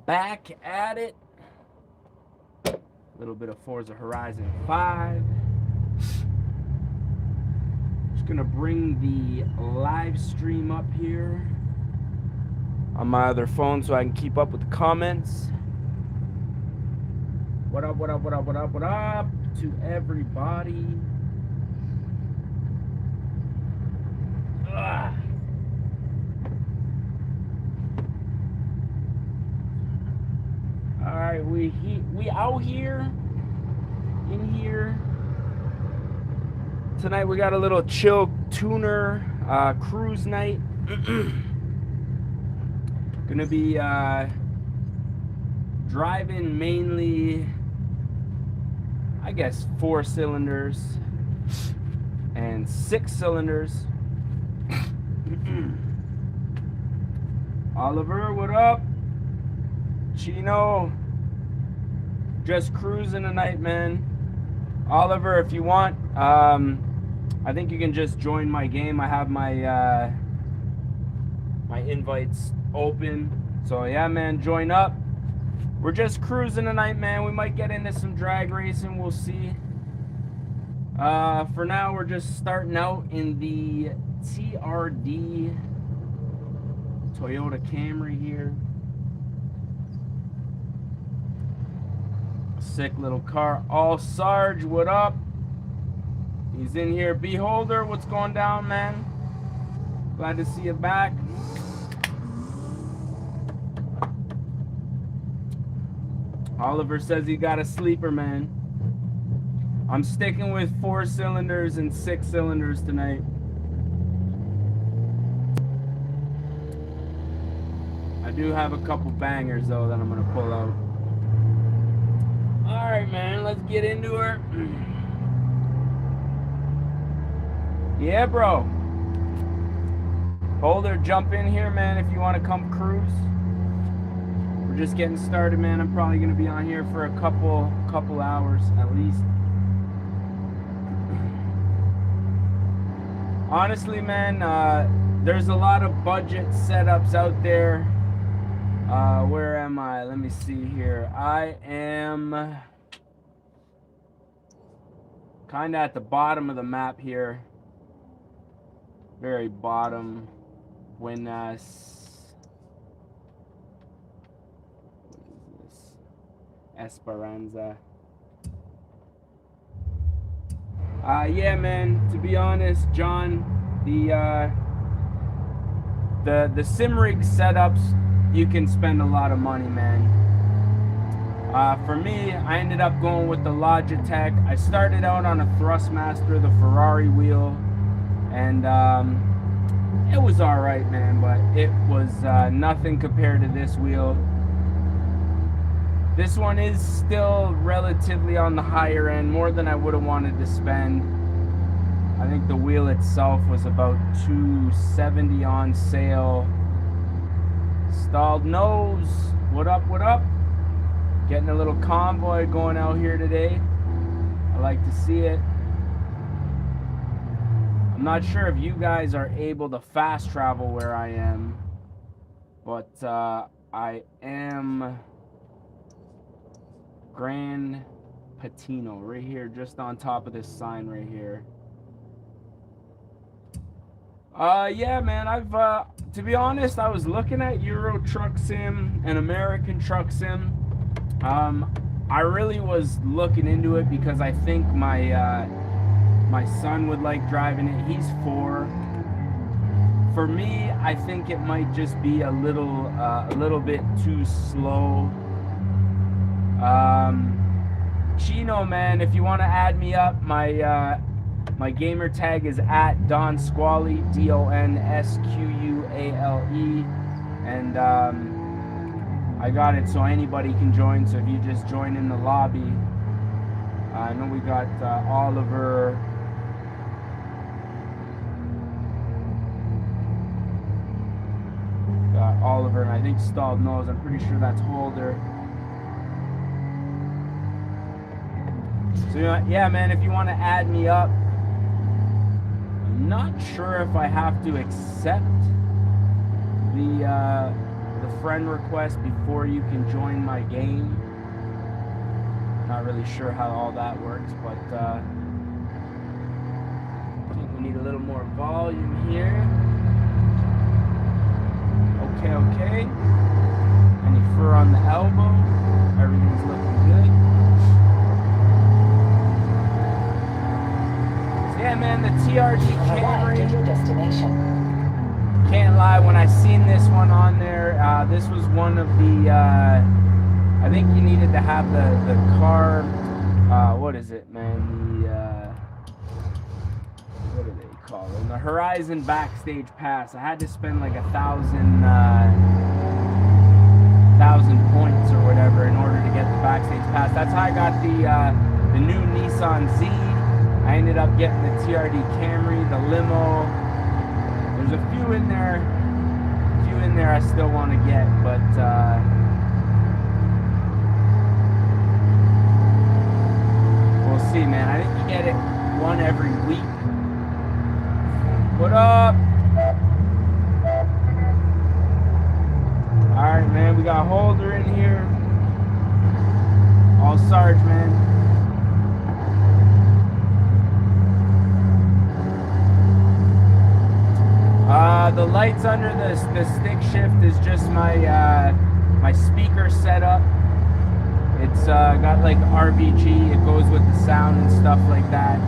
back at it. A little bit of Forza Horizon 5. Just gonna bring the live stream up here on my other phone so I can keep up with the comments. What up, what up, what up, what up, what up to everybody. Ugh. All right, we out here, in here. Tonight we got a little chill tuner cruise night. Gonna be driving mainly, I guess, 4 cylinders and 6 cylinders. Oliver, what up? Chino, just cruising tonight, man. Oliver, if you want, I think you can just join my game. I have my my invites open, so yeah, man, join up. We're just cruising tonight, man. We might get into some drag racing, we'll see. For now, we're just starting out in the TRD Toyota Camry here. Sick little car. All Sarge, what up? He's in here. Beholder, what's going down, man? Glad to see you back. Oliver says he got a sleeper, man. I'm sticking with 4 cylinders and 6 cylinders tonight. I do have a couple bangers, though, that I'm going to pull out. Alright, man, let's get into her. Yeah, bro. Holder, jump in here, man, if you want to come cruise. We're just getting started, man. I'm probably going to be on here for a couple hours at least. Honestly, man, there's a lot of budget setups out there. Where am I? Let me see here. I am kind of at the bottom of the map here. Very bottom. Buenas. What is this? Esperanza. Yeah, man. To be honest, John, the sim rig setups, you can spend a lot of money, man. For me, I ended up going with the Logitech. I started out on a Thrustmaster, the Ferrari wheel, and it was all right, man, but it was nothing compared to this wheel. This one is still relatively on the higher end, more than I would have wanted to spend. I think the wheel itself was about $270 on sale. Stalled nose, what up, what up? Getting a little convoy going out here today. I like to see it. I'm not sure if you guys are able to fast travel where I am, but I am Grand Patino right here, just on top of this sign right here. Yeah, man, to be honest, I was looking at Euro Truck Sim and American Truck Sim. I really was looking into it because I think my son would like driving it. He's 4. For me, I think it might just be a little bit too slow. Chino, man, if you want to add me up, my gamer tag is at Don Squally, DONSQUALE, and I got it so anybody can join. So if you just join in the lobby, I know we got Oliver. Got Oliver, and I think Stalled Nose. I'm pretty sure that's Holder. So yeah, man, if you want to add me up, I'm not sure if I have to accept the the friend request before you can join my game. Not really sure how all that works, but I think we need a little more volume here. Okay. Any fur on the elbow? Everything's looking good. So yeah, man, the TRD Camry. Can't lie, when I seen this one on there, this was one of the, I think you needed to have the car, what is it, man, what do they call it, the Horizon Backstage Pass. I had to spend like 1,000 points or whatever in order to get the Backstage Pass. That's how I got the new Nissan Z. I ended up getting the TRD Camry, the limo. There's a few in there I still want to get, but we'll see, man. I think you get it one every week. What up? Alright, man, we got Holder in here. All Sarge, man. The lights under the stick shift is just my my speaker setup. It's got like RBG. It goes with the sound and stuff like that.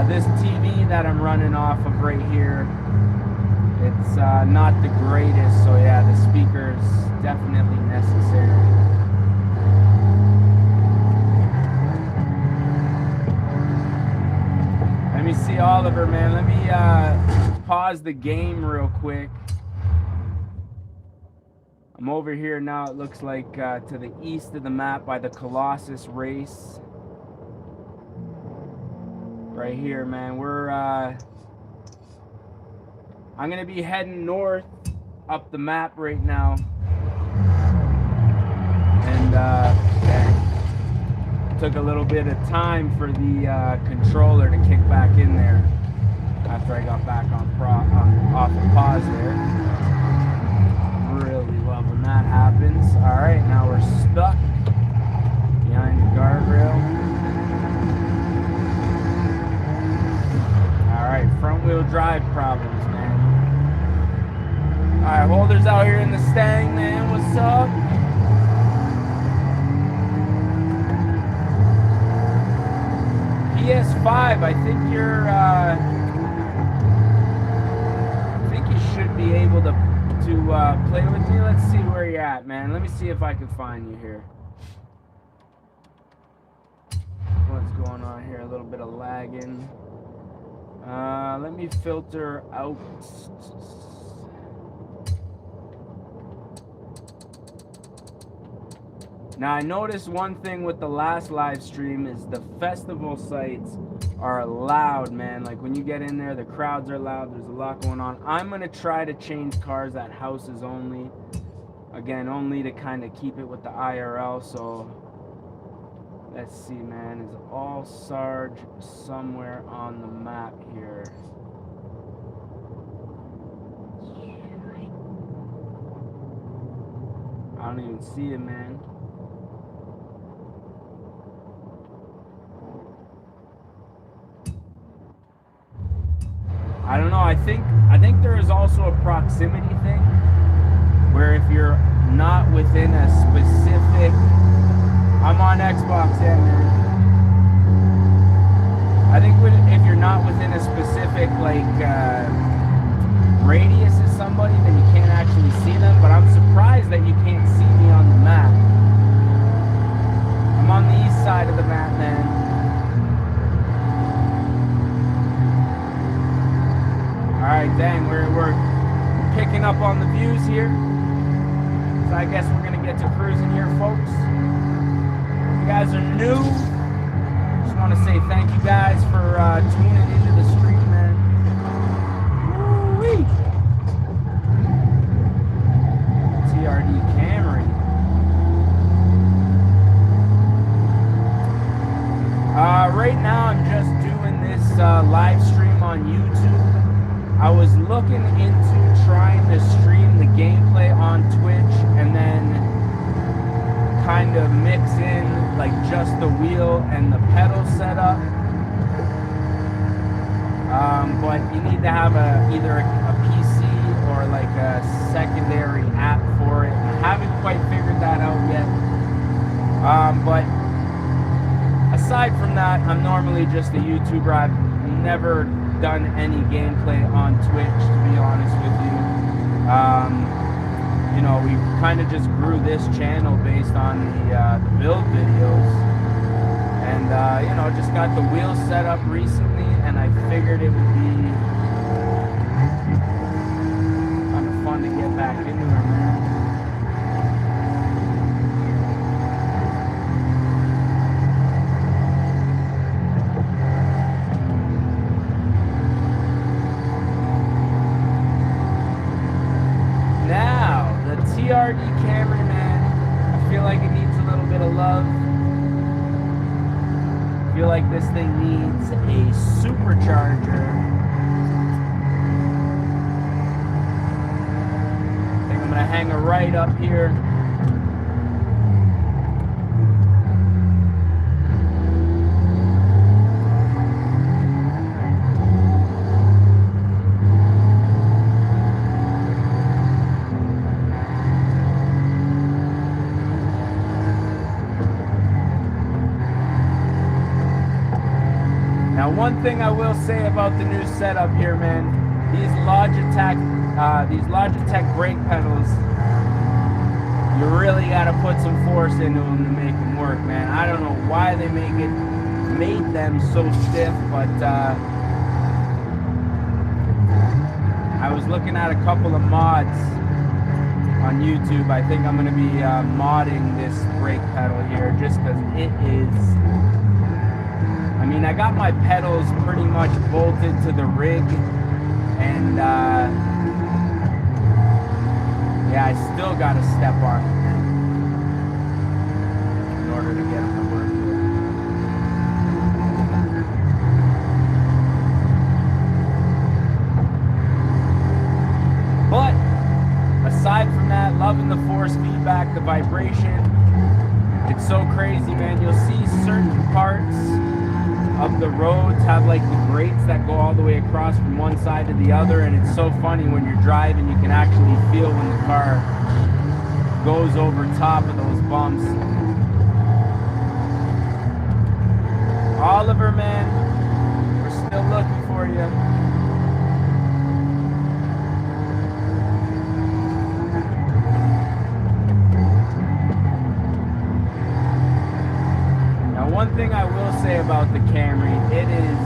This TV that I'm running off of right here, it's not the greatest. So yeah, the speaker is definitely necessary. Let me see Oliver, man. Let me pause the game real quick. I'm over here now, it looks like to the east of the map by the Colossus race. Right here, man. I'm gonna be heading north up the map right now. And took a little bit of time for the controller to kick back in there after I got back on off of pause there. Really love when that happens. Alright, now we're stuck behind the guardrail. Alright, front wheel drive problems, man. Alright, Holder's out here in the Stang, man. What's up? PS5, I think you're, I think you should be able to play with me. Let's see where you're at, man. Let me see if I can find you here. What's going on here? A little bit of lagging. Let me filter out. Now, I noticed one thing with the last live stream is the festival sites are loud, man. Like when you get in there, the crowds are loud. There's a lot going on. I'm going to try to change cars at houses only. Again, only to kind of keep it with the IRL. So let's see, man. Is all Sarge somewhere on the map here? I don't even see it, man. I don't know, I think there is also a proximity thing where if you're not within a specific, I'm on Xbox, yeah, man. I think if you're not within a specific like radius of somebody, then you can't actually see them, but I'm surprised that you can't see me on the map. I'm on the east side of the map, man. Alright, dang, we're picking up on the views here. So I guess we're gonna get to cruising here, folks. If you guys are new, just want to say thank you guys for tuning into the stream, man. Woo-wee. TRD Camry. Right now I'm just doing this live stream on YouTube. I was looking into trying to stream the kind of mix in like just the wheel and the pedal setup. But you need to have either a PC or like a secondary app for it. I haven't quite figured that out yet. But aside from that, I'm normally just a YouTuber. I've never done any gameplay on Twitch, to be honest with you. You know, we kind of just grew this channel based on the build videos. And, you know, just got the wheels set up recently, and I figured it would be kind of fun to get back into it, man. Now, the TRD Camry, man, I feel like it needs a little bit of love. I feel like this thing needs a supercharger. I think I'm gonna hang a right up here. Now, one thing I will say about the new setup here, man, these Logitech brake pedals, you really got to put some force into them to make them work, man. I don't know why they made them so stiff, but I was looking at a couple of mods on YouTube. I think I'm going to be modding this brake pedal here just because it is... I mean, I got my pedals pretty much bolted to the rig, and yeah, I still got to step on it in order to get them to work good. But aside from that, loving the force feedback, the vibration, it's so crazy, man. You'll see certain parts of the roads have like the grates that go all the way across from one side to the other, and it's so funny when you're driving, you can actually feel when the car goes over top of those bumps. Oliver, man, we're still looking for you. One thing I will say about the Camry, it is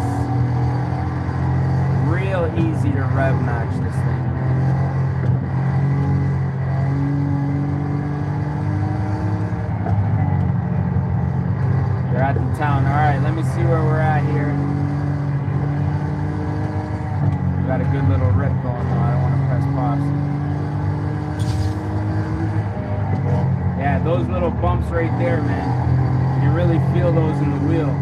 real easy to rev match this thing. You're at the town. Alright, let me see where we're at here. We got a good little rip going on. I don't want to press pause. Yeah, those little bumps right there, man. You really feel those in the wheel.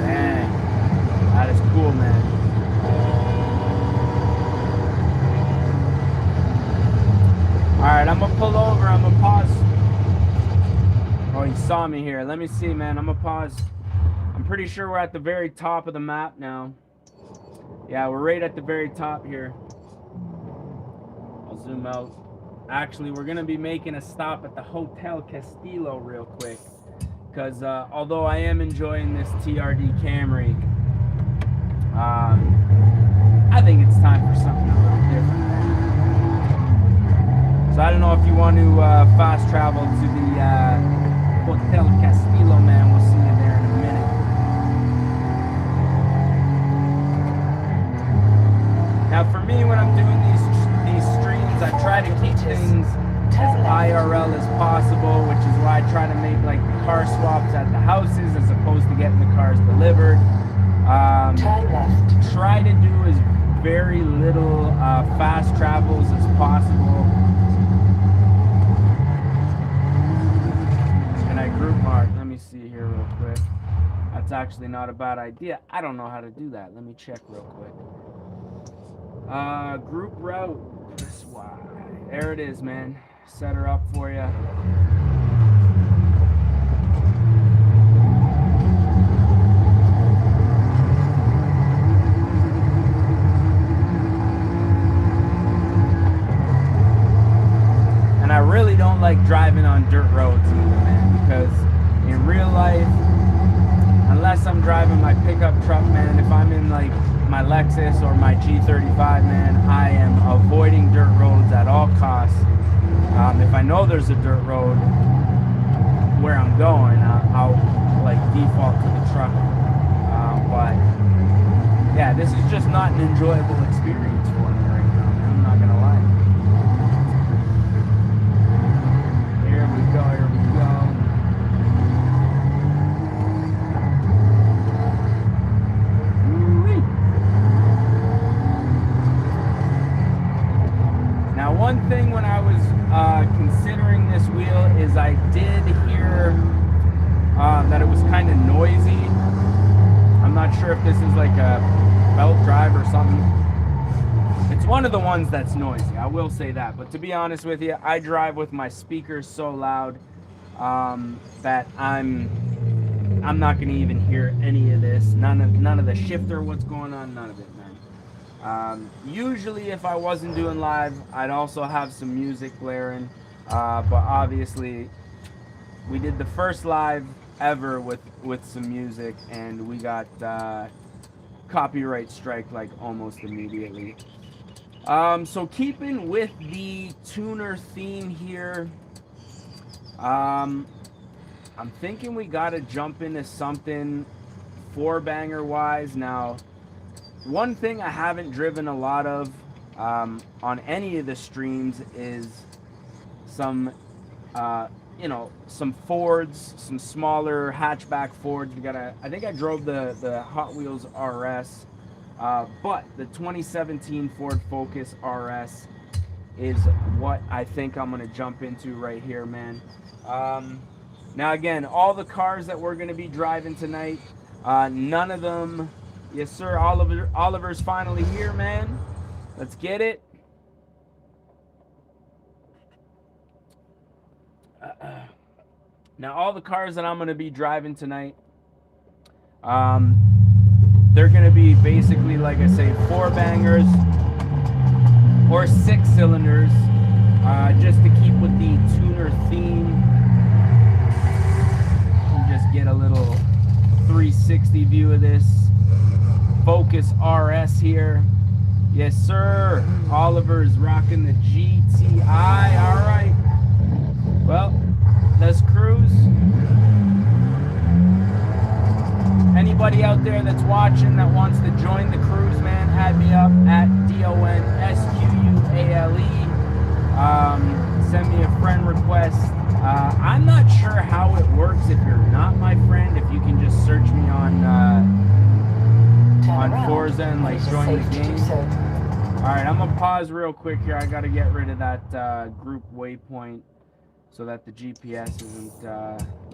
Dang, that is cool, man. Alright, I'm gonna pull over, I'm gonna pause. Oh, he saw me here. Let me see, man. I'm gonna pause. I'm pretty sure we're at the very top of the map now. Yeah, we're right at the very top here. I'll zoom out. Actually, we're gonna be making a stop at the Hotel Castillo real quick. Because although I am enjoying this TRD Camry, I think it's time for something a little different. So I don't know if you want to fast travel to the Hotel Castillo, man. We'll see you there in a minute. Now for me, when I'm doing these streams, I try to keep things as IRL as possible, which is why I try to make like the car swaps at the houses as opposed to getting the cars delivered. Turn left. Try to do as very little fast travels as possible. Can I group mark? Let me see here real quick. That's actually not a bad idea. I don't know how to do that. Let me check real quick. Group route. Press Y. There it is, man. Set her up for you. And I really don't like driving on dirt roads either, man, because in real life, unless I'm driving my pickup truck, man, if I'm in like my Lexus or my G35, man, I am avoiding dirt roads at all costs. If I know there's a dirt road where I'm going, I'll like default to the truck. But yeah, this is just not an enjoyable experience for me right now, man. I'm not gonna lie. Here we go, here we go. Woo-wee. Now, one thing when I was considering this wheel is I did hear that it was kind of noisy. I'm not sure if this is like a belt drive or something. It's one of the ones that's noisy, I will say that. But to be honest with you, I drive with my speakers so loud that I'm not going to even hear any of this. None of the shifter, what's going on, none of it, man. Usually if I wasn't doing live, I'd also have some music blaring. But obviously, we did the first live ever with some music, and we got copyright strike like almost immediately. So keeping with the tuner theme here, I'm thinking we gotta jump into something four-banger wise. Now, one thing I haven't driven a lot of on any of the streams is some some Fords, some smaller hatchback Fords. I think I drove the Hot Wheels RS, but the 2017 Ford Focus RS is what I think I'm gonna jump into right here, man. Now again, all the cars that we're gonna be driving tonight, none of them, yes sir, Oliver's finally here, man. Let's get it. Now all the cars that I'm going to be driving tonight, they're going to be basically, like I say, four bangers or six cylinders, just to keep with the tuner theme. And just get a little 360 view of this Focus RS here. Yes sir, Oliver's rocking the GTI. All right, well, let's cruise. Anybody out there that's watching that wants to join the cruise, man, add me up at DONSQUALE. Send me a friend request. I'm not sure how it works if you're not my friend, if you can just search me on Forza and like join the game. Alright, I'm gonna pause real quick here. I gotta get rid of that group waypoint so that the GPS isn't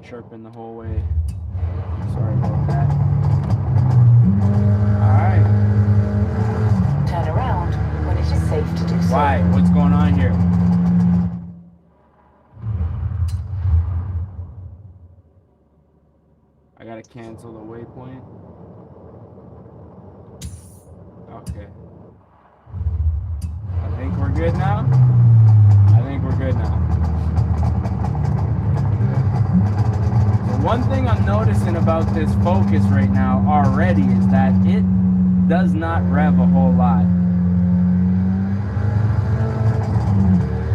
chirping the whole way. Sorry about that. Alright. Turn around when it is safe to do so. Why? What's going on here? I gotta cancel the waypoint. Okay. I think we're good now. I think we're good now. So one thing I'm noticing about this Focus right now already is that it does not rev a whole lot.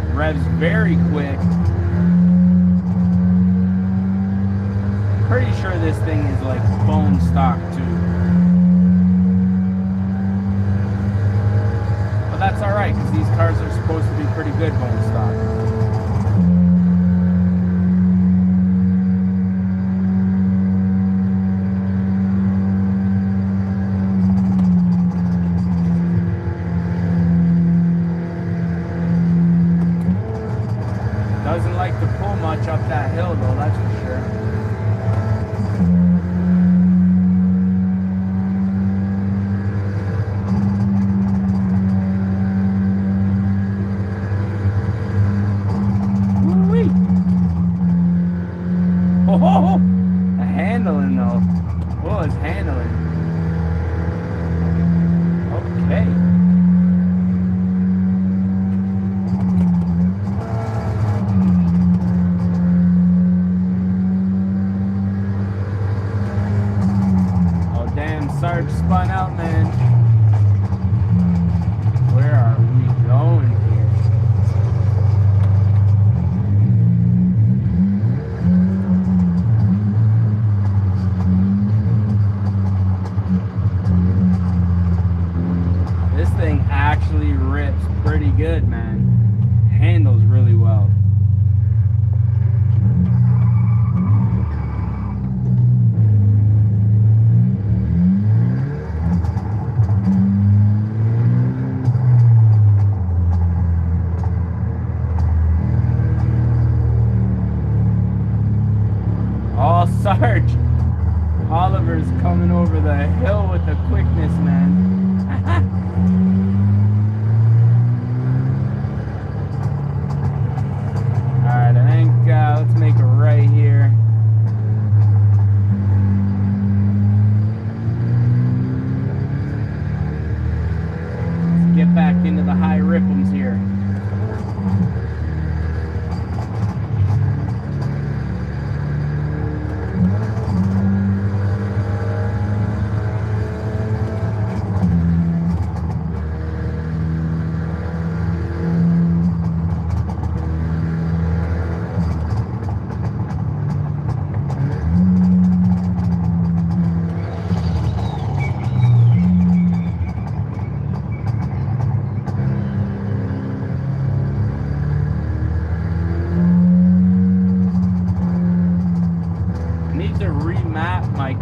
It revs very quick. Pretty sure this thing is like bone stock too. But that's alright, because these cars are supposed to be pretty good bone stock. that hill though, that's for sure. Woo-wee. Oh, the handling though. Oh, it's handling. Okay. Sarge spun out, man. Where are we going here? This thing actually rips pretty good, man. Handles really well. Sarge Oliver's coming over the hill with the quickness, man. Alright, I think let's make a right here. Let's get back into the high ripples here.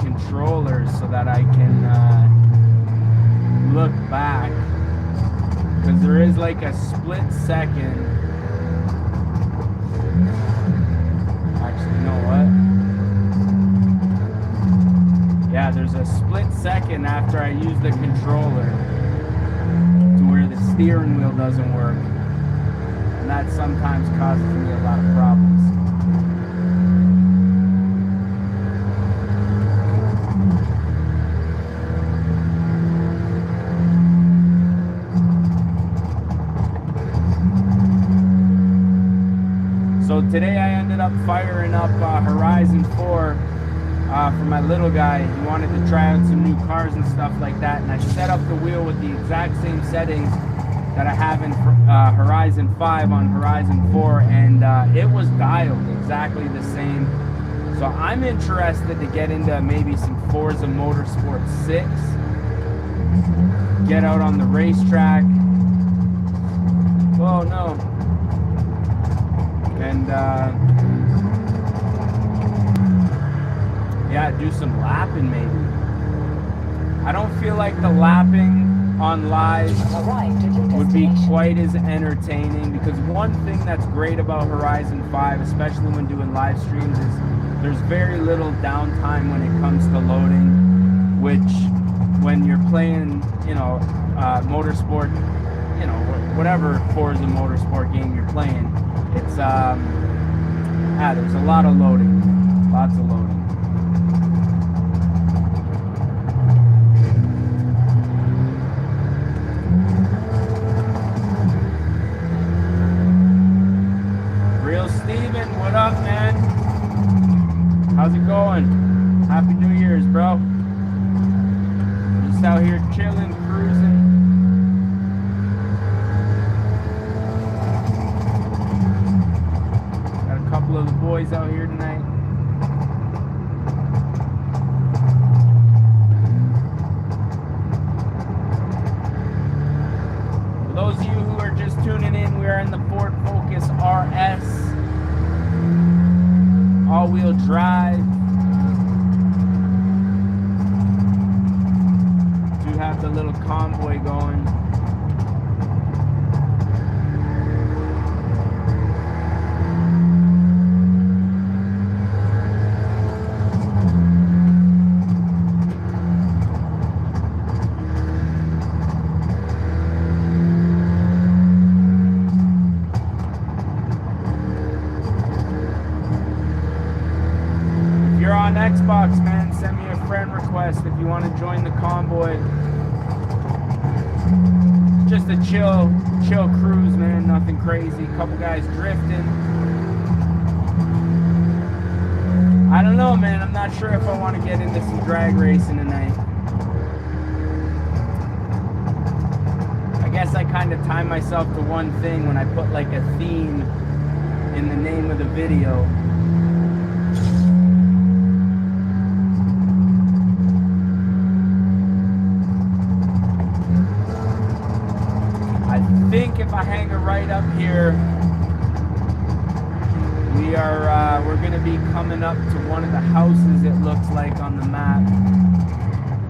Controllers so that I can look back, because there is like a split second. Actually, you know what? Yeah, there's a split second after I use the controller to where the steering wheel doesn't work, and that sometimes causes me a lot of problems. So today I ended up firing up Horizon 4 for my little guy. He wanted to try out some new cars and stuff like that, and I set up the wheel with the exact same settings that I have in Horizon 5 on Horizon 4, and it was dialed exactly the same. So I'm interested to get into maybe some Forza Motorsport 6, get out on the racetrack. Oh no. And yeah, do some lapping maybe. I don't feel like the lapping on live would be quite as entertaining, because one thing that's great about Horizon 5, especially when doing live streams, is there's very little downtime when it comes to loading, which when you're playing, you know, motorsport, you know, whatever Forza Motorsport game you're playing, it's there's a lot of loading, lots of loading. Real Steven, what up, man? How's it going? Happy New Year's, bro. Just out here chilling, cruising. Couple of the boys out here tonight. For those of you who are just tuning in, we are in the Ford Focus RS all-wheel drive. Do have the little Convoy going. Xbox, man, send me a friend request if you want to join the convoy. Just a chill cruise, man. Nothing crazy. Couple guys drifting. I don't know, man. I'm not sure if I want to get into some drag racing tonight. I guess I kind of tie myself to one thing when I put like a theme in the name of the video. I think if I hang it right up here, we're gonna be coming up to one of the houses, it looks like, on the map.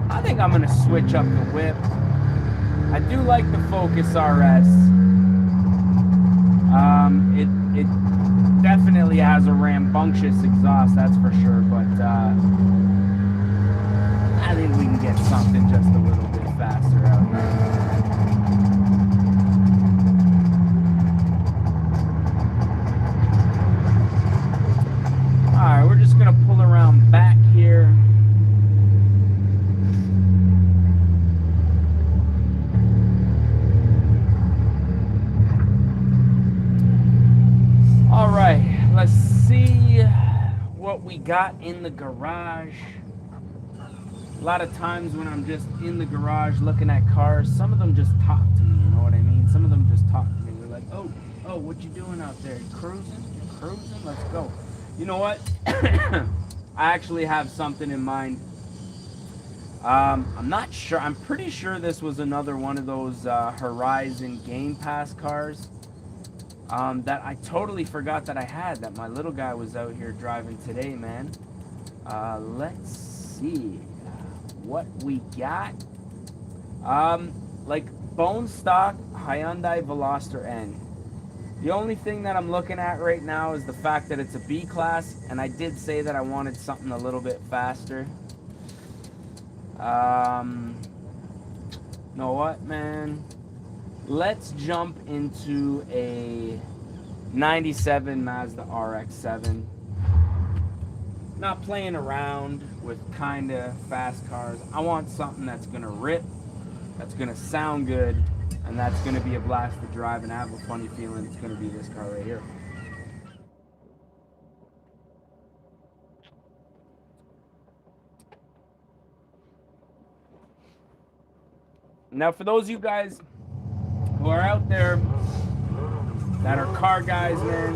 I think I'm gonna switch up the whip. I do like the Focus RS. It definitely has a rambunctious exhaust, that's for sure, but I think we can get something just a little bit faster out here. Alright, we're just gonna pull around back here. Alright, let's see what we got in the garage. A lot of times when I'm just in the garage looking at cars, some of them just talk to me, you know what I mean? Some of them just talk to me. They're like, oh, what you doing out there? Cruising? You're cruising? Let's go. You know what? I actually have something in mind. I'm not sure. I'm pretty sure this was another one of those Horizon Game Pass cars that I totally forgot that I had, that my little guy was out here driving today, man. Let's see what we got. Like bone stock Hyundai Veloster N. The only thing that I'm looking at right now is the fact that it's a B class, and I did say that I wanted something a little bit faster. Know what, man? Let's jump into a 97 Mazda RX7. Not playing around with kind of fast cars. I want something that's gonna rip, that's gonna sound good, and that's going to be a blast to drive, and I have a funny feeling it's going to be this car right here. Now, for those of you guys who are out there that are car guys, man,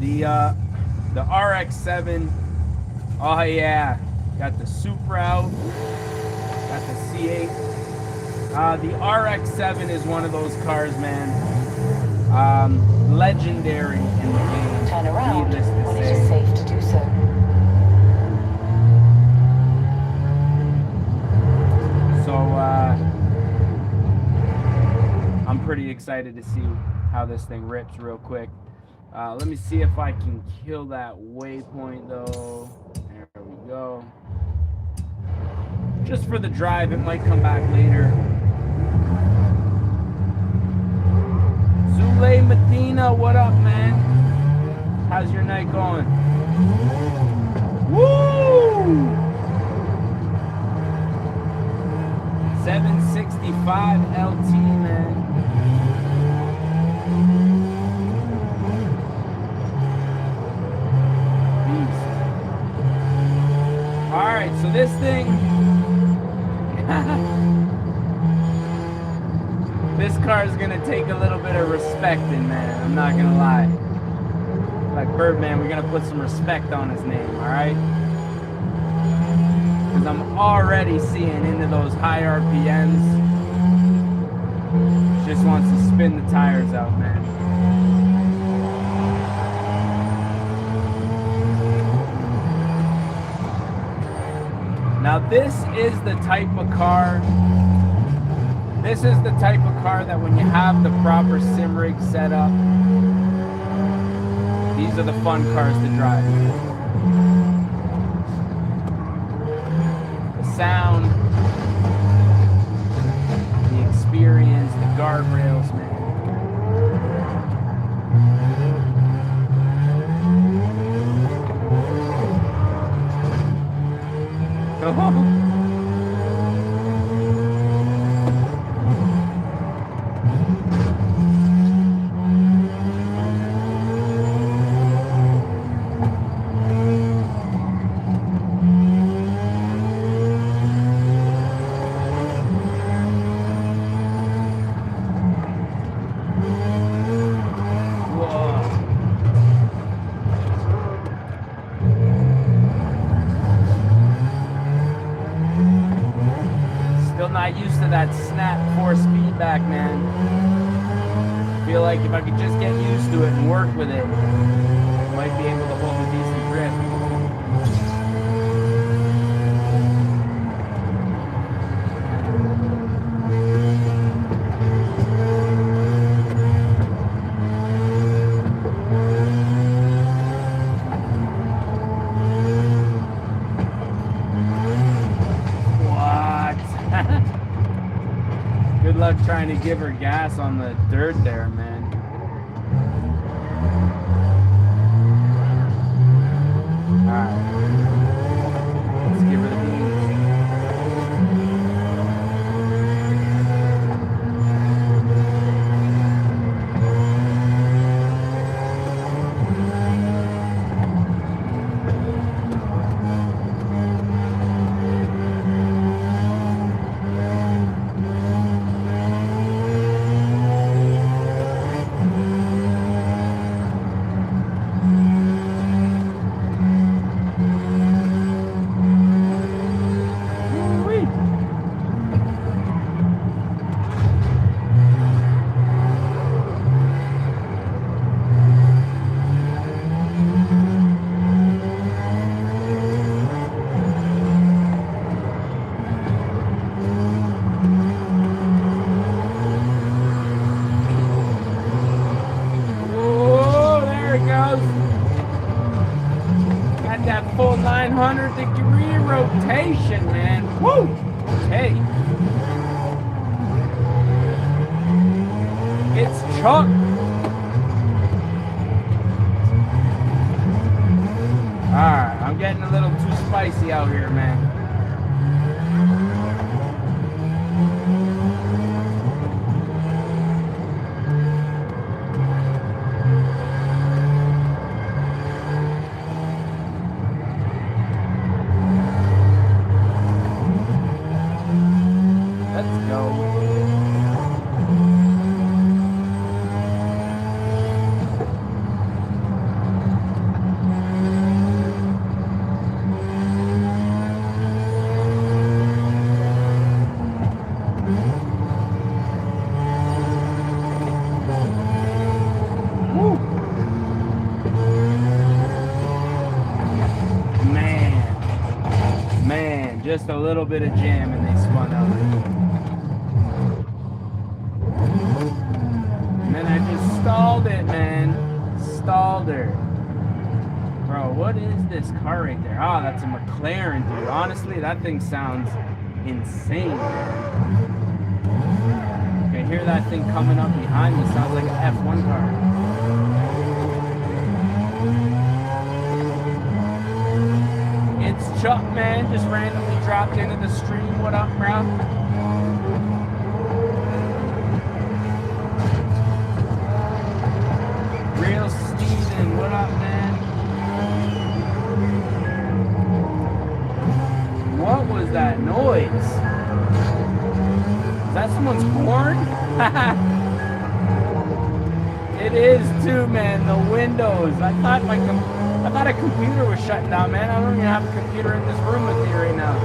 the RX7, oh yeah, got the Supra out, got the C8. The RX7 is one of those cars, man. Legendary in the game. Turn around when it is safe to do so. So, I'm pretty excited to see how this thing rips real quick. Let me see if I can kill that waypoint, though. There we go. Just for the drive, it might come back later. Zule Medina, what up, man? How's your night going? Woo! 765 LT, man. Beast. Alright, so this thing... This car is gonna take a little bit of respecting, man. I'm not gonna lie. Like Birdman, we're gonna put some respect on his name, alright? Because I'm already seeing into those high RPMs. Just wants to spin the tires out, man. Now this is the type of car, that when you have the proper sim rig set up, these are the fun cars to drive. The sound, the experience, the guardrails, man. Not used to that snap force feedback, man. Feel like if I could just get used to it and work with it, might be able to hold a decent grip. Good luck trying to give her gas on the dirt there, man. Alright. Let's give her the beans. That full 900-degree rotation, man. Woo! Hey. It's Chuck. Alright, I'm getting a little too spicy out here, man. Just a little bit of jam and they spun out. And then I just stalled it, man. Stalled her. Bro, what is this car right there? Oh, that's a McLaren, dude. Honestly, that thing sounds insane, man. Okay, hear that thing coming up behind me. Sounds like an F1 car. Chuck, man, just randomly dropped into the stream. What up, bro? Real Steven, what up, man? What was that noise? Is that someone's horn? It is too, man. The windows. I thought a computer was shutting down, man. I don't even have a computer in this room with me right now.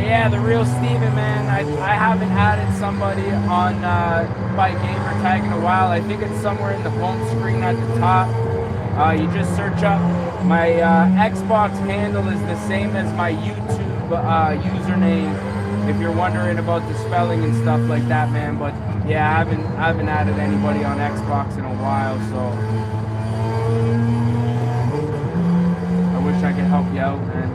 Yeah, the real Steven, man. I haven't added somebody on by gamer tag in a while. I think it's somewhere in the home screen at the top. You just search up. My Xbox handle is the same as my YouTube username. If you're wondering about the spelling and stuff like that, man. But yeah, I haven't added anybody on Xbox in a while, so I wish I could help you out, man.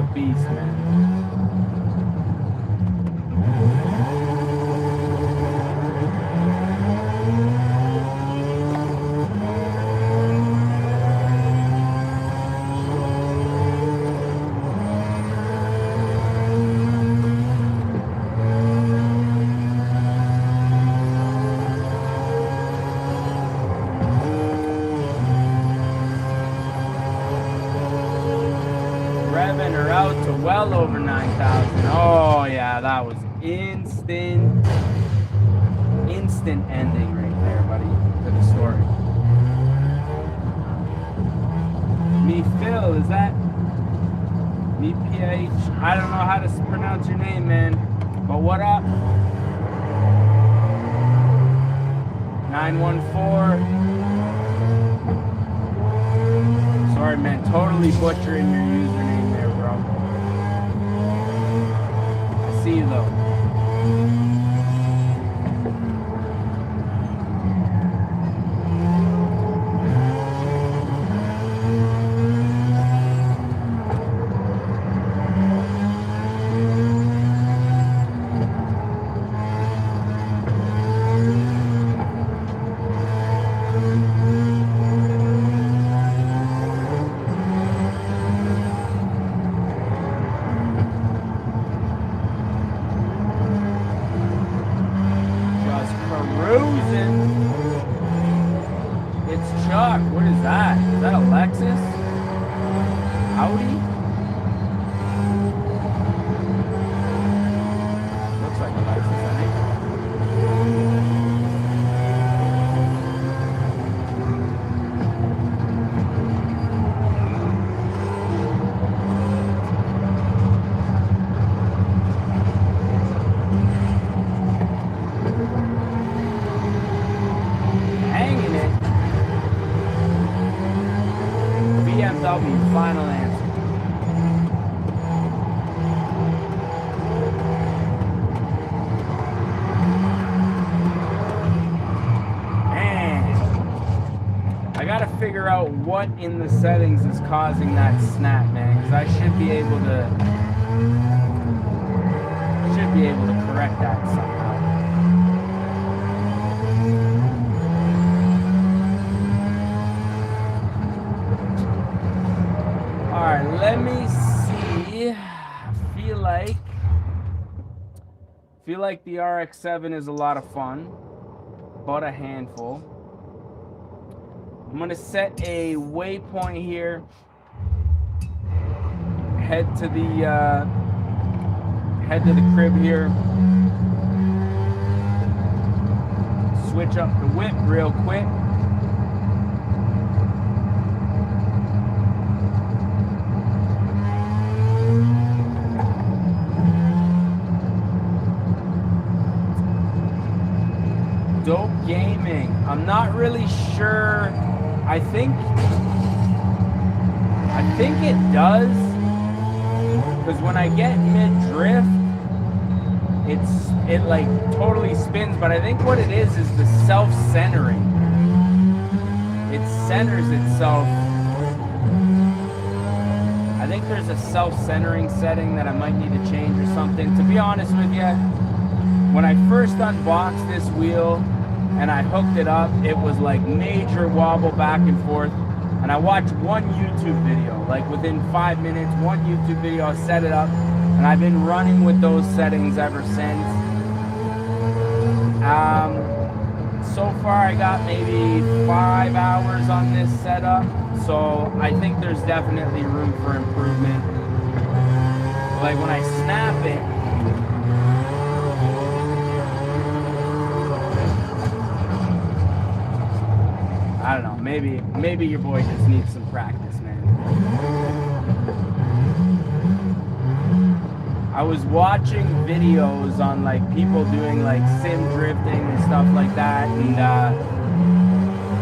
a beast, man. Well over 9,000. Oh yeah, that was instant ending right there, buddy, to the story. Me Phil, is that me PH? I don't know how to pronounce your name, man. But what up? 914. Sorry, man, totally butchering your username there, bro. See you though. BMW final answer. Man, I gotta figure out what in the settings is causing that snap, man, because I should be able to correct that somehow. Alright, let me see. I feel like the RX7 is a lot of fun, but a handful. I'm gonna set a waypoint here. Head to the crib here. Switch up the whip real quick. Dope Gaming. I'm not really sure. I think it does, because when I get mid-drift, it like totally spins, but I think what it is the self-centering. It centers itself. I think there's a self-centering setting that I might need to change or something. To be honest with you, when I first unboxed this wheel and I hooked it up, it was like major wobble back and forth. And I watched one YouTube video, like within 5 minutes, one YouTube video, I set it up, and I've been running with those settings ever since. So far I got maybe 5 hours on this setup, so I think there's definitely room for improvement. Like when I snap it, I don't know, maybe your boy just needs some practice, man. I was watching videos on like people doing like sim drifting and stuff like that, and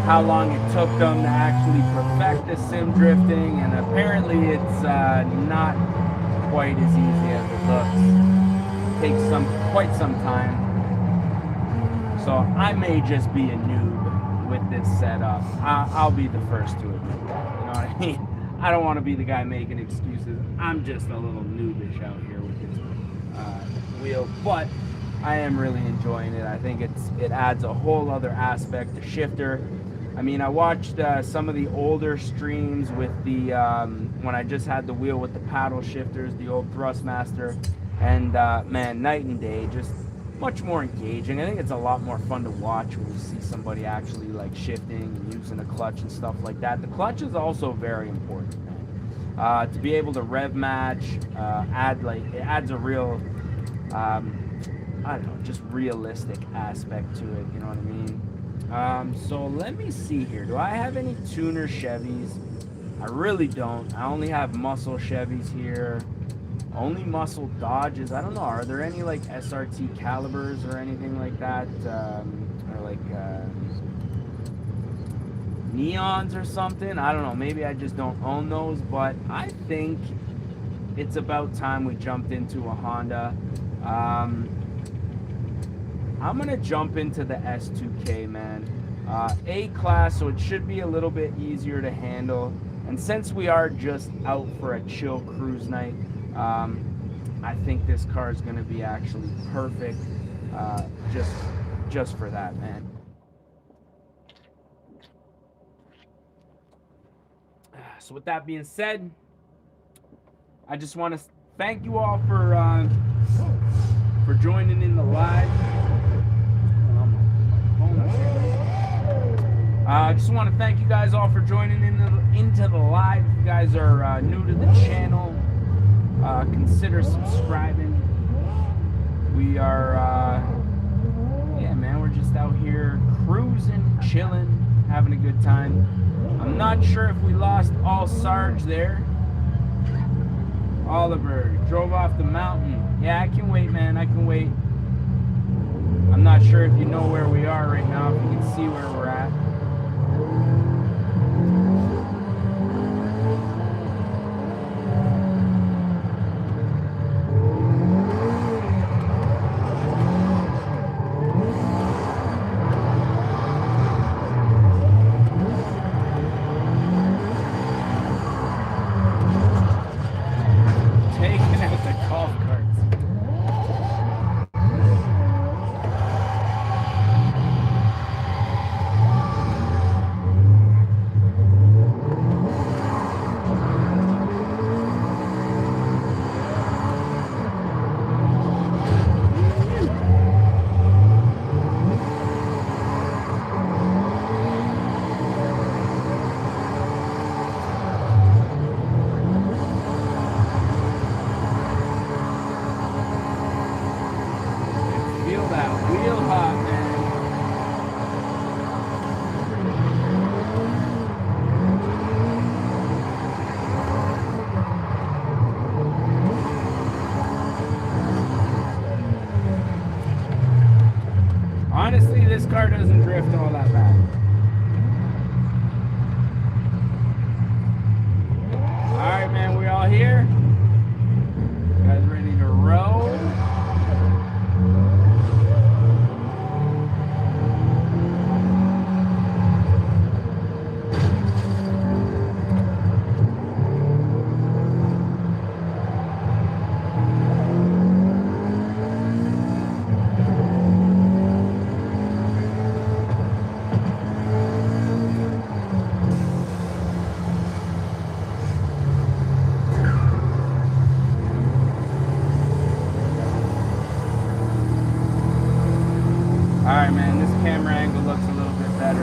how long it took them to actually perfect the sim drifting, and apparently it's not quite as easy as it looks. It takes quite some time. So I may just be a noob with this setup. I'll be the first to admit that, you know what I mean? I don't want to be the guy making excuses. I'm just a little noobish out here with this wheel, but I am really enjoying it. I think it adds a whole other aspect to shifter. I mean, I watched some of the older streams with the when I just had the wheel with the paddle shifters, the old Thrustmaster, and man, night and day, just much more engaging. I think it's a lot more fun to watch when you see somebody actually like shifting and using a clutch and stuff like that. The clutch is also very important, man. To be able to rev match, it adds a real, I don't know, just realistic aspect to it. You know what I mean? So let me see here. Do I have any tuner Chevys? I really don't. I only have muscle Chevys here. Only muscle Dodges. I don't know. Are there any like SRT calibers or anything like that? Or like neons or something? I don't know. Maybe I just don't own those. But I think it's about time we jumped into a Honda. I'm gonna jump into the S2K, man. A-Class, so it should be a little bit easier to handle. And since we are just out for a chill cruise night, I think this car is gonna be actually perfect, just for that, man. So with that being said, I just want to thank you all for joining in the live. I just want to thank you guys all for joining into the live. If you guys are new to the channel, consider subscribing. We are, yeah, man, we're just out here cruising, chilling, having a good time. I'm not sure if we lost all Sarge there. Oliver drove off the mountain. Yeah, I can wait, man. I can wait. I'm not sure if you know where we are right now, if you can see where we're at. Honestly, this car doesn't drift all that bad. Alright, man, we all here? You guys ready to roll? Alright, man, this camera angle looks a little bit better.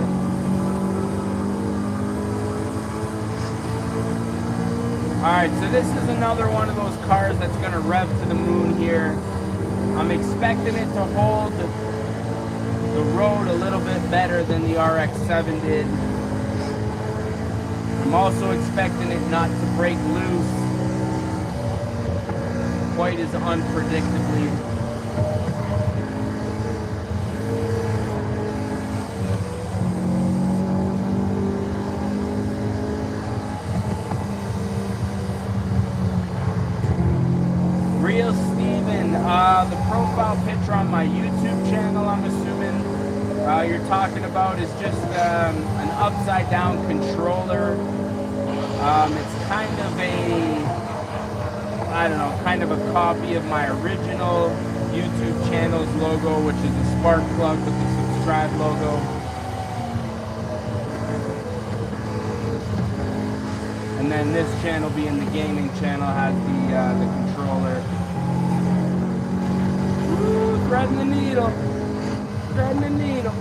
Alright, so this is another one of those cars that's going to rev to the moon here. I'm expecting it to hold the road a little bit better than the RX7 did. I'm also expecting it not to break loose quite as unpredictably. Real Steven, the profile picture on my YouTube channel, I'm assuming you're talking about, is just an upside down controller It's kind of I don't know, kind of a copy of my original YouTube channel's logo, which is a spark plug with the subscribe logo. And then this channel, being the gaming channel, has the controller. Woo, threading the needle. Threading the needle.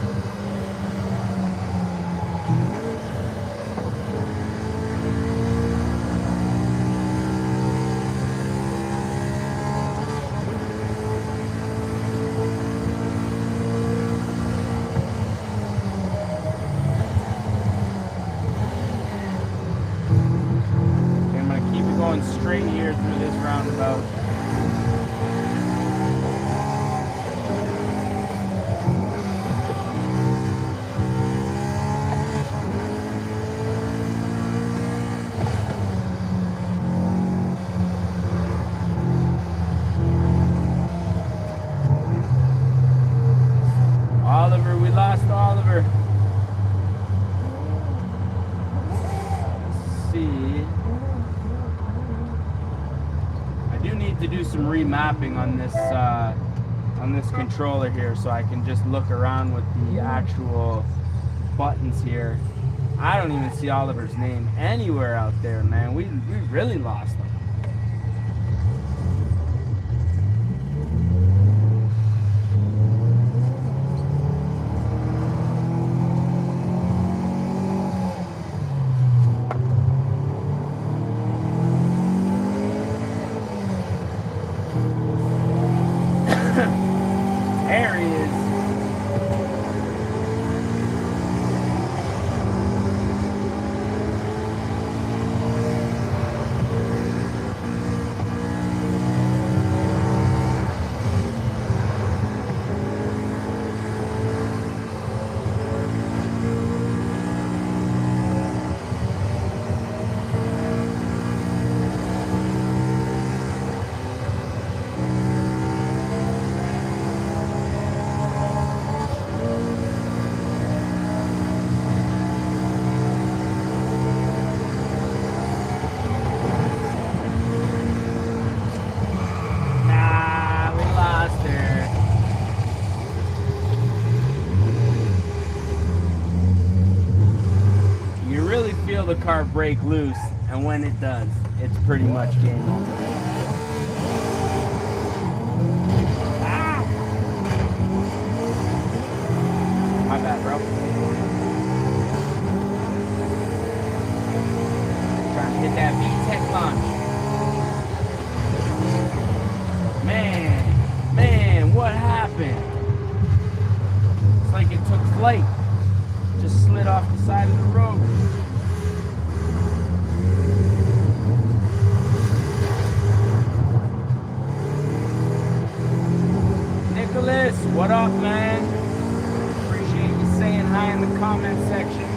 Straight here through this roundabout. Oliver, we lost Oliver. Let's see. To do some remapping on this controller here, so I can just look around with the actual buttons here. I don't even see Oliver's name anywhere out there, man. We really lost him. There he is. The car break loose, and when it does, it's pretty much game over. Ah! My bad, bro. Trying to hit that VTEC launch. Man, what happened? It's like it took flight. Just slid off the side of the road. What up, man? Appreciate you saying hi in the comment section.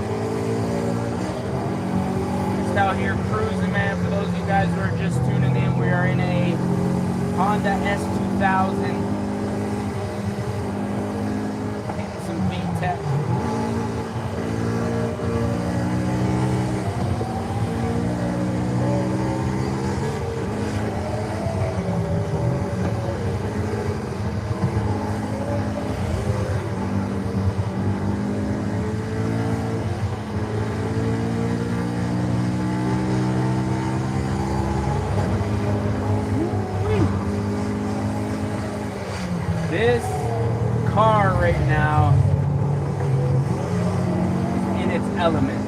Just out here cruising, man. For those of you guys who are just tuning in, we are in a Honda S2000. Hitting some VTEC. This car right now is in its element.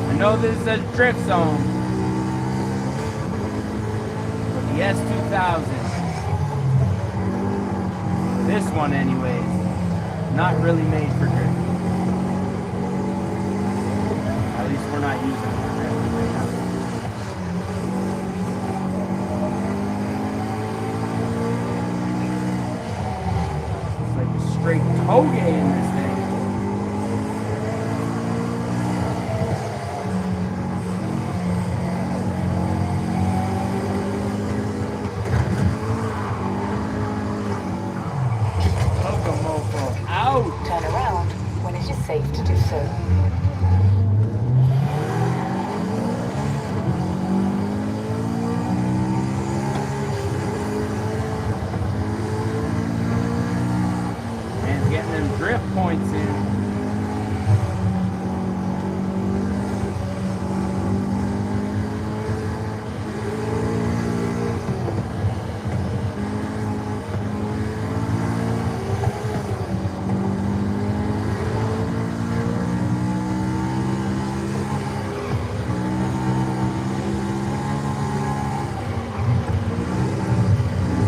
I know this is a drift zone, but the S2000, this one anyways, not really made for drift. At least we're not using it. Straight toge in this thing. so. Man's getting them drift points in.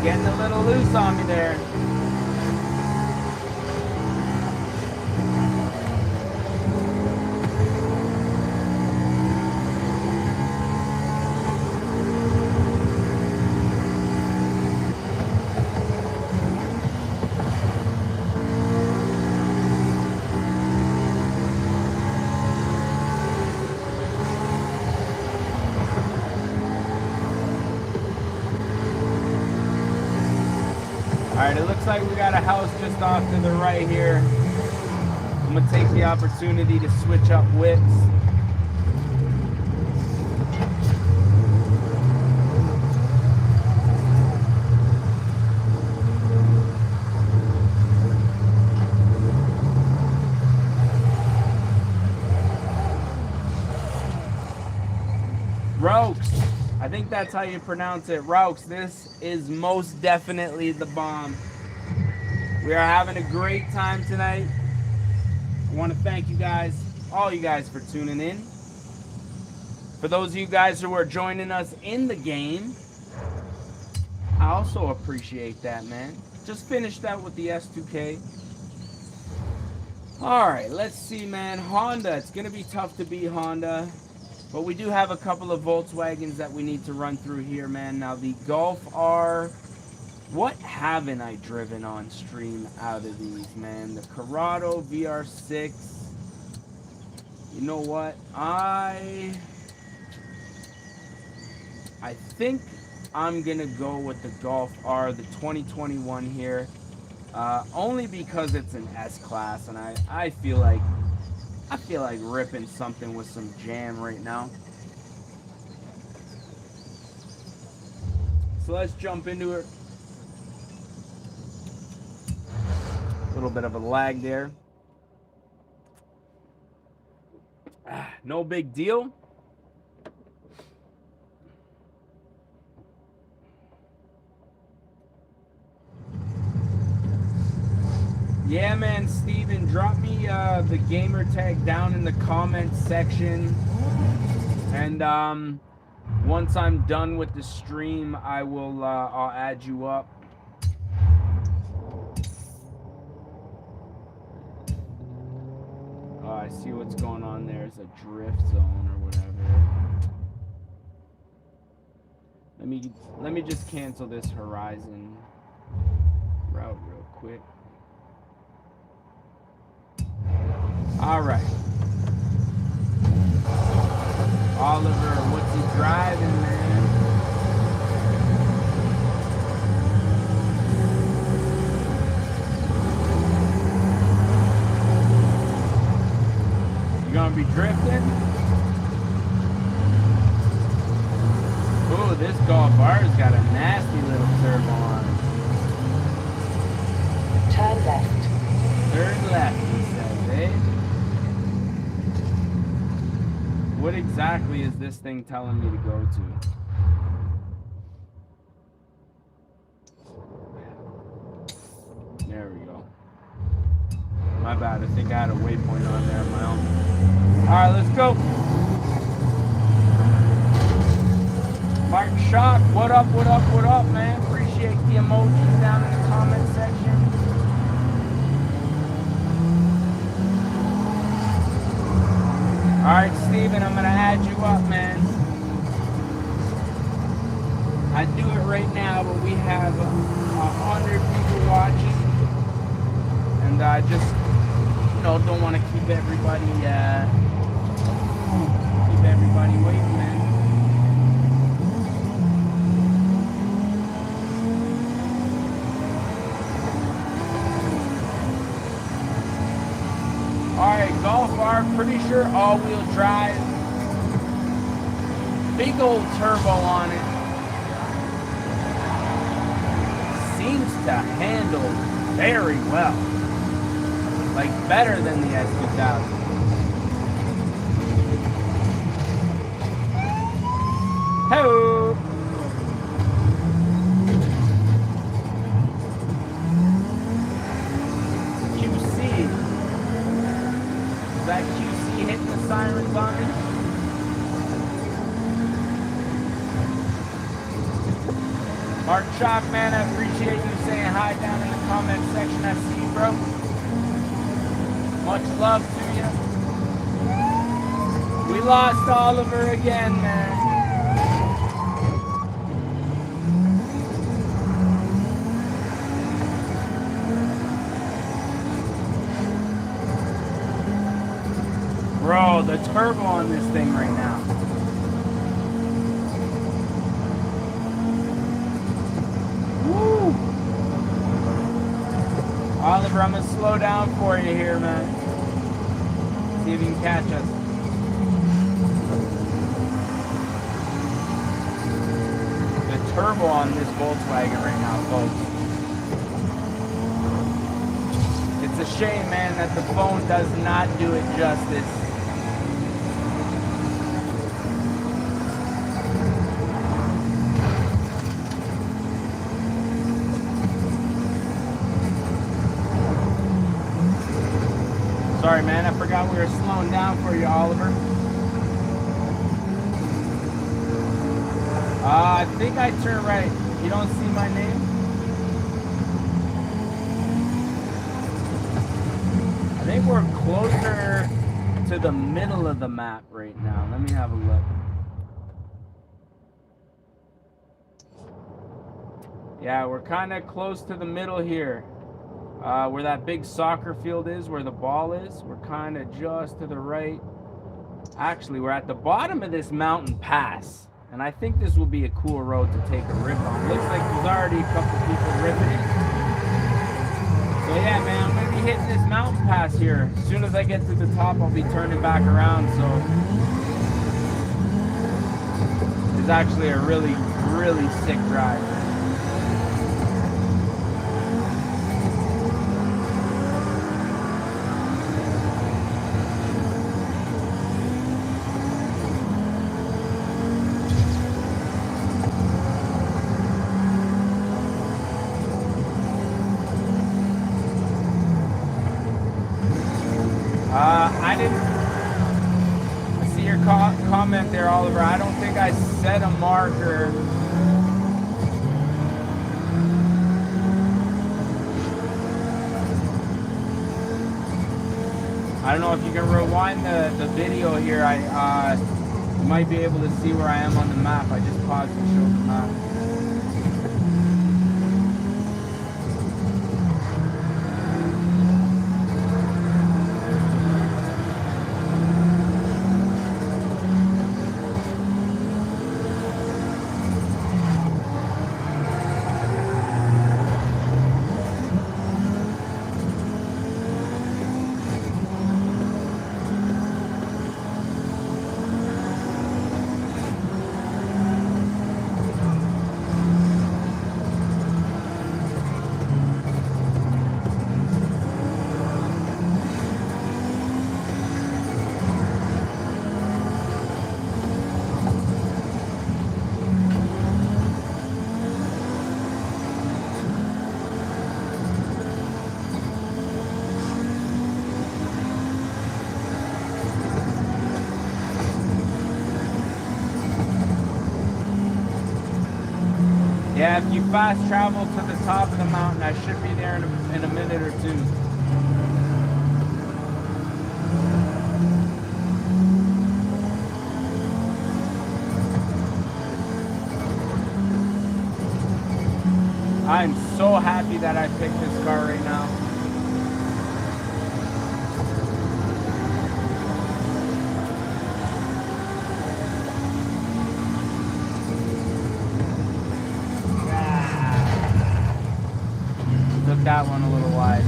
Getting a little loose on me there. Alright, it looks like we got a house just off to the right here. I'm going to take the opportunity to switch up widths. Rokes. I think that's how you pronounce it. Rokes. This is most definitely the bomb. We are having a great time tonight. I want to thank you guys, all you guys, for tuning in. For those of you guys who are joining us in the game, I also appreciate that, man. Just finished that with the S2K. Alright, let's see, man. Honda. It's going to be tough to beat Honda. But we do have a couple of Volkswagens that we need to run through here, man. Now, the Golf R. What haven't I driven on stream out of these, man? The Corrado VR6. You know what? I think I'm going to go with the Golf R, the 2021 here. Only because it's an S-Class, and I feel like ripping something with some jam right now. So let's jump into it. A little bit of a lag there. No big deal. Yeah, man, Steven, drop me the gamer tag down in the comments section. And once I'm done with the stream, I will I'll add you up. Oh, I see what's going on there. It's a drift zone or whatever. Let me just cancel this Horizon route real quick. All right. Oliver, what's he driving, man? You gonna be drifting? Ooh, this Golf R's got a nasty little turbo on it. Turn left. Turn left, he says, eh? What exactly is this thing telling me to go to? There we go. My bad, I think I had a waypoint on there of my own. Alright, let's go. Martin Shock, what up, man? Appreciate the emojis down in the comment section. Alright, Steven, I'm going to add you up, man. I do it right now, but we have 100 people watching. And I just, don't want to keep everybody waiting, man. Alright, Golf R car, pretty sure all-wheel drive. Big old turbo on it. Seems to handle very well. Like better than the S2000. Hello. QC. Is that QC hitting the sirens on me? Mark Chalkman, I appreciate you saying hi down in the comment section. I see you, bro. Much love to you. We lost Oliver again, man. Bro, the turbo on this thing right now. Woo! Oliver, I'm gonna slow down for you here, man. See if you can catch us. The turbo on this Volkswagen right now, folks. It's a shame, man, that the phone does not do it justice. Sorry, man, I forgot we were slowing down for you, Oliver. I think I turned right. You don't see my name? I think we're closer to the middle of the map right now. Let me have a look. Yeah, we're kind of close to the middle here. Where that big soccer field is, where the ball is, we're kind of just to the right. Actually, we're at the bottom of this mountain pass, and I think this will be a cool road to take a rip on. Looks like there's already a couple people ripping it. So yeah, man, I'm gonna be hitting this mountain pass here. As soon as I get to the top, I'll be turning back around. So it's actually a really, really sick drive. I didn't. I see your comment there, Oliver. I don't think I set a marker. I don't know if you can rewind the video here. You might be able to see where I am on the map. I just paused to show the map. Yeah, if you fast travel to the top of the mountain, I should be there in a minute or two. I'm so happy that I picked this car right now. That one a little wide.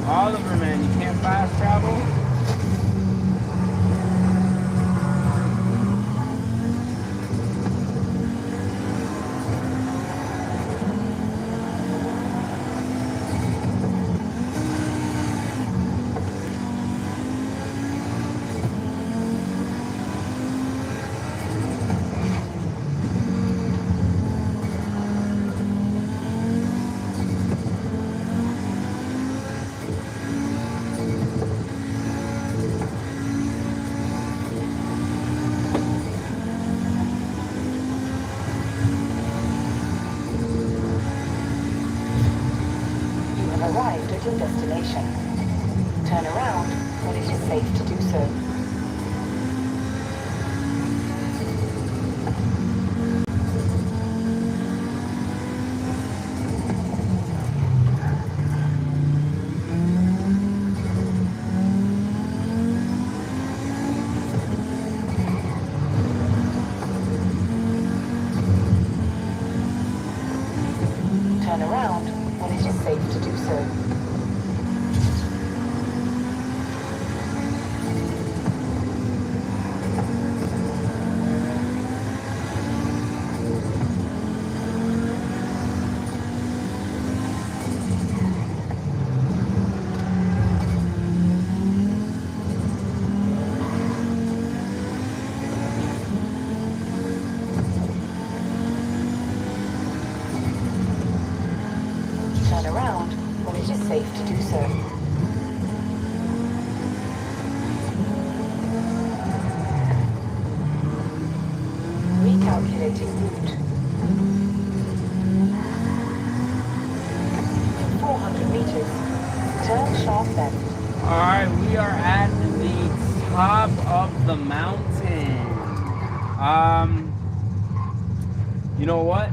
Oliver, man, you can't fast travel? Arrived at your destination. Turn around when it is safe to do so. Turn around when it is safe to do so. Turn around when it is safe to do so. Recalculating route. 400 meters. Turn sharp left. Alright, we are at the top of the mountain. You know what?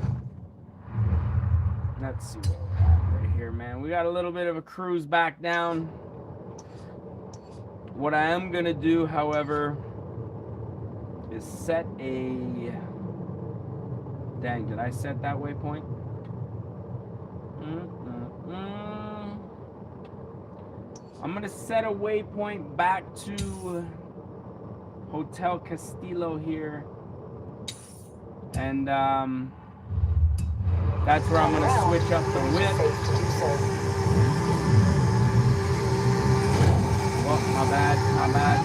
Let's see where we're at right here, man. We got a little bit of a cruise back down. What I am gonna do, however, is set a... Dang, did I set that waypoint? I'm gonna set a waypoint back to Hotel Castillo here. And that's where I'm gonna switch up the whip. Well, my bad, my bad.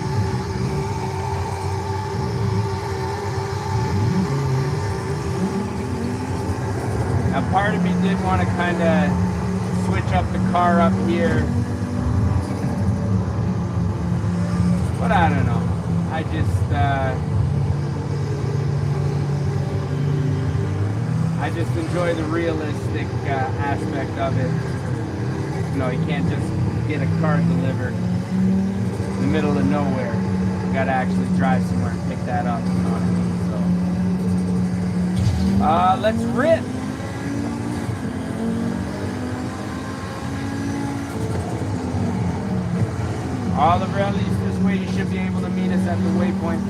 Now part of me did want to kind of switch up the car up here. But I don't know. I just enjoy the realistic aspect of it. You know, you can't just get a car delivered in the middle of nowhere. You gotta actually drive somewhere and pick that up, you know what I mean? So, let's rip! Oliver, at least this way you should be able to meet us at the waypoint.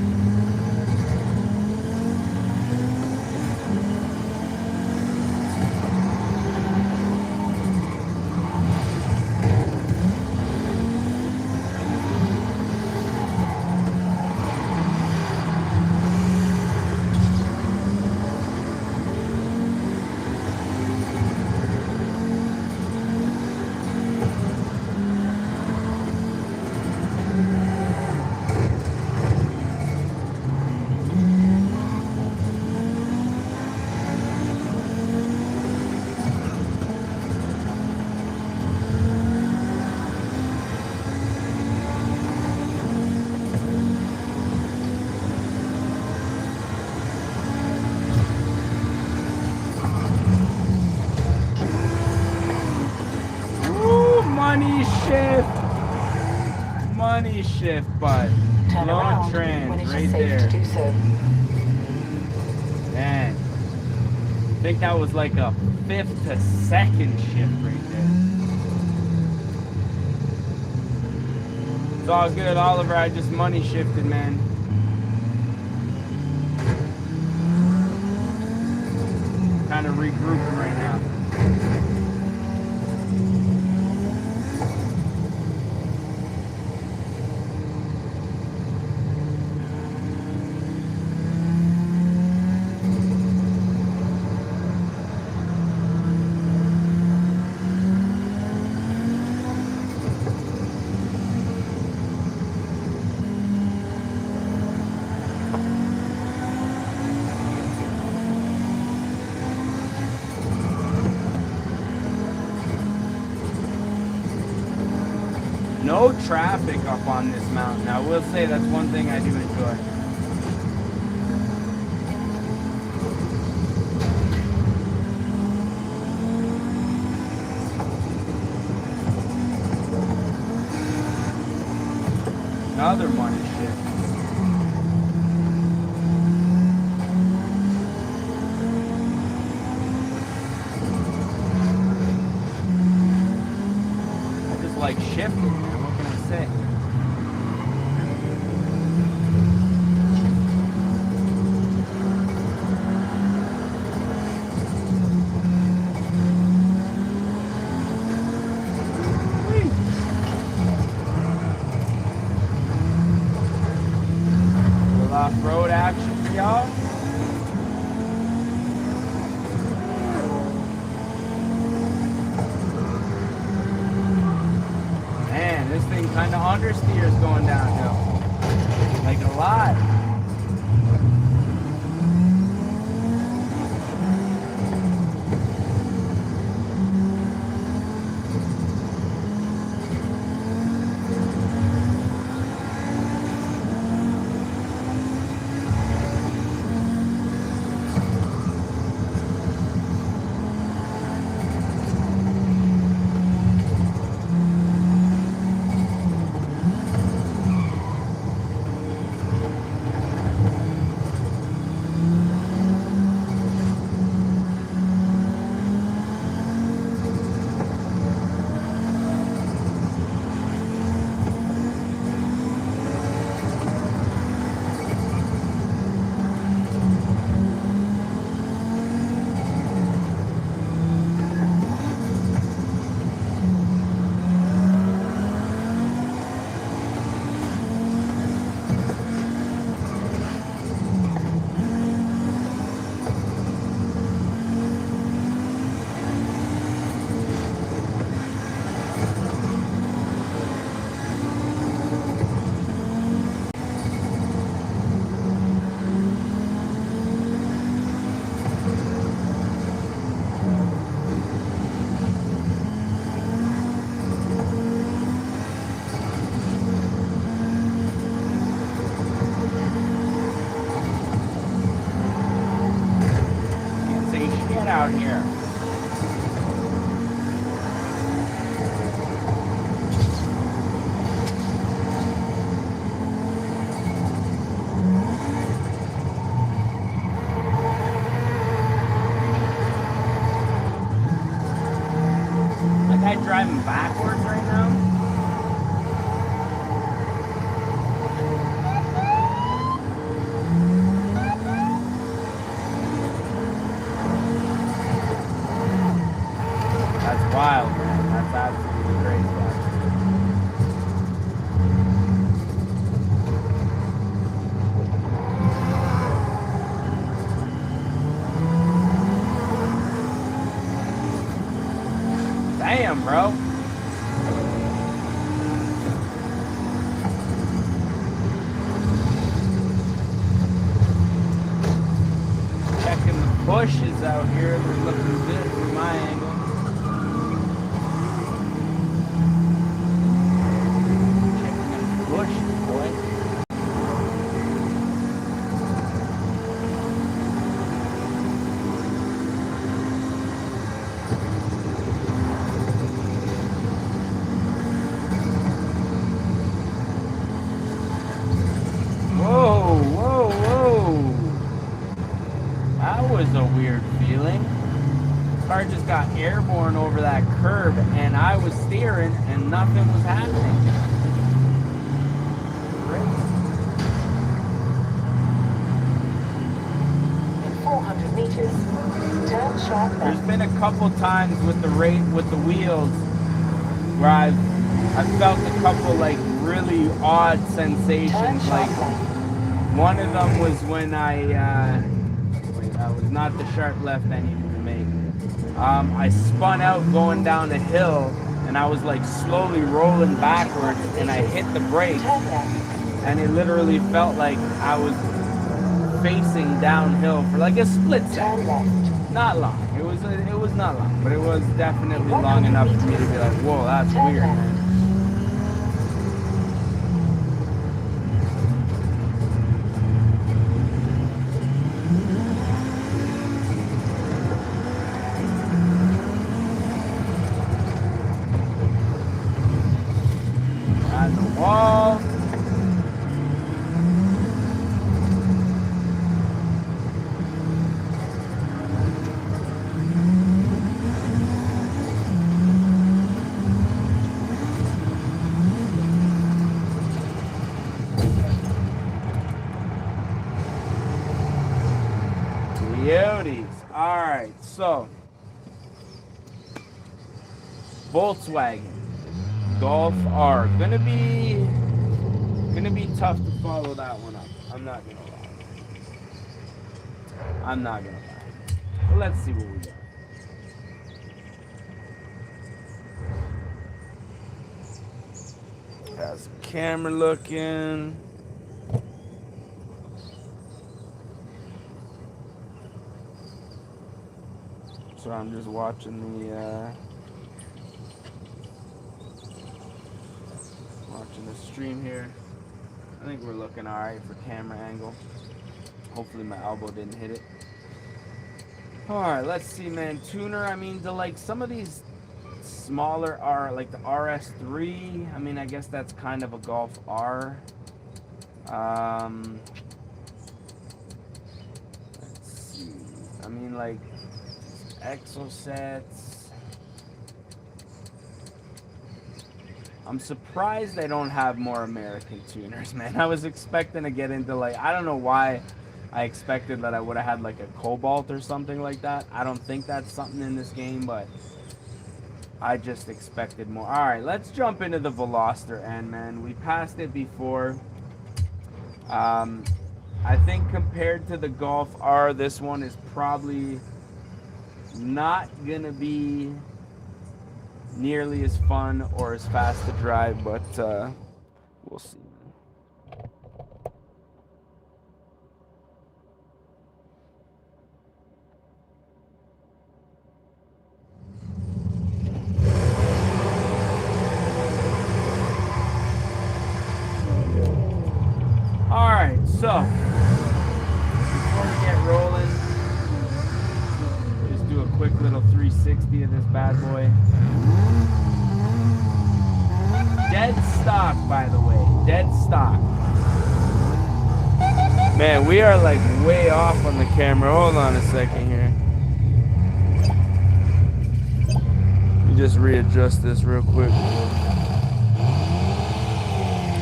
Money shift, but long trans right there. Man, I think that was like a 5th to 2nd shift right there. It's all good, Oliver. I just money shifted, man. Kind of regrouping right now. No traffic up on this mountain. I will say that's one thing I do enjoy. Another money shit. I just like shifting, man. What can I say? Off-road action for y'all. Man, this thing kind of understeers going downhill. Like a lot. Out here. That guy driving backwards right now. Wild, man. That's absolutely crazy. Damn, bro. Checking the bushes out here. They're looking good from my angle. A weird feeling. Car just got airborne over that curb and I was steering and nothing was happening. In 400 meters, turn sharp left. There's been a couple times with the wheels where I felt a couple like really odd sensations. Like one of them was when that was not the sharp left I needed to make. I spun out going down a hill and I was like slowly rolling backwards and I hit the brakes and it literally felt like I was facing downhill for like a split second. Not long. It was not long, but it was definitely long enough for me to be like, whoa, that's weird, man. so Volkswagen Golf R. Gonna be tough to follow that one up. I'm not gonna lie. But let's see what we got. How's the camera looking? So I'm just watching the stream here. I think we're looking all right for camera angle. Hopefully my elbow didn't hit it. All right, let's see, man. Tuner. I mean, some of these smaller are like the RS3. I mean, I guess that's kind of a Golf R. Let's see. I mean, like Exosets. I'm surprised they don't have more American tuners, man. I was expecting to get into like, I don't know why I expected that I would have had like a Cobalt or something like that. I don't think that's something in this game, but I just expected more. All right, let's jump into the Veloster N, man. We passed it before. I think compared to the Golf R, this one is probably not gonna be nearly as fun or as fast to drive, but we'll see. All right, so before we get rolling, just do a quick little 360 of this bad boy. Dead stock, by the way. Dead stock. Man, we are like way off on the camera. Hold on a second here. Let me just readjust this real quick.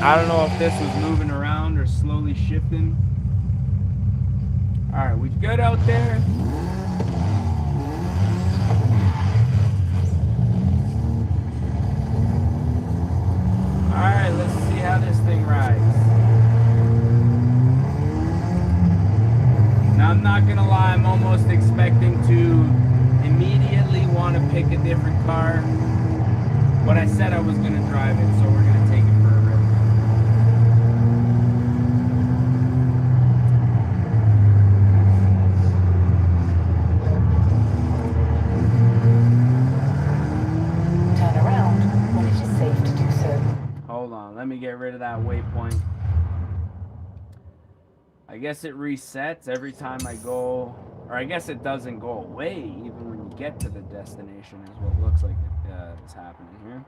I don't know if this was moving around or slowly shifting. Alright, we good out there? Alright, let's see how this thing rides. Now, I'm not gonna lie, I'm almost expecting to immediately want to pick a different car. But I said I was gonna drive it, so we're gonna take it for a rip. Turn around when it is safe to do so. Hold on, let me get rid of that waypoint. I guess it resets every time I go, or I guess it doesn't go away even when you get to the destination, is what looks like is happening here.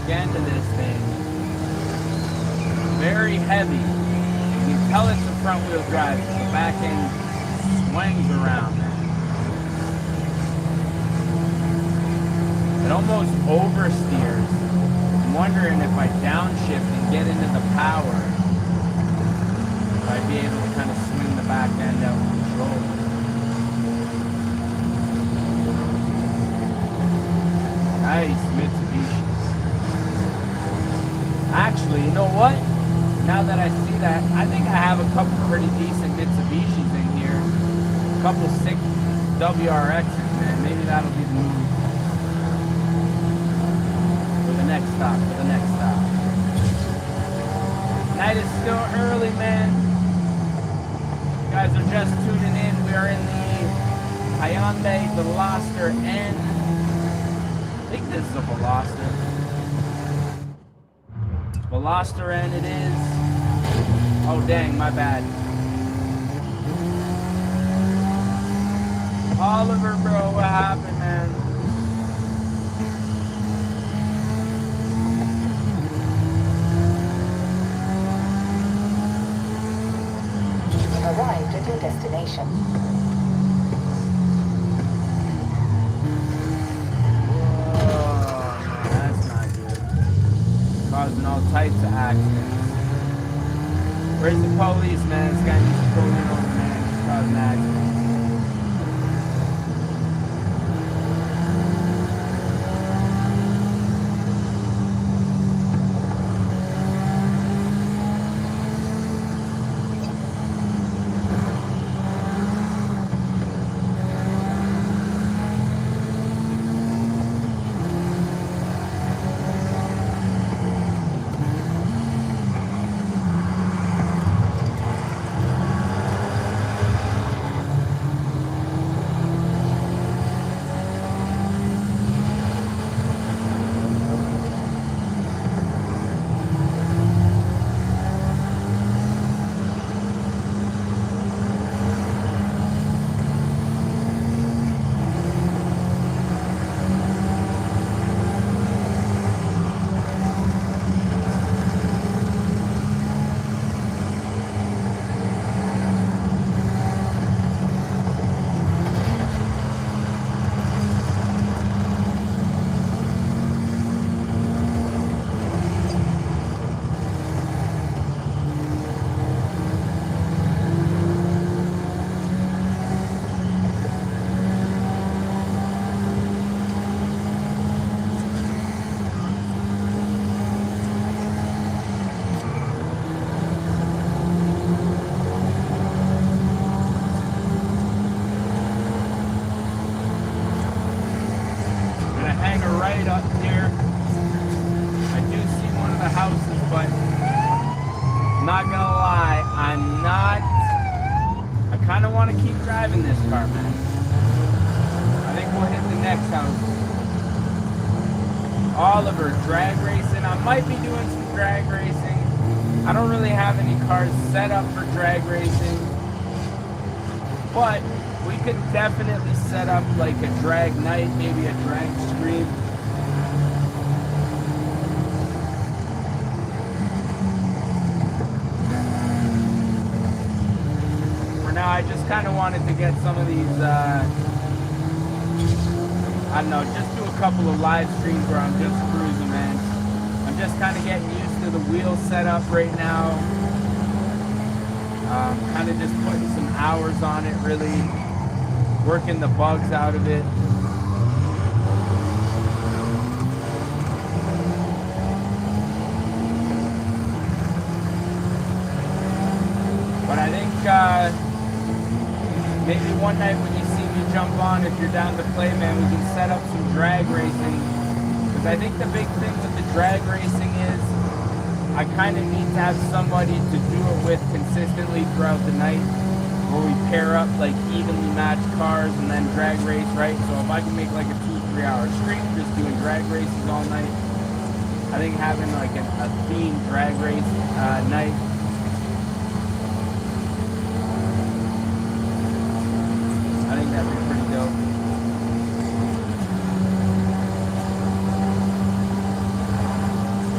End of this thing. Very heavy. You can tell it's a front wheel drive. The back end swings around, man. It almost oversteers. I'm wondering if I downshift and get into the power, if I'd be able to kind of swing the back end out and control it. Nice Mitsubishi. Actually, you know what? Now that I see that, I think I have a couple pretty decent Mitsubishis in here. A couple sick WRXs, man. Maybe that'll be the move. For the next stop, for the next stop. Night is still early, man. You guys are just tuning in. We are in the Hyundai Veloster N. I think this is a Veloster. Veloster N it is. Oh dang, my bad. Oliver, bro, what happened, man? You've arrived at your destination. Causing all types of accidents. Where's the police, man? This guy needs to pull in over, man. He's causing accidents. Not gonna lie, I kind of want to keep driving this car, man. I think we'll hit the next house. Oliver, drag racing. I might be doing some drag racing. I don't really have any cars set up for drag racing, but we could definitely set up like a drag night, maybe a drag stream. I just kind of wanted to get some of these, I don't know, just do a couple of live streams where I'm just cruising, man. I'm just kind of getting used to the wheel setup right now. Kind of just putting some hours on it, really working the bugs out of it. But I think, maybe one night when you see me jump on, if you're down to play, man, we can set up some drag racing. Because I think the big thing with the drag racing is I kind of need to have somebody to do it with consistently throughout the night, where we pair up like evenly matched cars and then drag race, right? So if I can make like a 2-3 hour stream just doing drag races all night, I think having like a themed drag race night, I think that'd be pretty dope.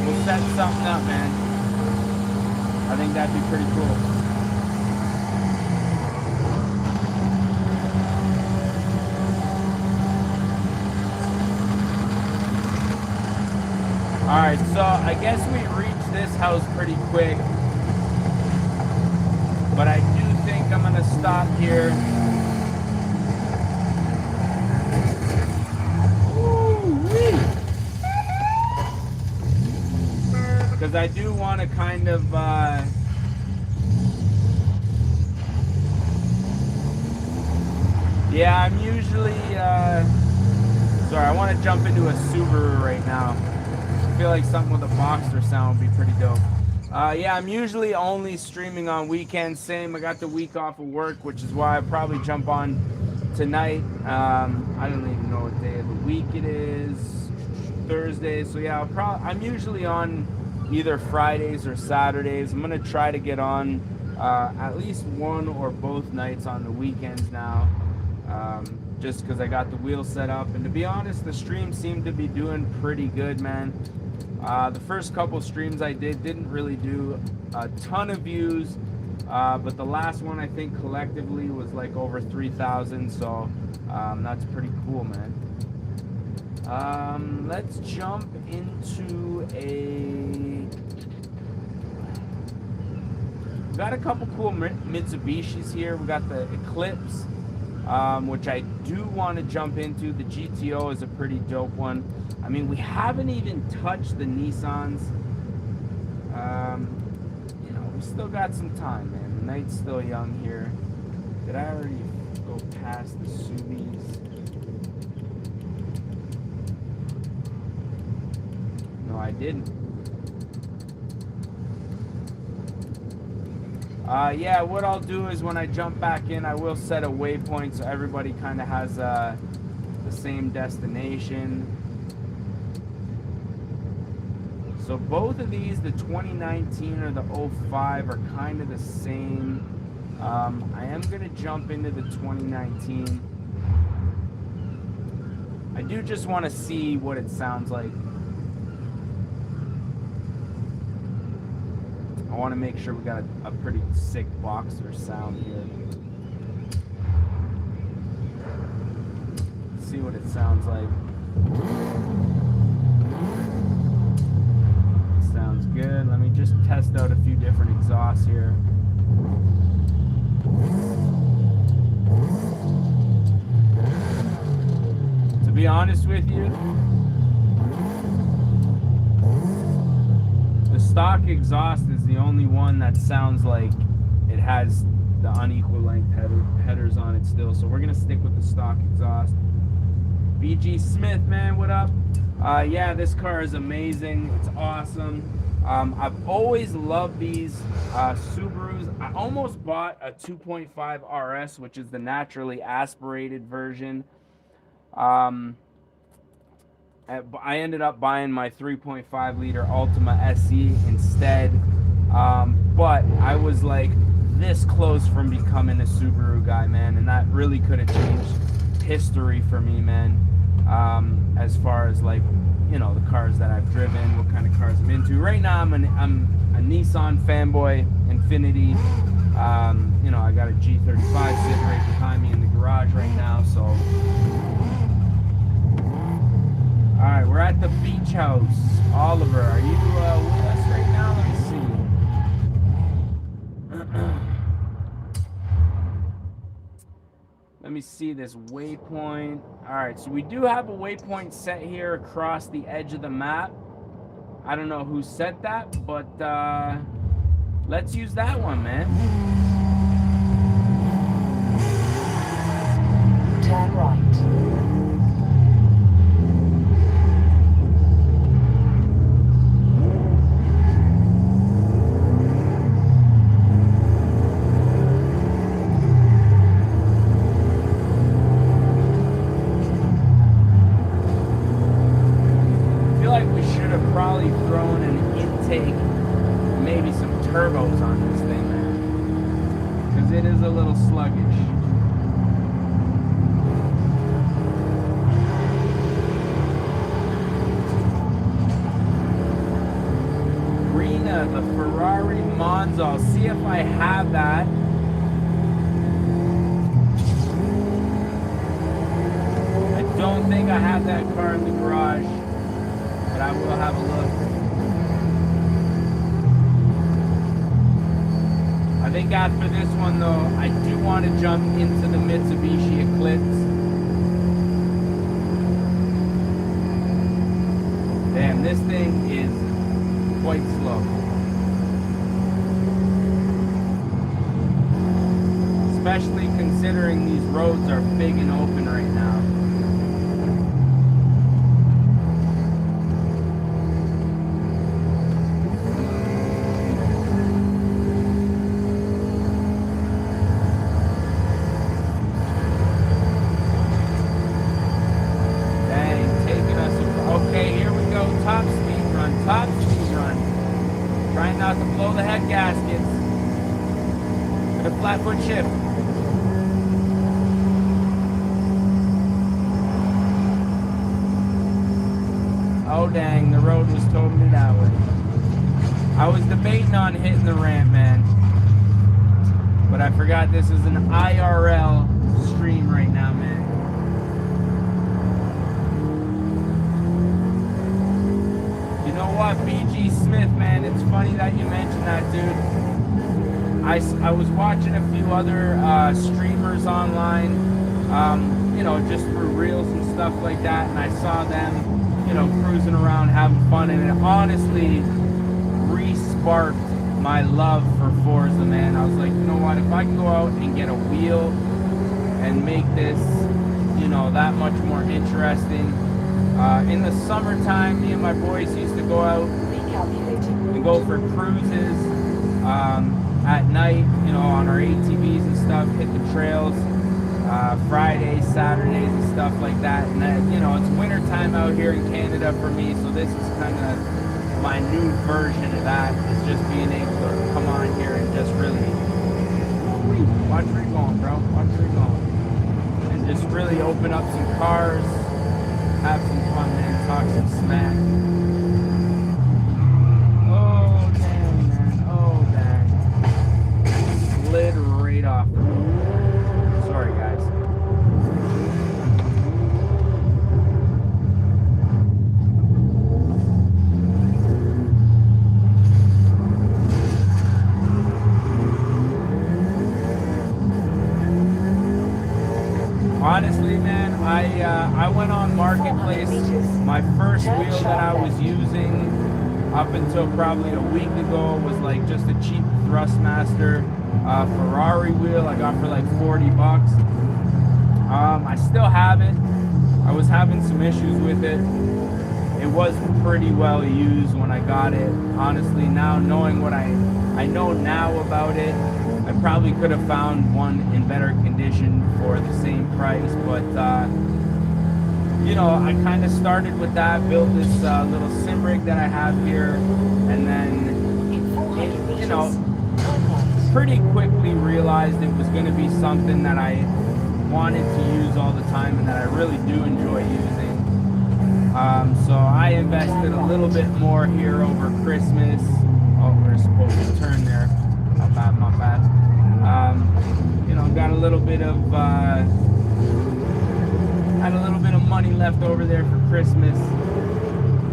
We'll set something up, man. I think that'd be pretty cool. Alright, so I guess we reached this house pretty quick. But I do think I'm gonna stop here. Because I do want to kind of yeah, I'm usually sorry, I want to jump into a Subaru right now. I feel like something with a Boxster sound would be pretty dope. Yeah, I'm usually only streaming on weekends. Same, I got the week off of work, which is why I probably jump on tonight. I don't even know what day of the week it is. Thursday. So yeah, I'm usually on either Fridays or Saturdays. I'm gonna try to get on at least one or both nights on the weekends now. Just because I got the wheel set up, and to be honest, the streams seem to be doing pretty good, man. The first couple streams I didn't really do a ton of views, but the last one I think collectively was like over 3,000, so that's pretty cool, man. Let's jump into we got a couple cool Mitsubishis here. We got the Eclipse, which I do want to jump into. The GTO is a pretty dope one. I mean, we haven't even touched the Nissans. You know, we still got some time, man. The night's still young here. Did I already go past the Subis? No, I didn't. Yeah, what I'll do is when I jump back in, I will set a waypoint so everybody kind of has the same destination. So both of these, the 2019 or the 05, are kind of the same. I am going to jump into the 2019. I do just want to see what it sounds like. I want to make sure we got a pretty sick Boxster sound here. Let's see what it sounds like. Sounds good. Let me just test out a few different exhausts here. To be honest with you, the stock exhaust is the only one that sounds like it has the unequal length headers on it still. So we're gonna stick with the stock exhaust. BG Smith, man, what up? Yeah, this car is amazing. It's awesome. I've always loved these Subarus. I almost bought a 2.5 RS, which is the naturally aspirated version. I ended up buying my 3.5 liter Ultima SE instead, but I was like this close from becoming a Subaru guy, man, and that really could have changed history for me, man, as far as, like, you know, the cars that I've driven, what kind of cars I'm into. Right now I'm a Nissan fanboy, Infinity. You know, I got a G35 sitting right behind me in the garage right now, so all right, we're at the beach house. Oliver, are you with us right now? Let me see. Let me see this waypoint. All right, so we do have a waypoint set here across the edge of the map. I don't know who set that, but let's use that one, man. Turn right. Probably thrown an intake, maybe some turbos on this thing, man, because it is a little sluggish. Rena, the Ferrari Monza. I'll see if I have that. I don't think I have that car in the garage. But I will have a look. I think after this one though, I do want to jump into the Mitsubishi Eclipse. Damn, this thing is quite slow. Especially considering these roads are big and open right now. Flatfoot shift. Oh dang, the road was totally that way. I was debating on hitting the ramp, man. But I forgot this is an IRL stream right now, man. You know what, BG Smith, man, it's funny that you mentioned that, dude. I was watching a few other streamers online, you know, just for reels and stuff like that, and I saw them, you know, cruising around having fun, and it honestly re-sparked my love for Forza, man. I was like, you know what, if I can go out and get a wheel and make this, you know, that much more interesting. In the summertime, me and my boys used to go out and go for cruises. At night, you know, on our ATVs and stuff, hit the trails, Fridays, Saturdays and stuff like that. And, you know, it's winter time out here in Canada for me, so this is kind of my new version of that, is just being able to come on here and just really, watch where you're going, bro, watch where you're going. And just really open up some cars, have some fun, man, talk some smack. Right off. Sorry, guys. Honestly, man, I went on Marketplace. My first wheel that I was using up until probably a week ago was like just a cheap Thrustmaster Ferrari wheel I got for like 40 bucks. I still have it. I was having some issues with it. It was pretty well used when I got it. Honestly, now knowing what I know now about it, I probably could have found one in better condition for the same price, but you know, I kind of started with that, built this little sim rig that I have here, and then it, you know, pretty quickly realized it was going to be something that I wanted to use all the time and that I really do enjoy using. So I invested a little bit more here over Christmas. Oh, we're supposed to turn there. My bad, my bad. You know, got a little bit of had a little bit of money left over there for Christmas,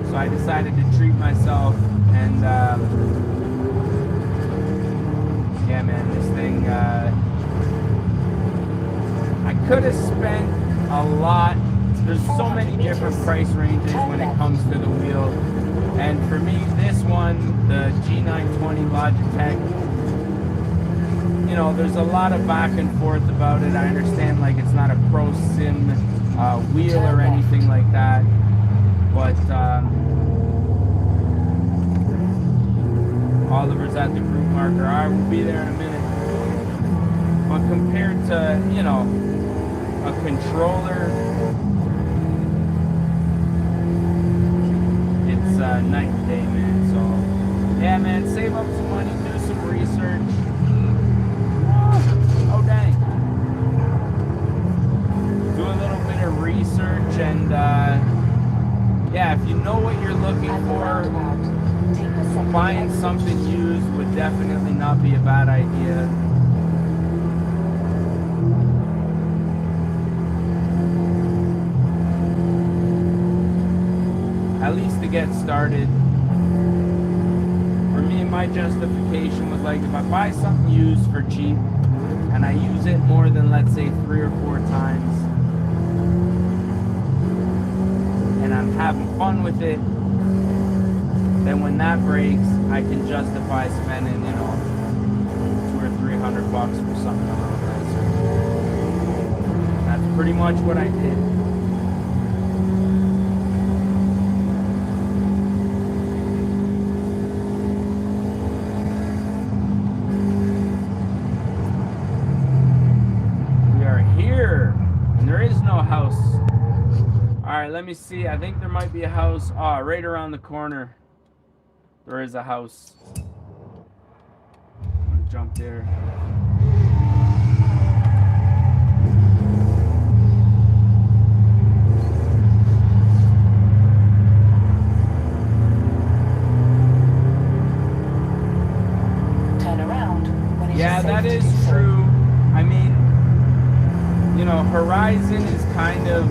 so I decided to treat myself. And yeah, man, this thing, I could have spent a lot. There's so many different price ranges when it comes to the wheel, and for me, this one, the G920 Logitech, you know, there's a lot of back and forth about it. I understand, like, it's not a pro sim wheel or anything like that, but Oliver's at the group marker. I will be there in a minute. But compared to, you know, a controller, it's night and day, man. So yeah, man, save up some money, do some research. Oh dang. Do a little bit of research, and yeah, if you know what you're looking for, buying something used would definitely not be a bad idea. At least to get started, for me, my justification was like, if I buy something used for cheap and I use it more than, let's say, 3 or 4 times, and I'm having fun with it, then when that breaks, I can justify spending, you know, $200 or $300 for something a little nicer. That's pretty much what I did. We are here, and there is no house. All right, let me see. I think there might be a house. Oh, right around the corner. There is a house. I'm gonna jump there. Turn around when it is Yeah, safe that to is do so. true. I mean, you know, Horizon is kind of,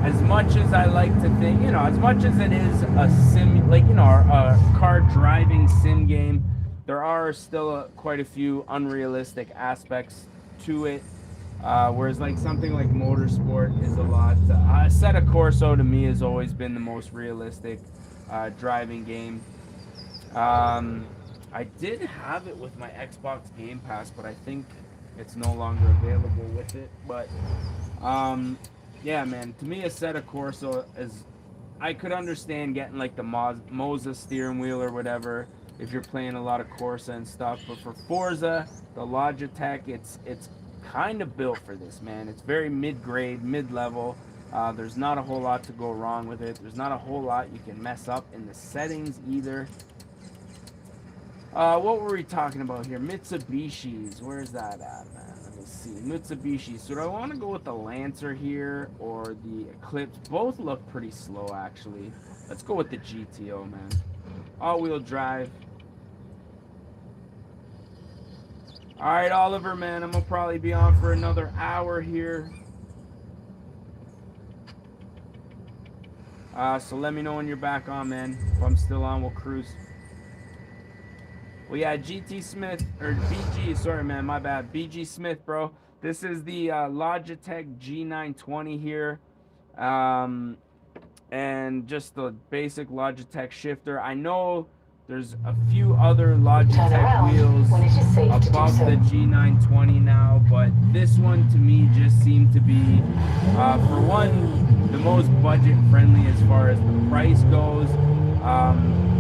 as much as I like to think, you know, as much as it is a sim, like, you know, a car driving sim game, there are still quite a few unrealistic aspects to it. Whereas like something like Motorsport is a lot. Assetto Corsa to me has always been the most realistic driving game. I did have it with my Xbox Game Pass, but I think it's no longer available with it. But yeah, man, to me, Assetto Corsa is, I could understand getting like the Moza steering wheel or whatever if you're playing a lot of Corsa and stuff. But for Forza, the Logitech, it's kind of built for this, man. It's very mid-grade, mid-level. There's not a whole lot to go wrong with it. There's not a whole lot you can mess up in the settings either. What were we talking about here? Mitsubishis. Where's that at, man? Let me see. Mitsubishi. So do I want to go with the Lancer here or the Eclipse? Both look pretty slow, actually. Let's go with the GTO, man. All-wheel drive. All right, Oliver, man. I'm going to probably be on for another hour here. So let me know when you're back on, man. If I'm still on, we'll cruise. Well, yeah, GT Smith, or BG, sorry, man, my bad. BG Smith, bro. This is the Logitech G920 here. And just the basic Logitech shifter. I know there's a few other Logitech wheels above the G920 now, but this one to me just seemed to be, for one, the most budget friendly as far as the price goes.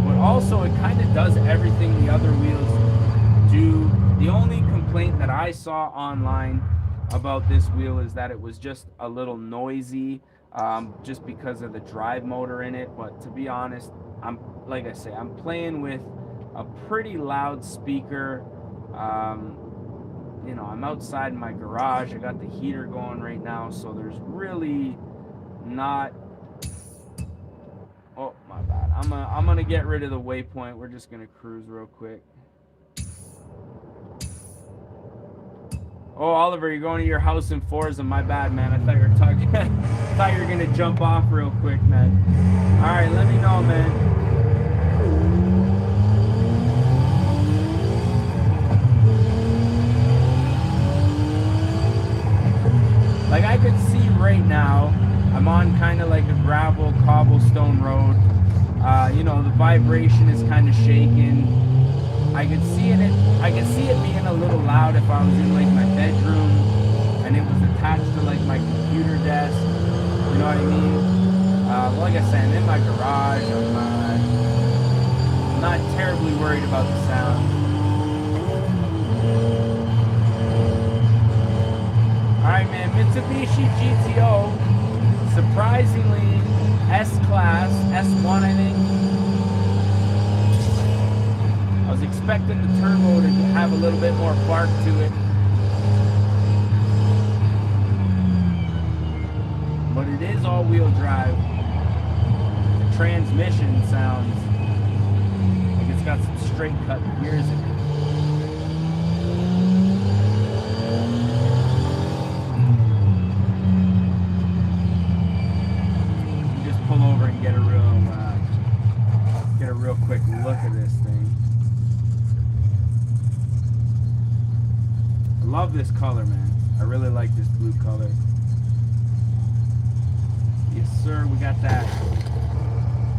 But also it kind of does everything the other wheels do. The only complaint that I saw online about this wheel is that it was just a little noisy, just because of the drive motor in it. But to be honest, like I say, I'm playing with a pretty loud speaker. You know, I'm outside in my garage. I got the heater going right now, so there's really not. Oh, my bad. I'm gonna get rid of the waypoint. We're just gonna cruise real quick. Oh, Oliver, you're going to your house in Forza. My bad, man. I thought you were talking. I thought you were gonna jump off real quick, man. All right, let me know, man. Like I could see right now, I'm on kind of like a gravel cobblestone road. You know, the vibration is kind of shaking. I could see it being a little loud if I was in like my bedroom and it was attached to like my computer desk. You know what I mean? Like I said, I'm in my garage. I'm not terribly worried about the sound. Alright, man, Mitsubishi GTO, surprisingly S-Class, S1 I think. I was expecting the turbo to have a little bit more bark to it. But it is all-wheel drive. The transmission sounds like it's got some straight cut gears in it. Pull over and get a real love this color, man. I really like this blue color. Yes, sir. We got that.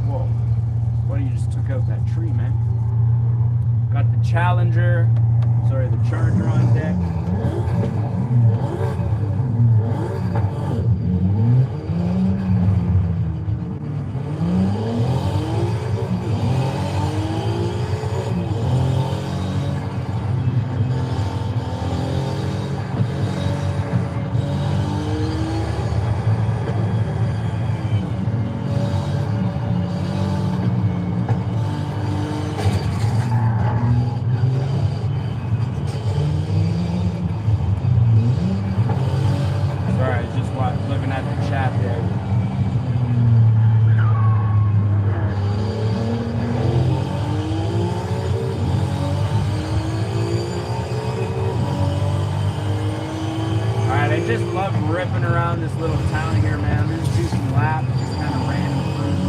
Whoa. What, you just took out that tree, man. Got the Challenger. Sorry, the Charger on deck. Looking at the chat there. Alright, I just love ripping around this little town here, man. I'm just do some laps, just kind of random cruising.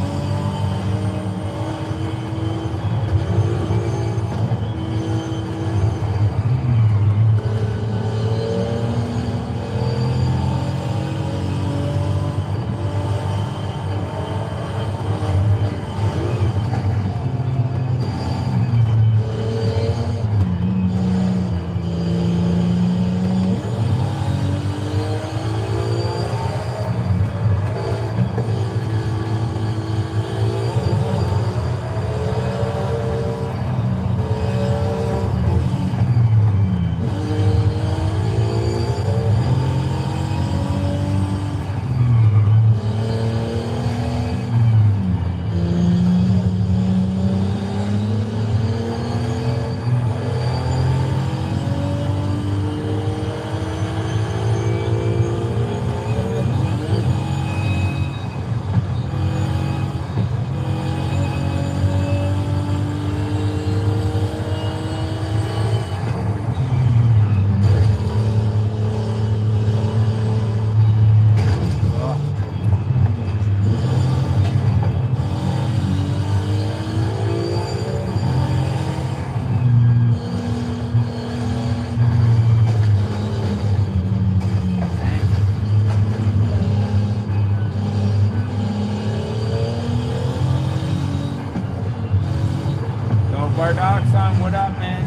Bardoxon, what up, man?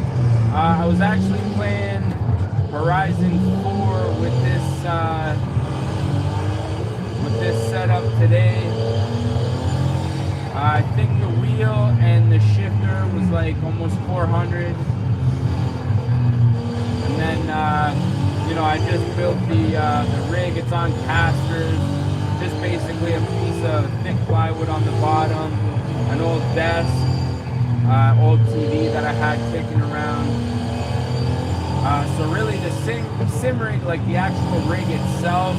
I was actually playing Horizon 4 with this setup today. I think the wheel and the shifter was like almost 400. And then, you know, I just built the rig. It's on casters. Just basically a piece of thick plywood on the bottom, an old desk. Old TV that I had kicking around. So really the sim rig, like the actual rig itself,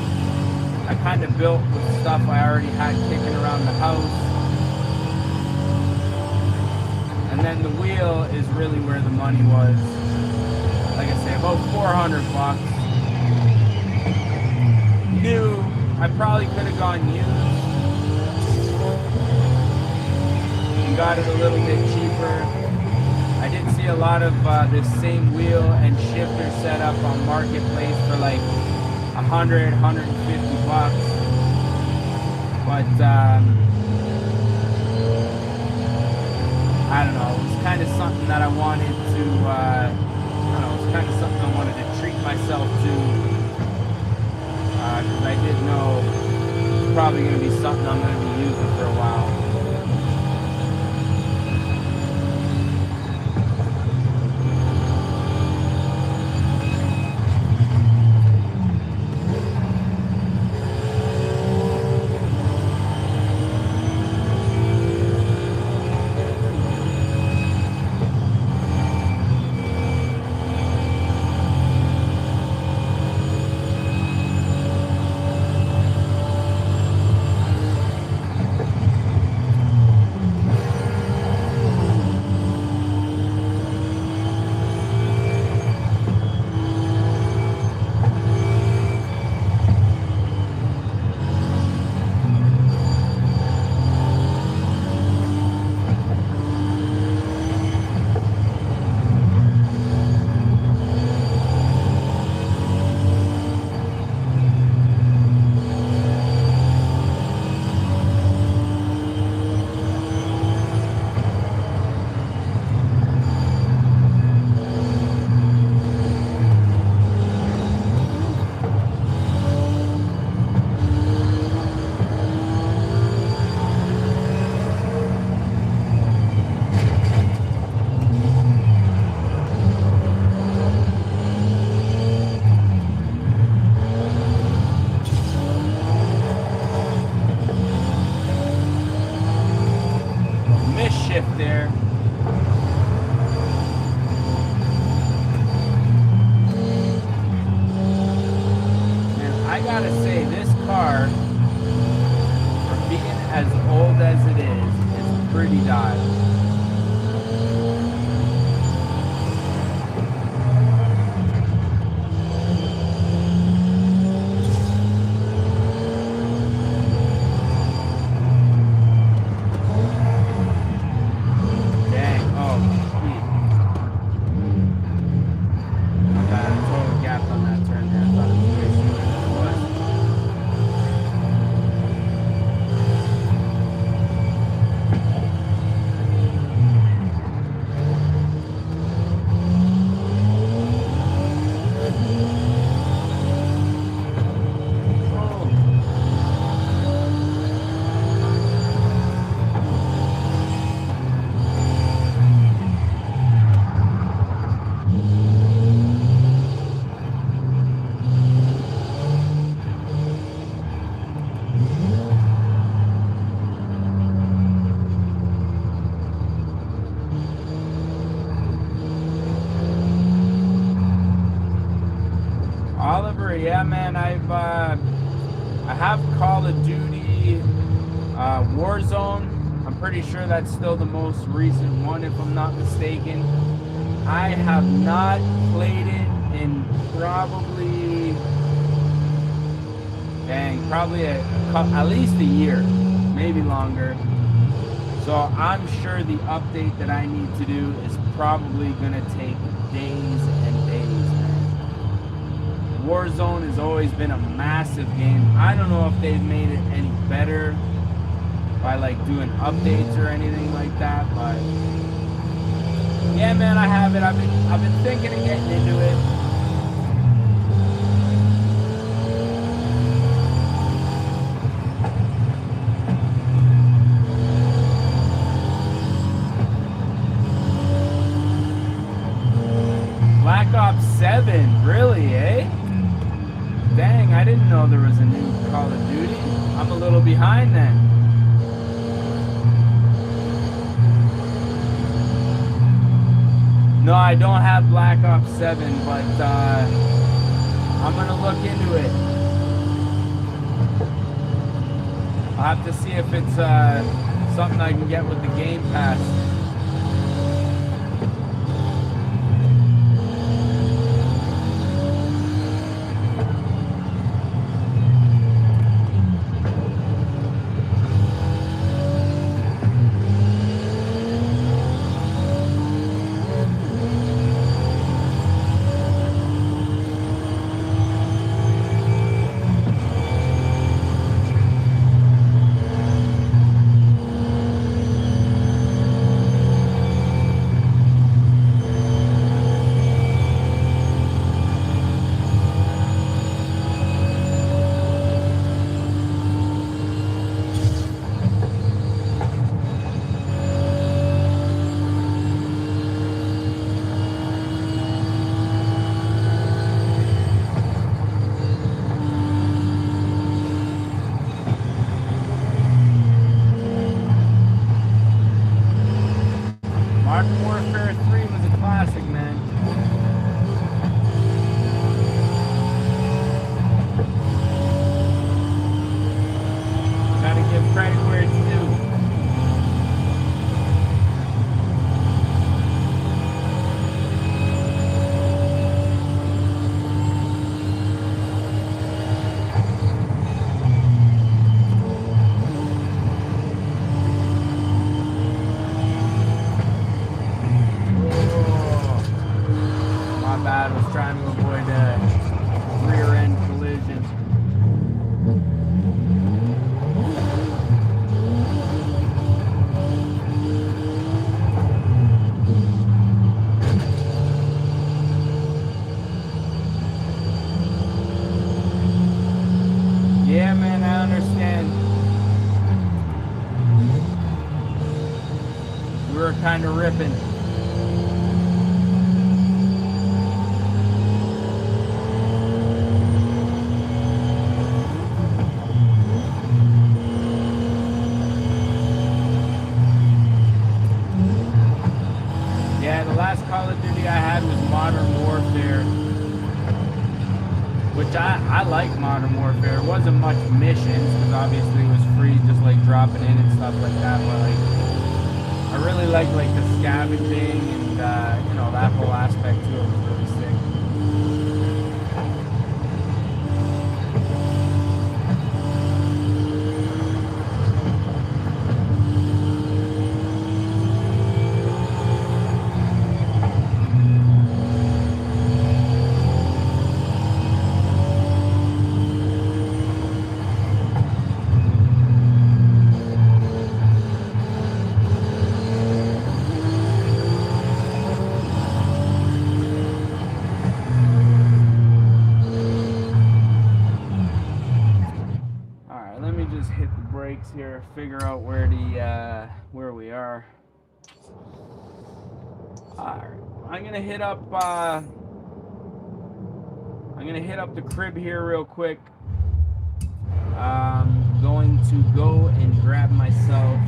I kind of built with stuff I already had kicking around the house. And then the wheel is really where the money was. Like I say, about 400 bucks. New, I probably could have gone used. Got it a little bit cheaper. I did see a lot of this same wheel and shifter set up on Marketplace for like 100, 150 bucks. But I don't know, it was kind of something that I wanted to, I don't know, it was kind of something I wanted to treat myself to. Because I did know it's probably going to be something I'm going to be using for a while. sure. Yeah, man. I have Call of Duty Warzone. I'm pretty sure that's still the most recent one, if I'm not mistaken. I have not played it in probably at least a year, maybe longer. So I'm sure the update that I need to do is probably gonna take days and days, man. Warzone has always been a massive game. I don't know if they've made it any better by like doing updates or anything like that, but yeah, man, I have it. I've been thinking of getting into it. Black Ops 7, really, eh? Dang, I didn't know there was a new Call of Duty. I'm a little behind then. No, I don't have Black Ops 7, but I'm gonna look into it. I'll have to see if it's something I can get with the Game Pass. Kind of ripping. Yeah, the last Call of Duty I had was Modern Warfare, which I like Modern Warfare. It wasn't much missions because obviously it was free, just like dropping in and stuff like that, but like I really like the scavenging and you know, that whole aspect to it was really sick. Here, figure out where the where we are. Alright, I'm gonna hit up the crib here real quick. I'm going to go and grab myself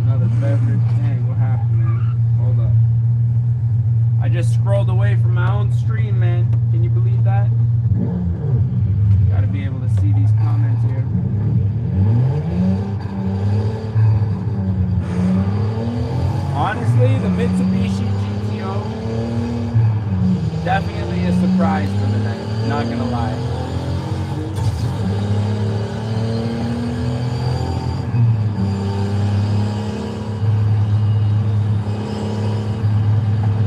another beverage. Dang, what happened, man? Hold up. I just scrolled away from my own stream, man. Can you believe that? Gotta be able to see these comments here. Honestly, the Mitsubishi GT-R definitely a surprise for the night. Not gonna lie.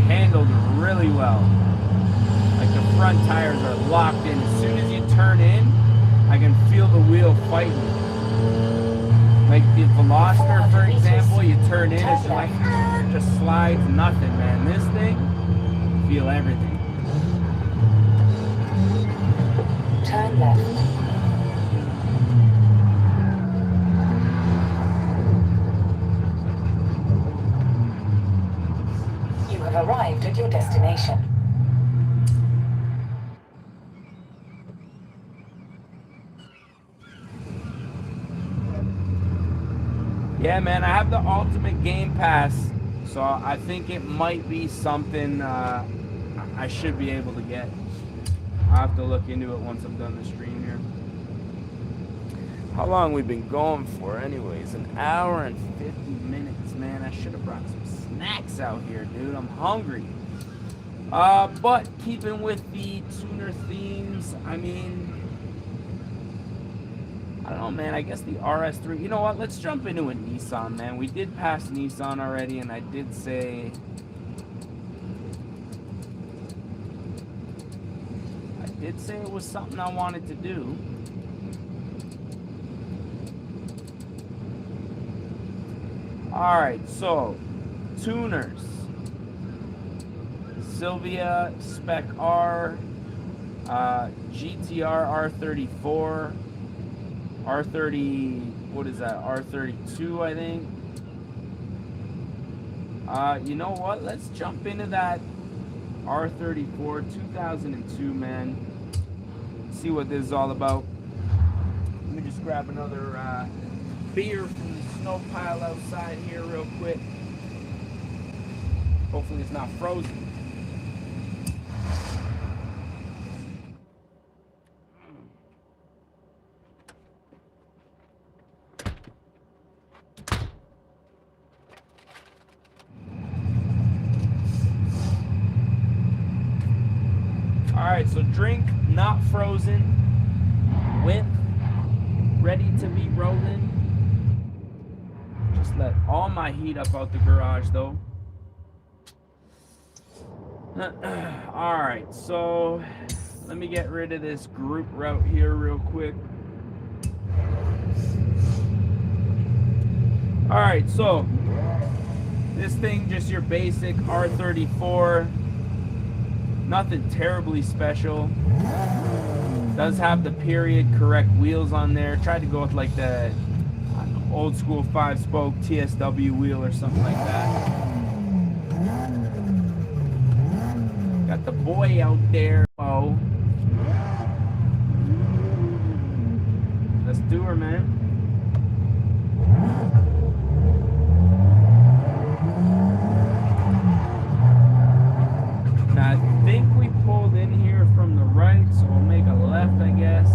Handled really well. Like the front tires are locked in. As soon as you turn in, I can feel the wheel fighting. Like the Veloster, for example, you turn in, it's like just slides, nothing, man. This thing, feel everything. Turn left. You have arrived at your destination. Yeah, man, I have the Ultimate Game Pass, so I think it might be something I should be able to get. I'll have to look into it once I'm done the stream here. How long we been going for anyways? An hour and 50 minutes, man. I should have brought some snacks out here, dude. I'm hungry. But keeping with the tuner themes, I mean, I don't know, man. I guess the RS3. You know what? Let's jump into a Nissan, man. We did pass Nissan already, and I did say it was something I wanted to do. Alright, so tuners. Silvia Spec R, GT-R R34, R30, what is that? R32, I think. You know what? Let's jump into that R34 2002, man. See what this is all about. Let me just grab another beer from the snow pile outside here real quick. Hopefully it's not frozen. Alright, so drink not frozen, whip ready to be rolling. Just let all my heat up out the garage though. Alright, so let me get rid of this group route here real quick. Alright, so this thing, just your basic R34. Nothing terribly special. Does have the period correct wheels on there. Tried to go with like the old school 5-spoke TSW wheel or something like that. Got the boy out there. Oh, let's do her, man. Now, I think we pulled in here from the right, so we'll make a left, I guess.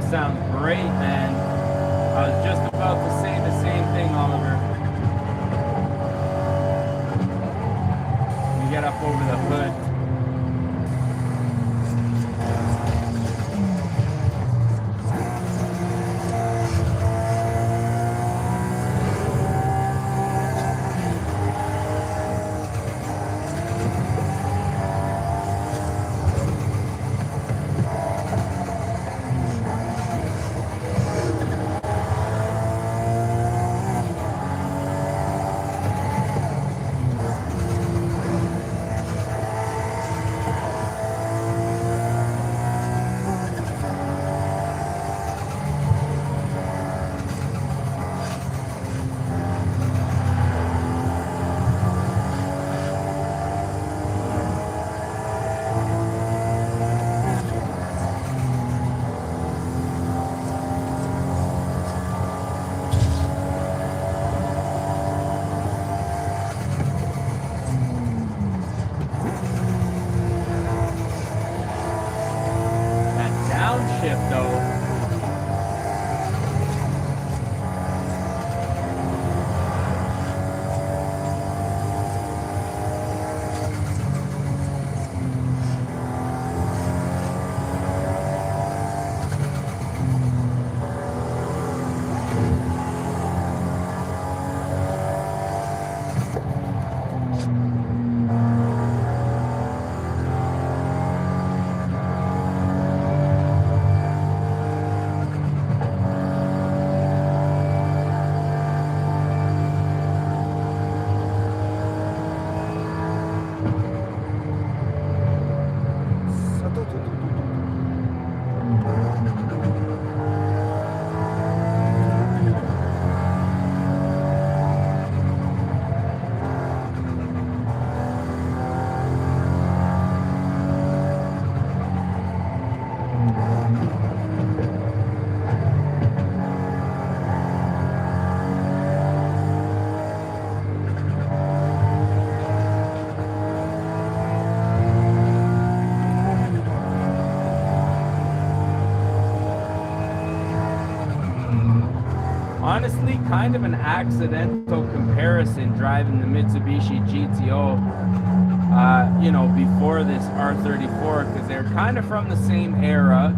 Sounds great, man. I was just about to say the same thing, Oliver. You get up over the hood. honestly kind of an accidental comparison driving the Mitsubishi GTO, you know, before this R34, because they're kind of from the same era.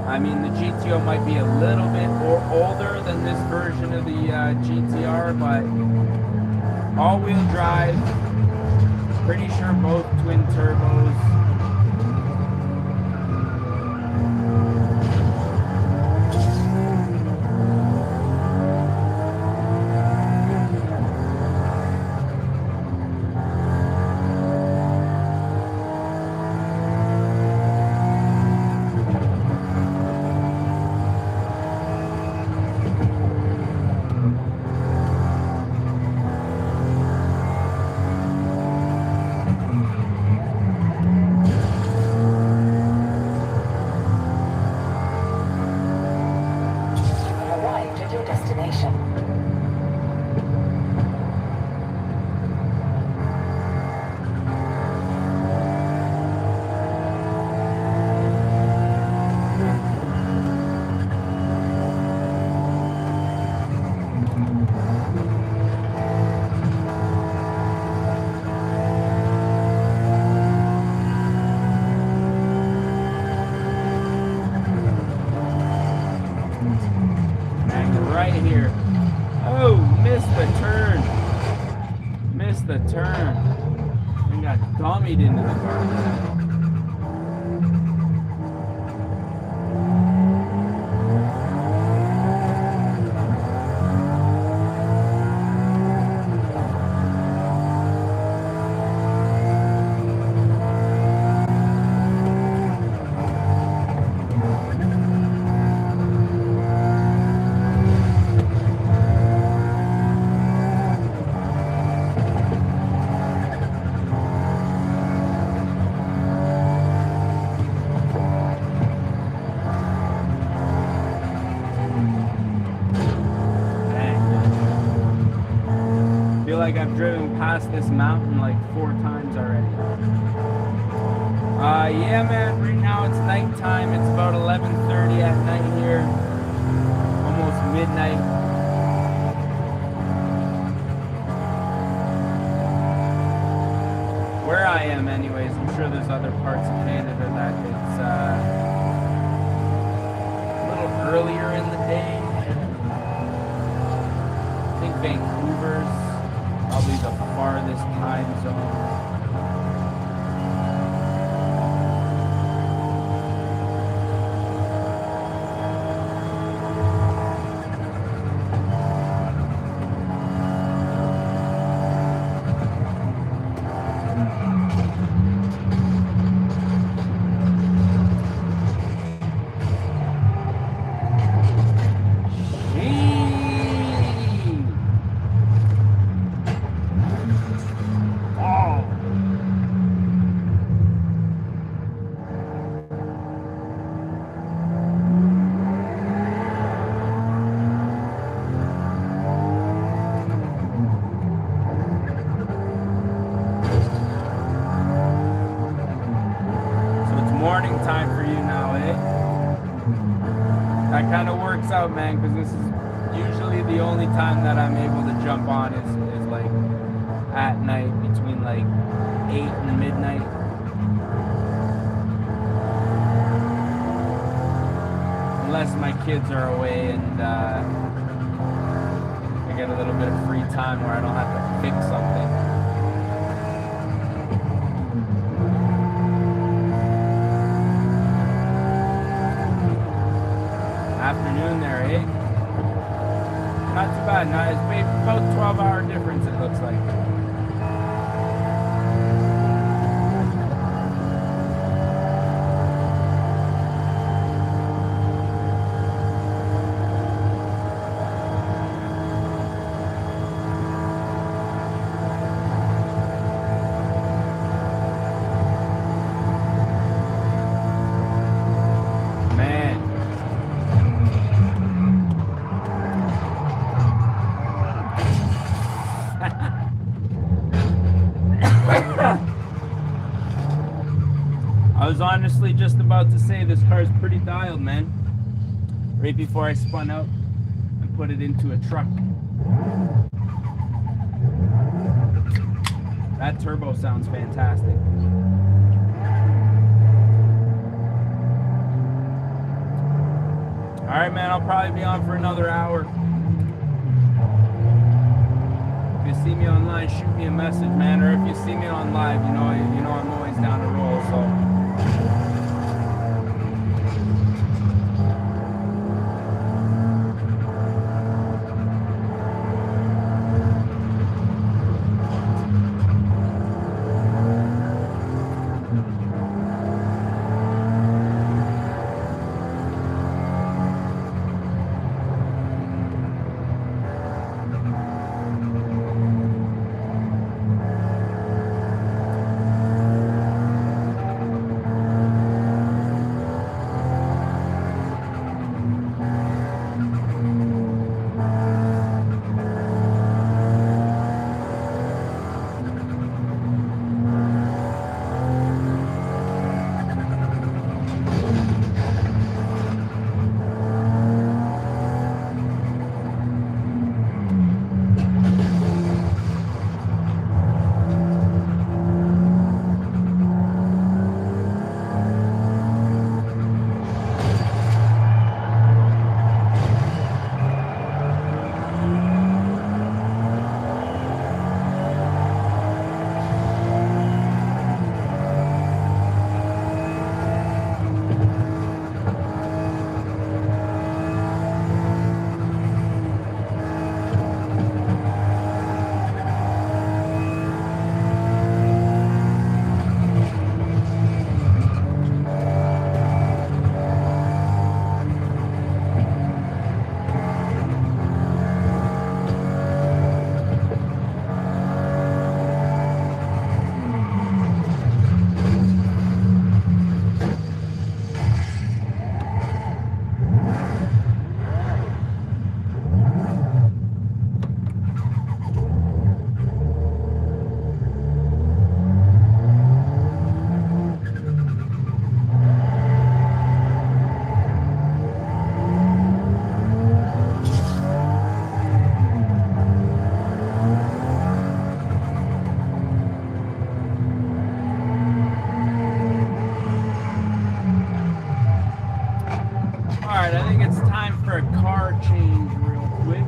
I mean, the GTO might be a little bit older than this version of the GT-R, but all-wheel drive, pretty sure both twin turbos. The turn and got dummied into the car. Like I've driven past this mountain like 4 times already. Yeah, man, right now it's nighttime. It's about 11:30 at night here. Almost midnight. Where I am anyways, I'm sure there's other parts of Canada that it's a little earlier in the day. I think Vancouver's probably the farthest time zone. Out, man, because this is usually the only time that I'm able to jump on is like at night between like 8 and midnight. Unless my kids are away and I get a little bit of free time where I don't have to fix something. Afternoon there, eh? Not too bad. Now it's about 12-hour difference, it looks like. I was honestly just about to say this car's pretty dialed, man. Right before I spun out and put it into a truck. That turbo sounds fantastic. All right, man, I'll probably be on for another hour. If you see me online, shoot me a message, man. Or if you see me on live, you know I'm always down to roll. So. Alright, I think it's time for a car change real quick.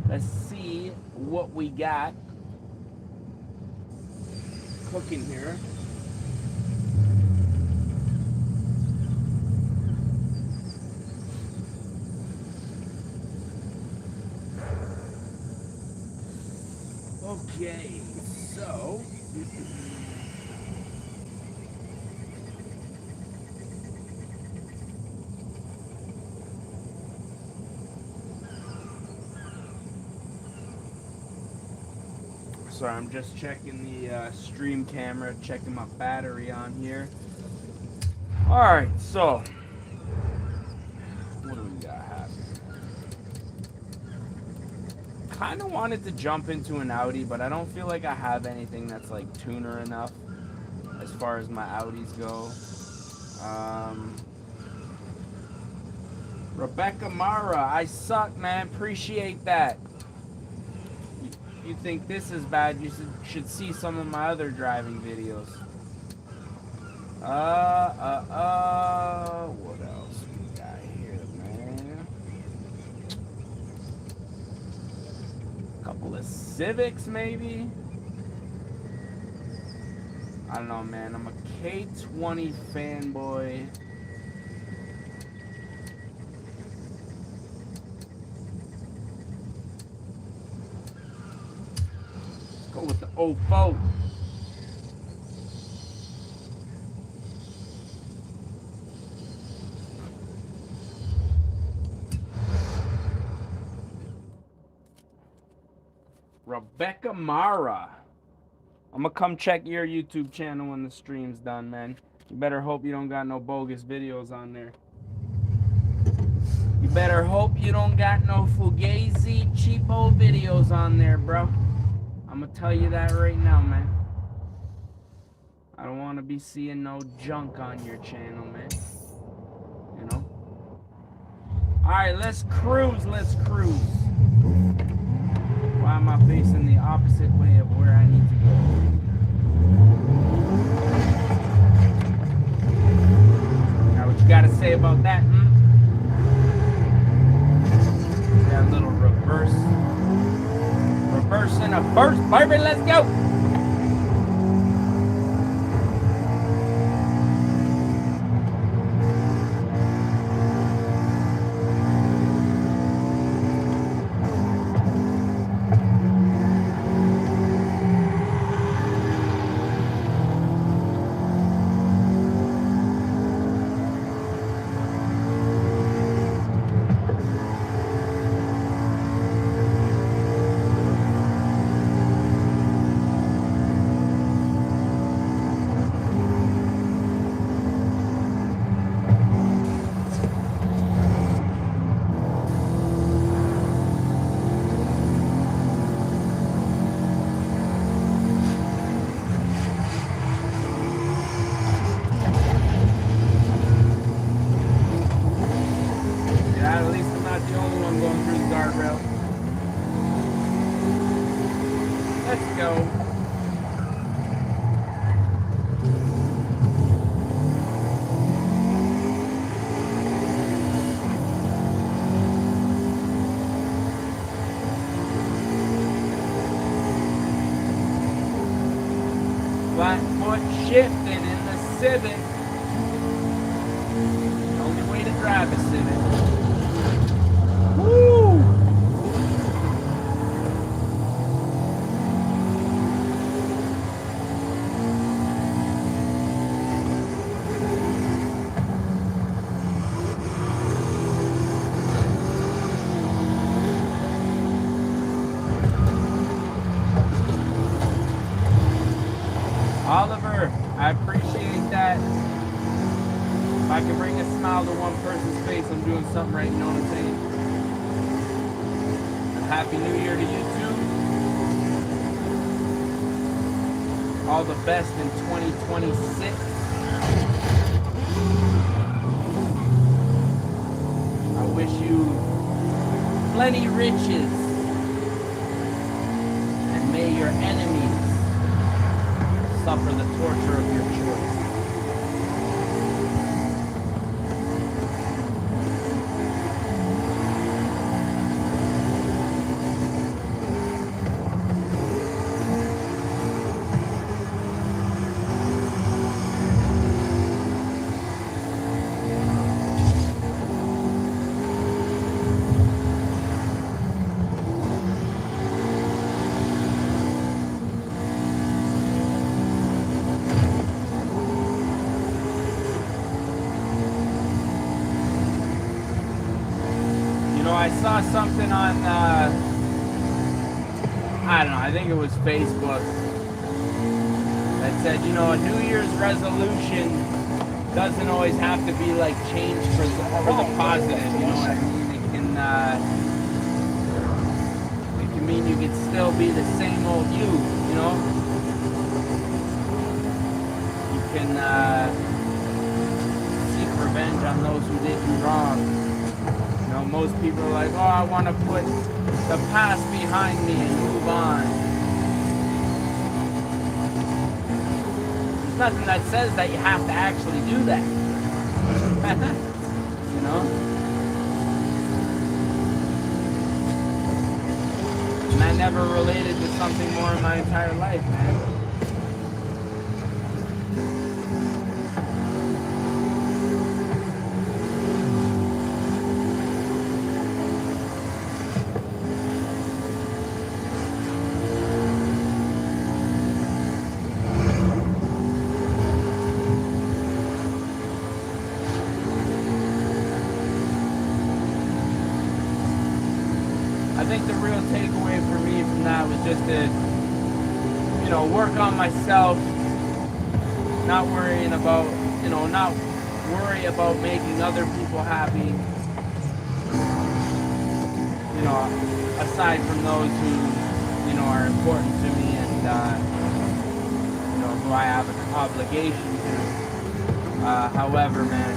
Let's see what we got cooking here. Okay, so sorry, I'm just checking the stream camera, checking my battery on here. Alright, so what do we got happening? Kind of wanted to jump into an Audi, but I don't feel like I have anything that's like tuner enough as far as my Audis go. Rebecca Mara, I suck, man. Appreciate that. You think this is bad, you should see some of my other driving videos. What else we got here, man? A couple of Civics, maybe? I don't know, man. I'm a K20 fanboy. Go with the 04. Rebecca Mara. I'm gonna come check your YouTube channel when the stream's done, man. You better hope you don't got no bogus videos on there. You better hope you don't got no fugazi cheapo videos on there, bro. I'm gonna tell you that right now, man. I don't want to be seeing no junk on your channel, man. You know? Alright, let's cruise, let's cruise. Why am I facing the opposite way of where I need to go? Now, what you gotta say about that, That little reverse. Reverse and a first, baby, let's go! Shifting in the Civic. The only way to drive a Civic. Woo! Oliver, I appreciate that. If I can bring a smile to one person's face, I'm doing something right, you know what I'm saying? And Happy New Year to you too. All the best in 2026. I wish you plenty riches. And may your enemies suffer the torture of your choice. I saw something on, I don't know, I think it was Facebook, that said, you know, a New Year's resolution doesn't always have to be like changed for the positive, you know what I mean? It can mean you can still be the same old you know? You can seek revenge on those who did you wrong. You know, most people are like, oh, I want to put the past behind me and move on. There's nothing that says that you have to actually do that. You know? And I never related to something more in my entire life, man. I think the real takeaway for me from that was just to, you know, work on myself, not worrying about, you know, not worry about making other people happy, you know, aside from those who, you know, are important to me, and, you know, who I have an obligation to. However, man,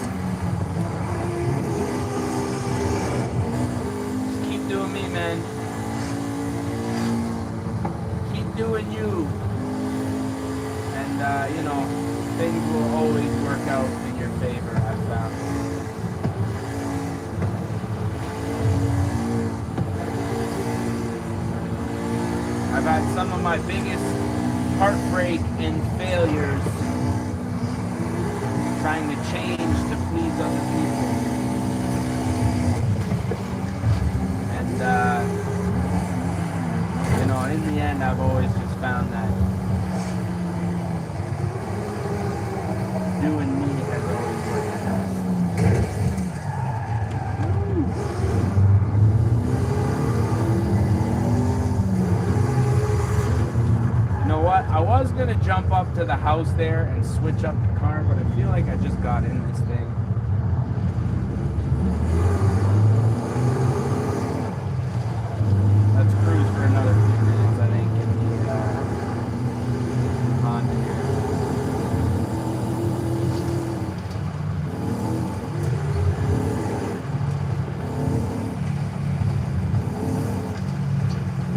just keep doing me, man. Keep doing you. And, you know, things will always work out in your favor, I've found. I've had some of my biggest heartbreak and failures trying to change to please other people. And, you know, in the end, I've always just found that doing me has always worked best. You know what? I was gonna jump up to the house there and switch up the car, but I feel like I just got in this thing. Let's cruise for another few minutes, I think, in the Honda here.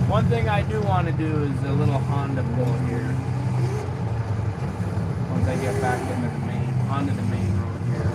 One thing I do want to do is a little Honda pull here. Once I get back onto the main road here.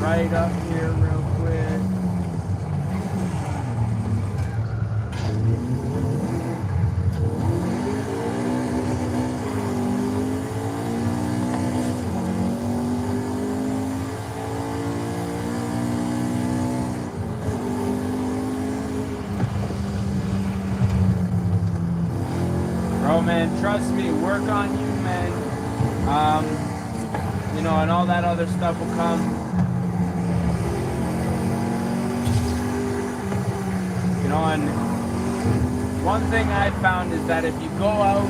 Right up here real quick. Bro, man, trust me, work on you, man. You know, and all that other stuff will come. You know, and one thing I've found is that if you go out,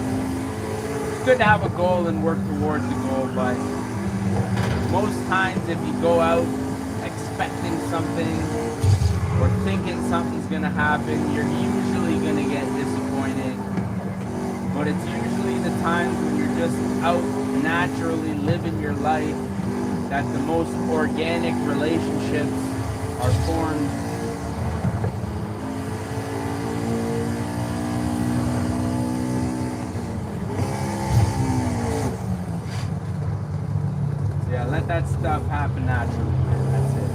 it's good to have a goal and work towards the goal, but most times if you go out expecting something or thinking something's gonna happen, you're usually gonna get disappointed. But it's usually the times when you're just out naturally living your life that the most organic relationships are formed. Let that stuff happen naturally, man. That's it.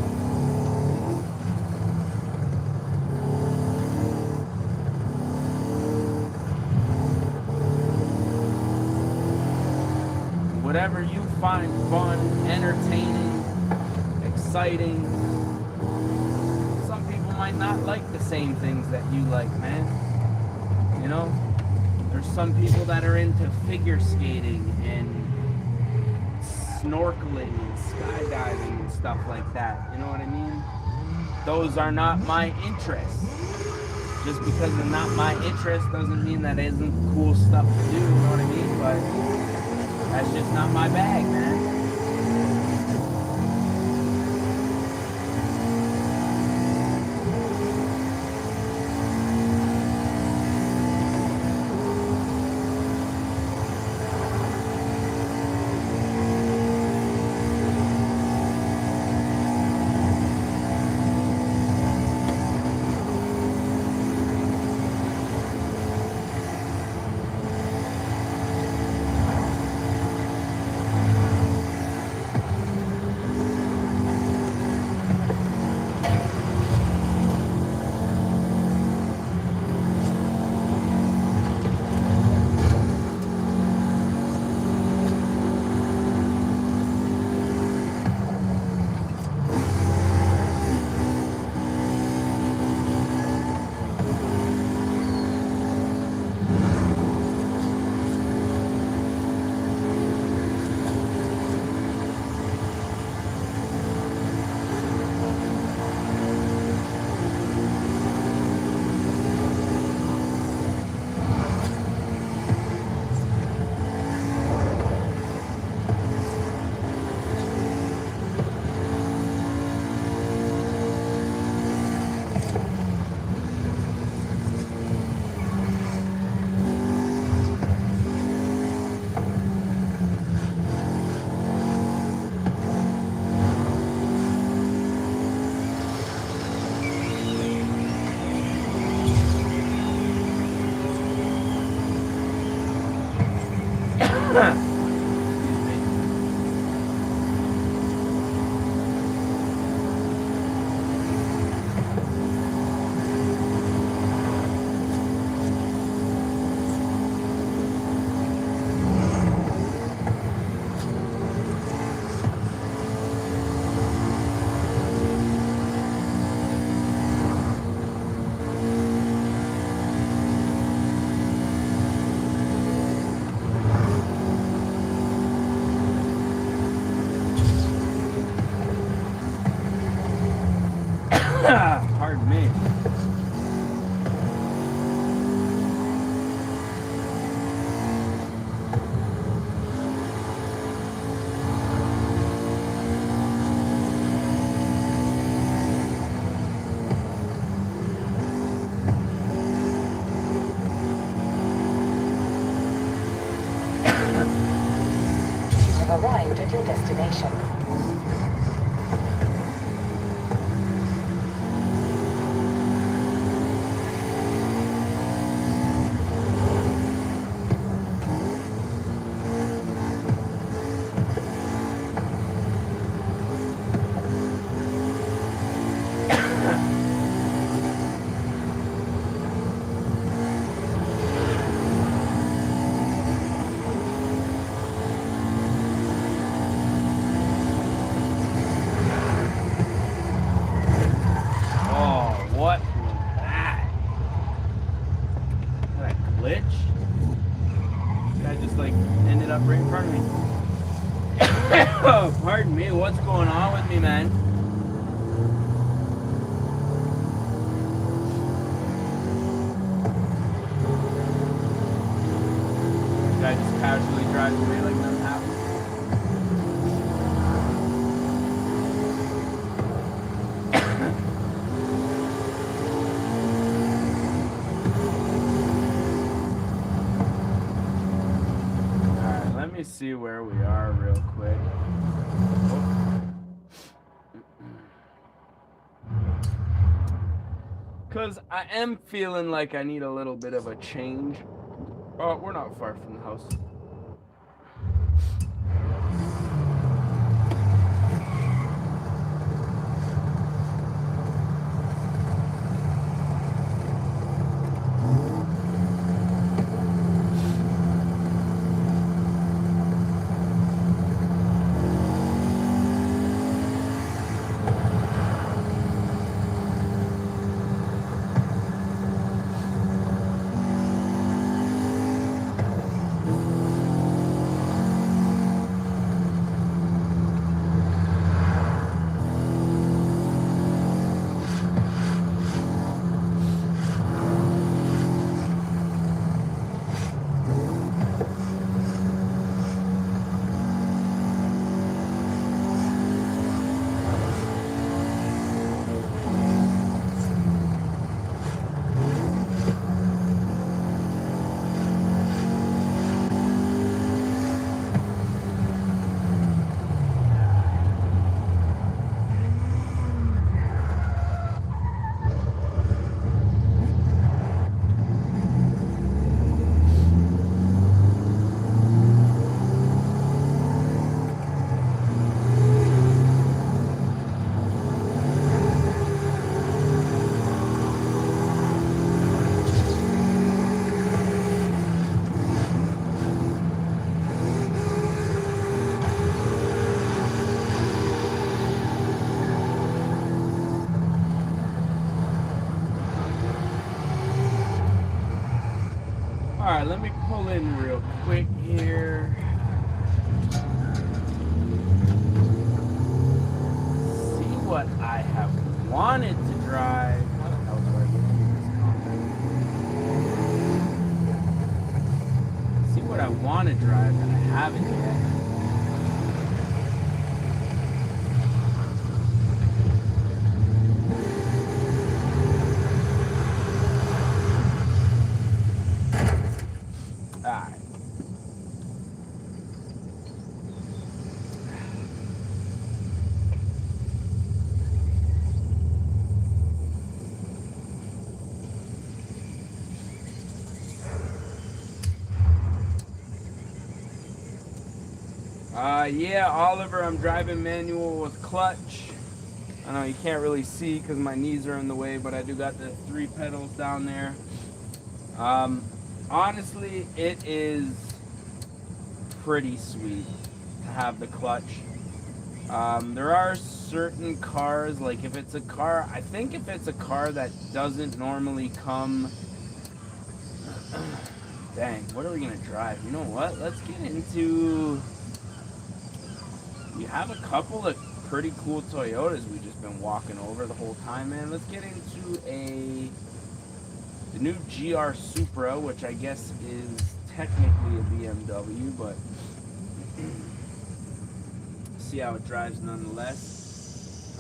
Whatever you find fun, entertaining, exciting. Some people might not like the same things that you like, man. You know? There's some people that are into figure skating and snorkeling and skydiving and stuff like that. You know what I mean? Those are not my interests. Just because they're not my interest doesn't mean that isn't cool stuff to do, you know what I mean? But that's just not my bag, man. Pardon me. Arrived at your destination. Pardon me, what's going on with me, man? Guy just casually drives away like nothing happened. Alright, let me see where we are real quick. Because I am feeling like I need a little bit of a change. Oh, we're not far from the house. Alright, let me pull in real quick here. See what I have wanted to drive. How the hell do I get into this car? See what I want to drive and I haven't yet. Yeah, Oliver, I'm driving manual with clutch. I know you can't really see because my knees are in the way, but I do got the 3 pedals down there. Honestly, it is pretty sweet to have the clutch. There are certain cars, like if it's a car, I think if it's a car that doesn't normally come... Dang, what are we going to drive? You know what? Let's get into... We have a couple of pretty cool Toyotas we've just been walking over the whole time, man. Let's get into the new GR Supra, which I guess is technically a BMW, but see how it drives nonetheless.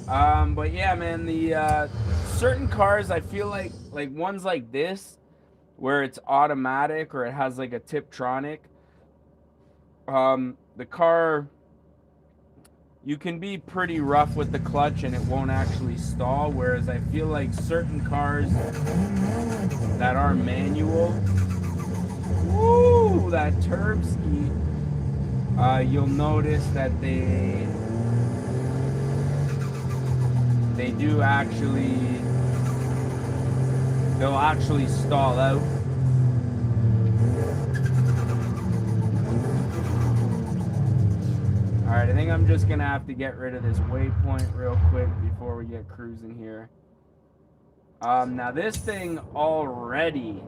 But yeah, man, the certain cars, I feel like ones like this, where it's automatic or it has like a Tiptronic, the car, you can be pretty rough with the clutch and it won't actually stall, whereas I feel like certain cars that are manual, woo, that turb ski, you'll notice that they do actually, they'll actually stall out. Alright, I think I'm just gonna have to get rid of this waypoint real quick before we get cruising here. Now this thing already,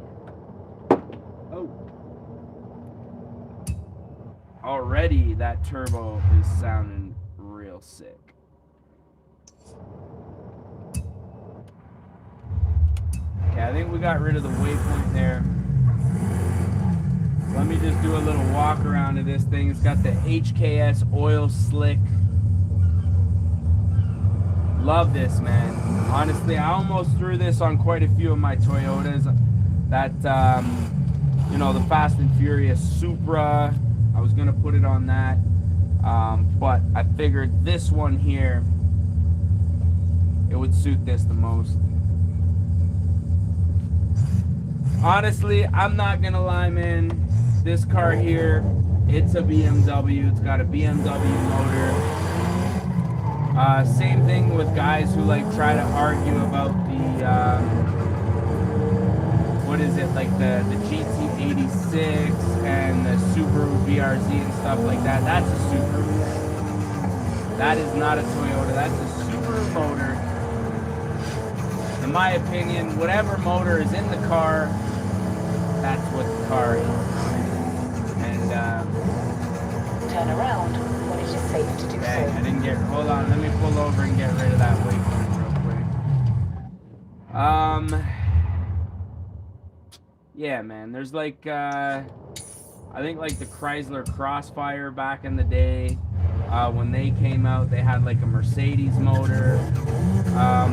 already that turbo is sounding real sick. Okay, I think we got rid of the waypoint there. Let me just do a little walk around of this thing. It's got the HKS oil slick. Love this, man. Honestly, I almost threw this on quite a few of my Toyotas. That, you know, the Fast and Furious Supra, I was going to put it on that. But I figured this one here, it would suit this the most. Honestly, I'm not going to lie, man. This car here, it's a BMW. It's got a BMW motor. Same thing with guys who like try to argue about the what is it, like the GT86 and the Subaru BRZ and stuff like that. That's a Subaru. That is not a Toyota. That's a Subaru motor. In my opinion, whatever motor is in the car, that's what the car is. And Turn around when it is safe to do okay, so. I didn't get, hold on, let me pull over and get rid of that waypoint real quick. Yeah, man, there's like, I think like the Chrysler Crossfire back in the day, when they came out, they had like a Mercedes motor.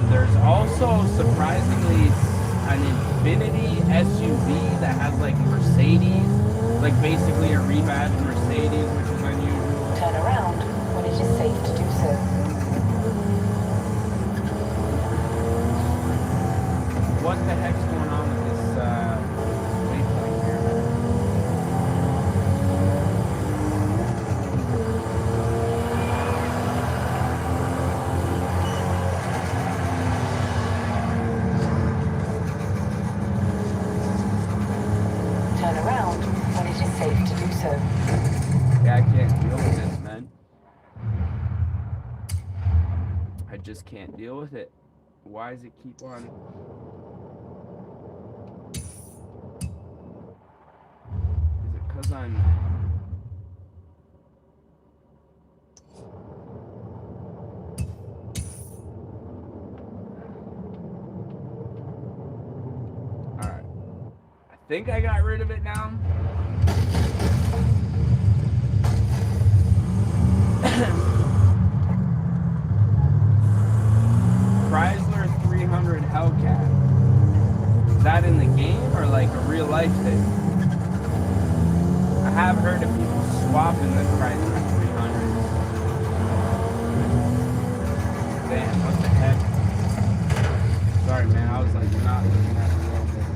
There's also, surprisingly, an Infiniti SUV that has like Mercedes, like basically a rebadged Mercedes, which is unusual. Turn around when it is safe to do so. What the heck's going on with this waypoint here? Turn around when it is safe to do so. Yeah, I can't deal with this, man. I just can't deal with it. Why does it keep on? Is it because I'm... Alright. I think I got rid of it now. Chrysler 300 Hellcat. Is that in the game or like a real life thing? I have heard of people swapping the Chrysler 300. Damn, what the heck? Sorry, man, I was like not looking at it a little bit.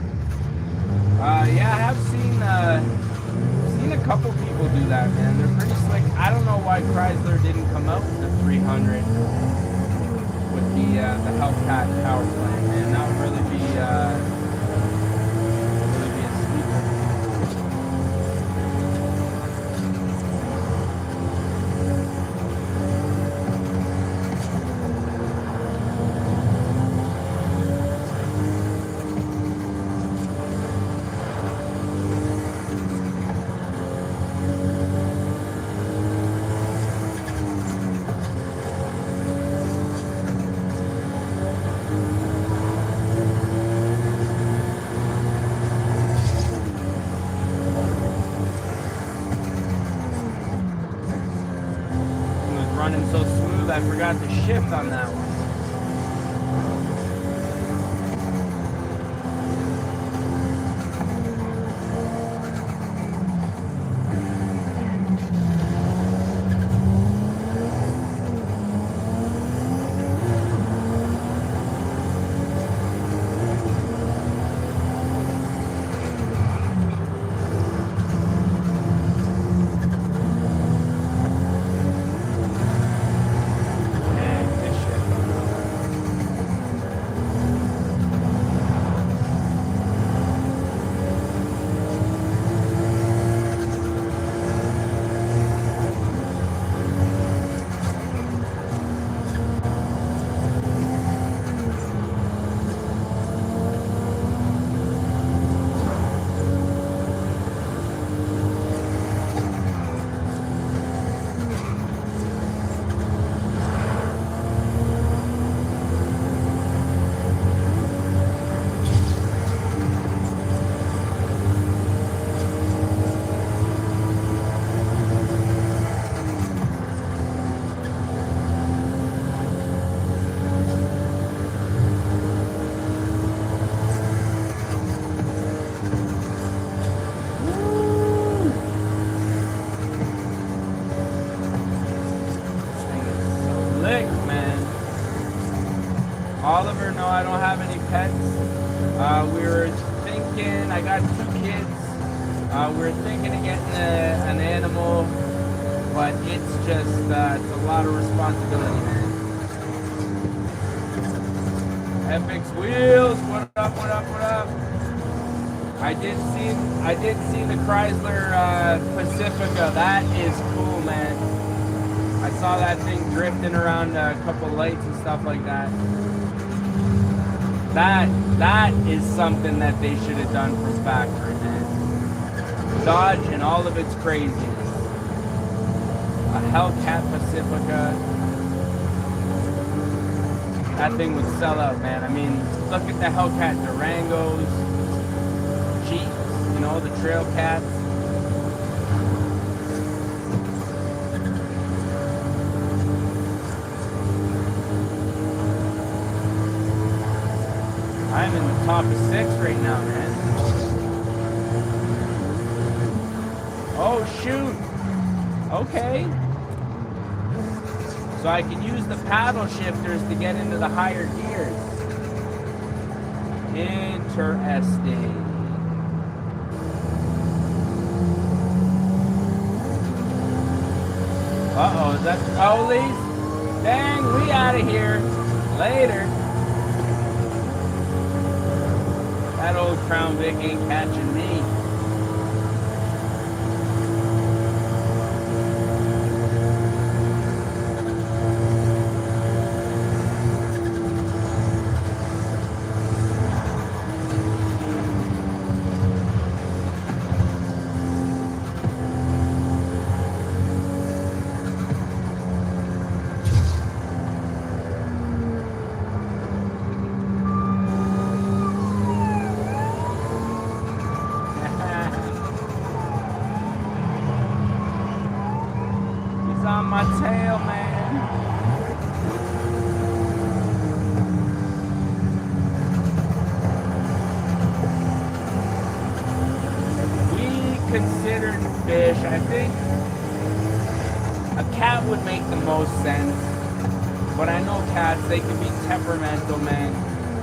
Yeah, I have seen a couple people do that, man. They're pretty slick. I don't know why Chrysler didn't come out with the 300 with the Hellcat power plant, man. That would really be a sleeper. forgot to shift on that one. Oliver, no, I don't have any pets. We were thinking, I got 2 kids. We were thinking of getting an animal, but it's just, it's a lot of responsibility, man. Epic's Wheels, what up, what up, what up? I did see the Chrysler Pacifica. That is cool, man. I saw that thing drifting around a couple lights and stuff like that. That is something that they should have done from factory, man. Dodge and all of its craziness. A Hellcat Pacifica. That thing would sell out, man. I mean, look at the Hellcat Durangos, Jeeps, you know, the Trail Cats. I'm in the top of 6 right now, man. Oh, shoot. Okay. So I can use the paddle shifters to get into the higher gears. Interesting. Uh-oh, is that the police? Dang, we out of here. Later. That old Crown Vic ain't catching me. My tail, man. We considered fish. I think a cat would make the most sense, but I know cats, they can be temperamental, man.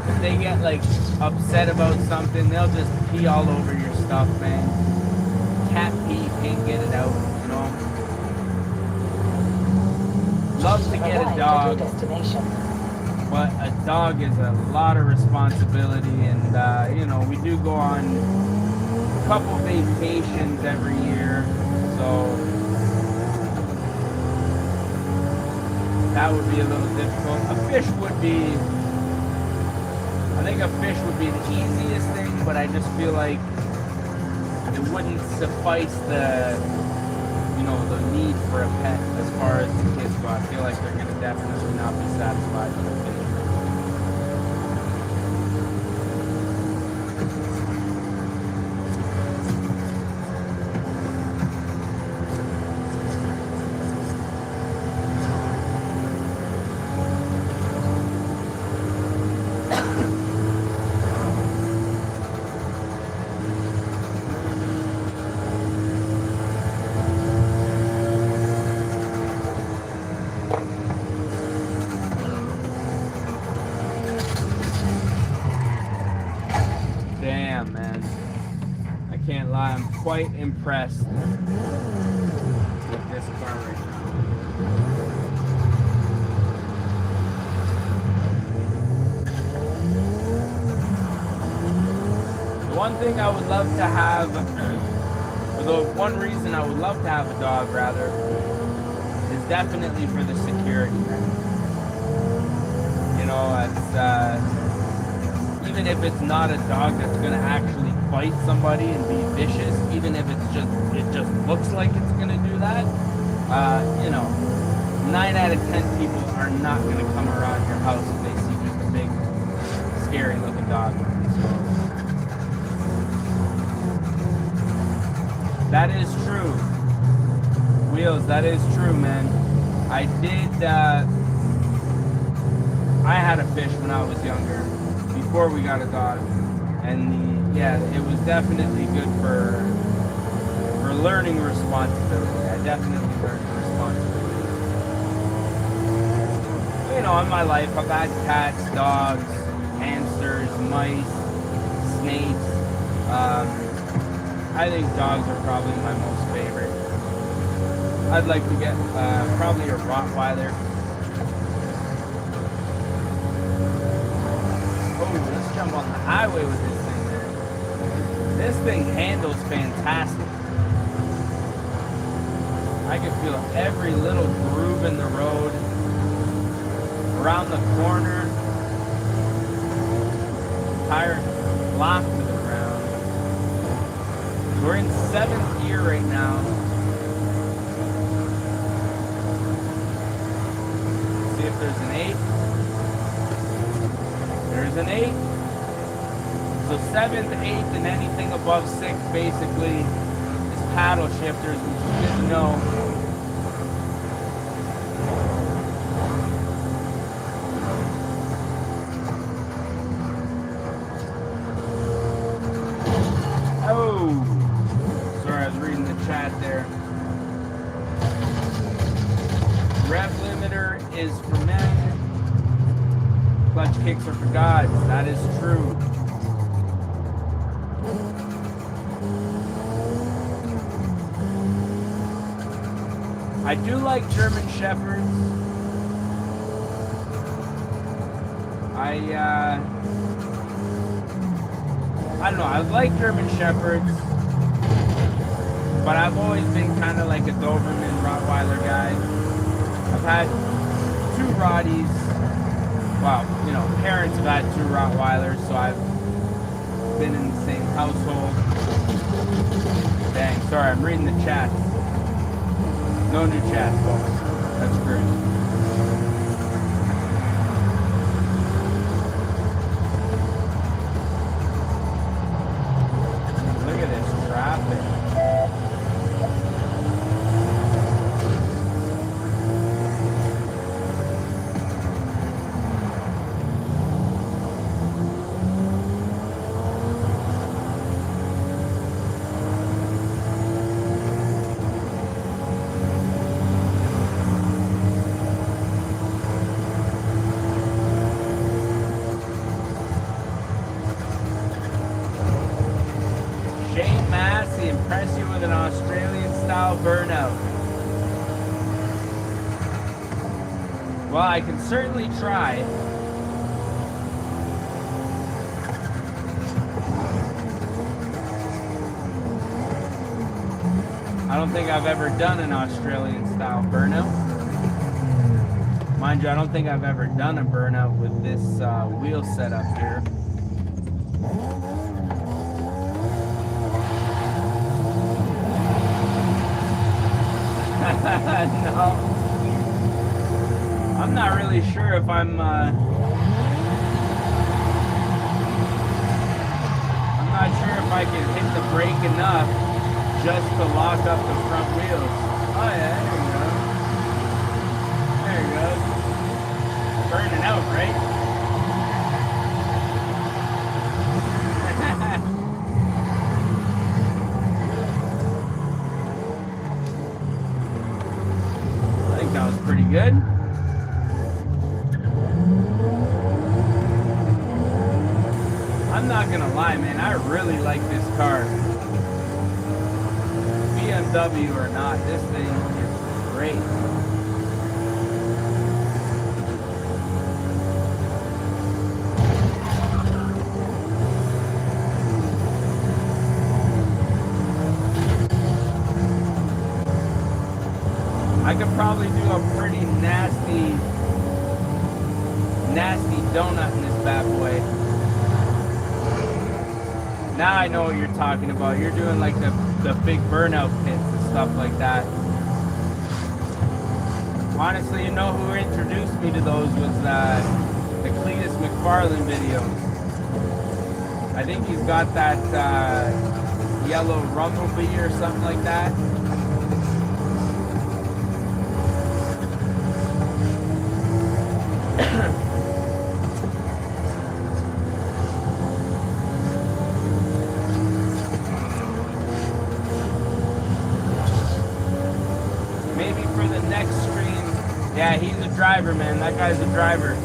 If they get like upset about something, they'll just pee all over your stuff, man. Cat pee, can't get it out, you know. Love to get a dog, but a dog is a lot of responsibility, and you know, we do go on a couple vacations every year, so that would be a little difficult. A fish would be, I think a fish would be the easiest thing, but I just feel like it wouldn't suffice the, you know, the need for a pet as far as the kids go. I feel like they're going to definitely not be satisfied with a fish. can't lie, I'm quite impressed with this car right now. The one thing I would love to have, or the one reason I would love to have a dog, rather, is definitely for the security, man. You know, it's, even if it's not a dog that's gonna actually bite somebody and be vicious, even if it's just, it just looks like it's gonna do that, you know, 9 out of 10 people are not gonna come around your house if they see just a big, scary looking dog. So, that is true. Wheels, that is true, man. I did, I had a fish when I was younger, before we got a dog, and yeah, it was definitely good for learning responsibility. I definitely learned responsibility. You know, in my life, I've had cats, dogs, hamsters, mice, snakes. I think dogs are probably my most favorite. I'd like to get probably a Rottweiler. Let's jump on the highway with this thing, man. This thing handles fantastic. I can feel every little groove in the road, around the corner, tires locked to the ground. We're in 7th gear right now. Let's see if there's an 8. There's an 8. So 7th, 8th, and anything above 6 basically is paddle shifters, which is good to know. Oh, sorry, I was reading the chat there. Rev limiter is for men. Clutch kicks are for gods. That is true. I do like German Shepherds. I don't know, I like German Shepherds, but I've always been kind of like a Doberman Rottweiler guy. I've had 2 Rotties. Well, you know, parents have had 2 Rottweilers, so I've been in the same household. Dang, sorry, I'm reading the chat. No new chat, folks. That's great. Look at this traffic. Impress you with an Australian-style burnout. Well, I can certainly try. I don't think I've ever done an Australian-style burnout. Mind you, I don't think I've ever done a burnout with this wheel setup here. No, I'm not really sure if I'm not sure if I can hit the brake enough just to lock up the front wheels. Oh yeah, there you go. There you go. Burning out, right? That was pretty good. I'm not gonna lie, man, I really like this car. BMW or not, this thing is great. I could probably do a pretty nasty donut in this bad boy. Now I know what you're talking about. You're doing like the big burnout pits and stuff like that. Honestly, you know who introduced me to those was the Cletus McFarlane videos. I think he's got that yellow Rumblebee or something like that. Yeah, he's a driver, man. That guy's a driver.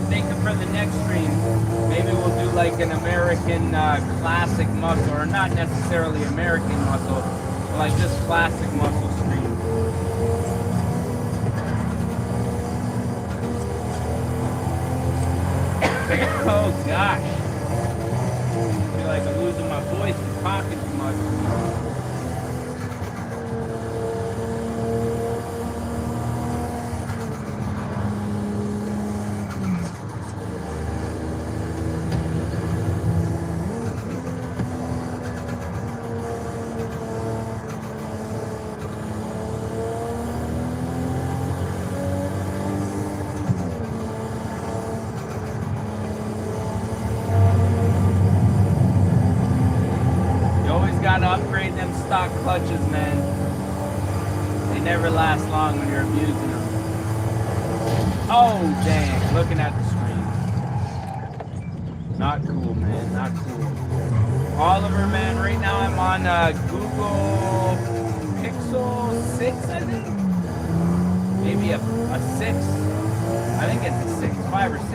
Thinking for the next stream, maybe we'll do like an American classic muscle, or not necessarily American muscle, but like just classic muscle stream. Oh gosh. I feel like I'm losing my voice and talking too much. Stock clutches, man. They never last long when you're abusing them. Oh, dang. Looking at the screen. Not cool, man. Not cool. Oliver, man. Right now I'm on Google Pixel 6, I think. Maybe a 6. I think it's a 6. 5 or 6.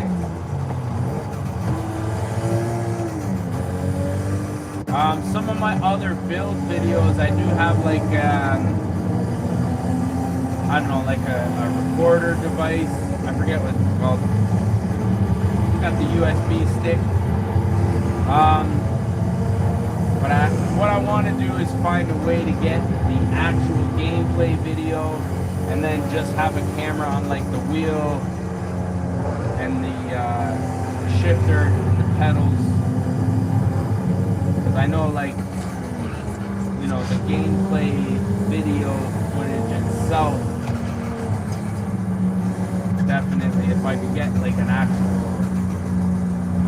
Some of my other build videos, I do have like, I don't know, like a recorder device. I forget what it's called. Got the USB stick. But what I want to do is find a way to get the actual gameplay video and then just have a camera on like the wheel and the shifter and the pedals. I know, like, you know, the gameplay video footage itself, definitely, if I could get, like, an actual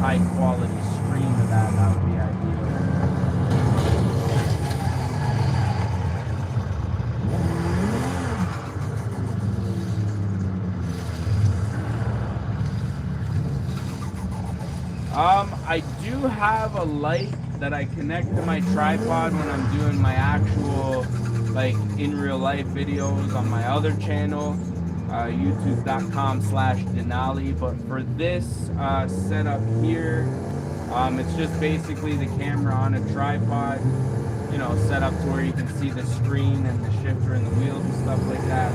high-quality stream of that, that would be ideal. I do have a light that I connect to my tripod when I'm doing my actual, like, in real life videos on my other channel, youtube.com/Denali. But for this setup here, it's just basically the camera on a tripod, you know, set up to where you can see the screen and the shifter and the wheels and stuff like that.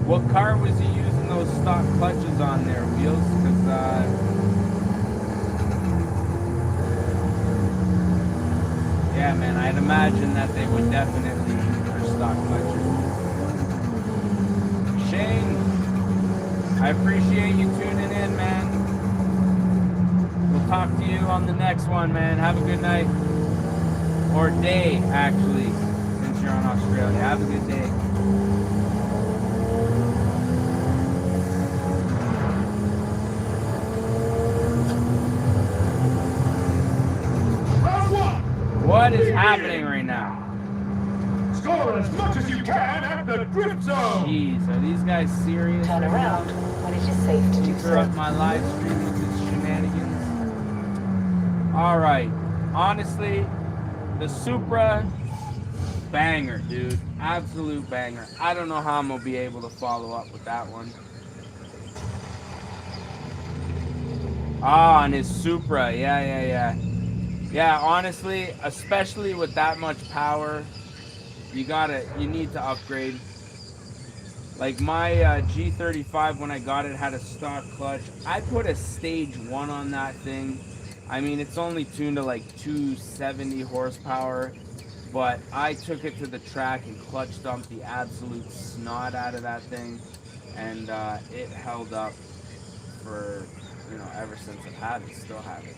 What car was he using those stock clutches on there, Wheels? Because, yeah, man, I'd imagine that they would definitely use their stock clutches. Shane, I appreciate you tuning in, man. We'll talk to you on the next one, man. Have a good night. Or day, actually, since you're on Australia. Have a good day. What is happening right now? Score as much as you can at the drift zone. Jeez, are these guys serious? Turn around when it is safe to do so. Interrupt my live stream with this shenanigans. All right, honestly, the Supra, banger, dude, absolute banger. I don't know how I'm gonna be able to follow up with that one. Ah, and his Supra. Yeah. Yeah, honestly, especially with that much power, you need to upgrade. Like my G35, when I got it, had a stock clutch. I put a stage 1 on that thing. I mean, it's only tuned to like 270 horsepower, but I took it to the track and clutch dumped the absolute snot out of that thing, and it held up for, you know, ever since I've had it. Still have it.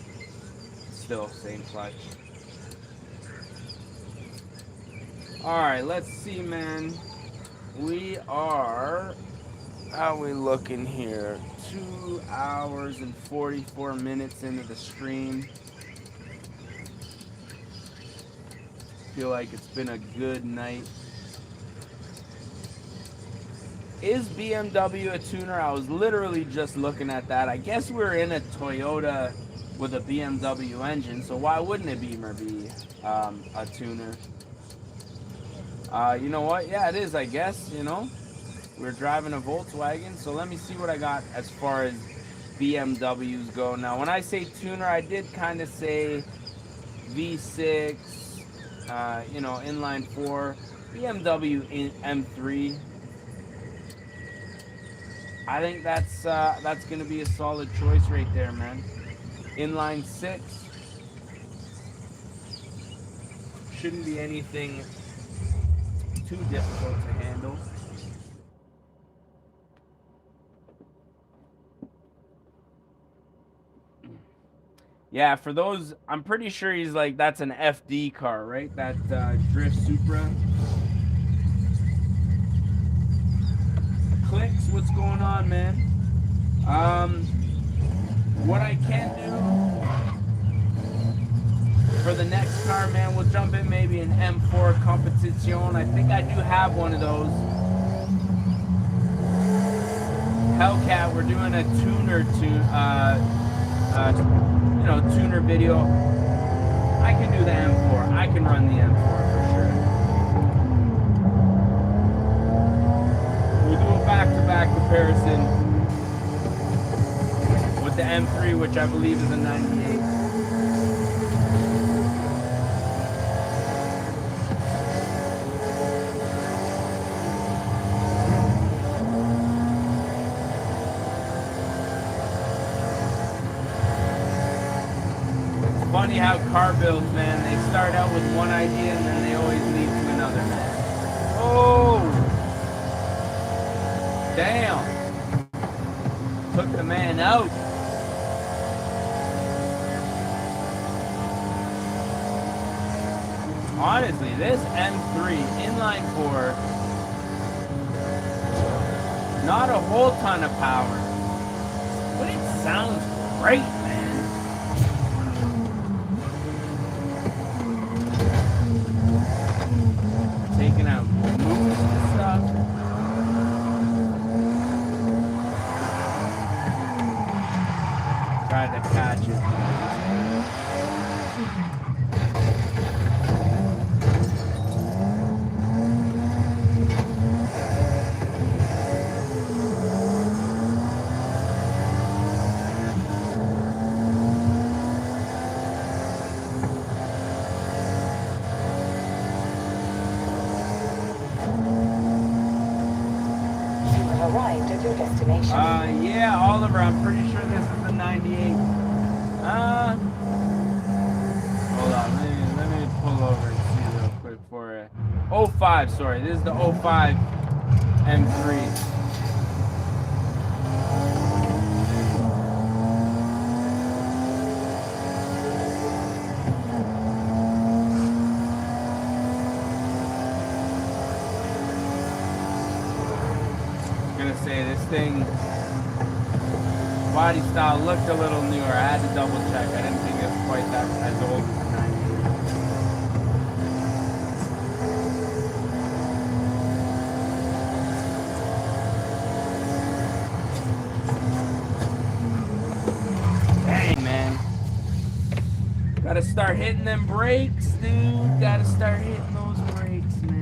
Still same clutch. All right, let's see, man. We are, how we looking here? 2 hours and 44 minutes into the stream. Feel like it's been a good night. Is BMW a tuner? I was literally just looking at that. I guess we're in a Toyota with a BMW engine, so why wouldn't a Beamer be a tuner? You know what? Yeah, it is, I guess, you know. We're driving a Volkswagen, so let me see what I got as far as BMWs go. Now, when I say tuner, I did kind of say V6, you know, inline 4, BMW M3. I think that's going to be a solid choice right there, man. Inline 6. Shouldn't be anything too difficult to handle. Yeah, for those, I'm pretty sure he's like, that's an FD car, right? That Drift Supra. Clicks, what's going on, man? What I can do for the next car, man, we'll jump in maybe an M4 Competition. I think I do have one of those. Hellcat, we're doing a tuner you know, tuner video. I can do the M4. I can run the M4 for sure. We'll do a back-to-back comparison with the M3, which I believe is a 98. Funny how car builds, man, they start out with one idea and then they always lead to another, man. Oh! Damn! Took the man out. Honestly, this M3 inline 4, not a whole ton of power, but it sounds great, man. Taking out moves and stuff. Tried to catch it. Yeah, Oliver, I'm pretty sure this is the 98. Hold on, let me pull over and see real quick for it. 05, sorry, this is the 05 M3. Say this thing body style looked a little newer. I had to double check. I didn't think it was quite that as old as the 98. Dang, man. Gotta start hitting them brakes, dude. Gotta start hitting those brakes, man.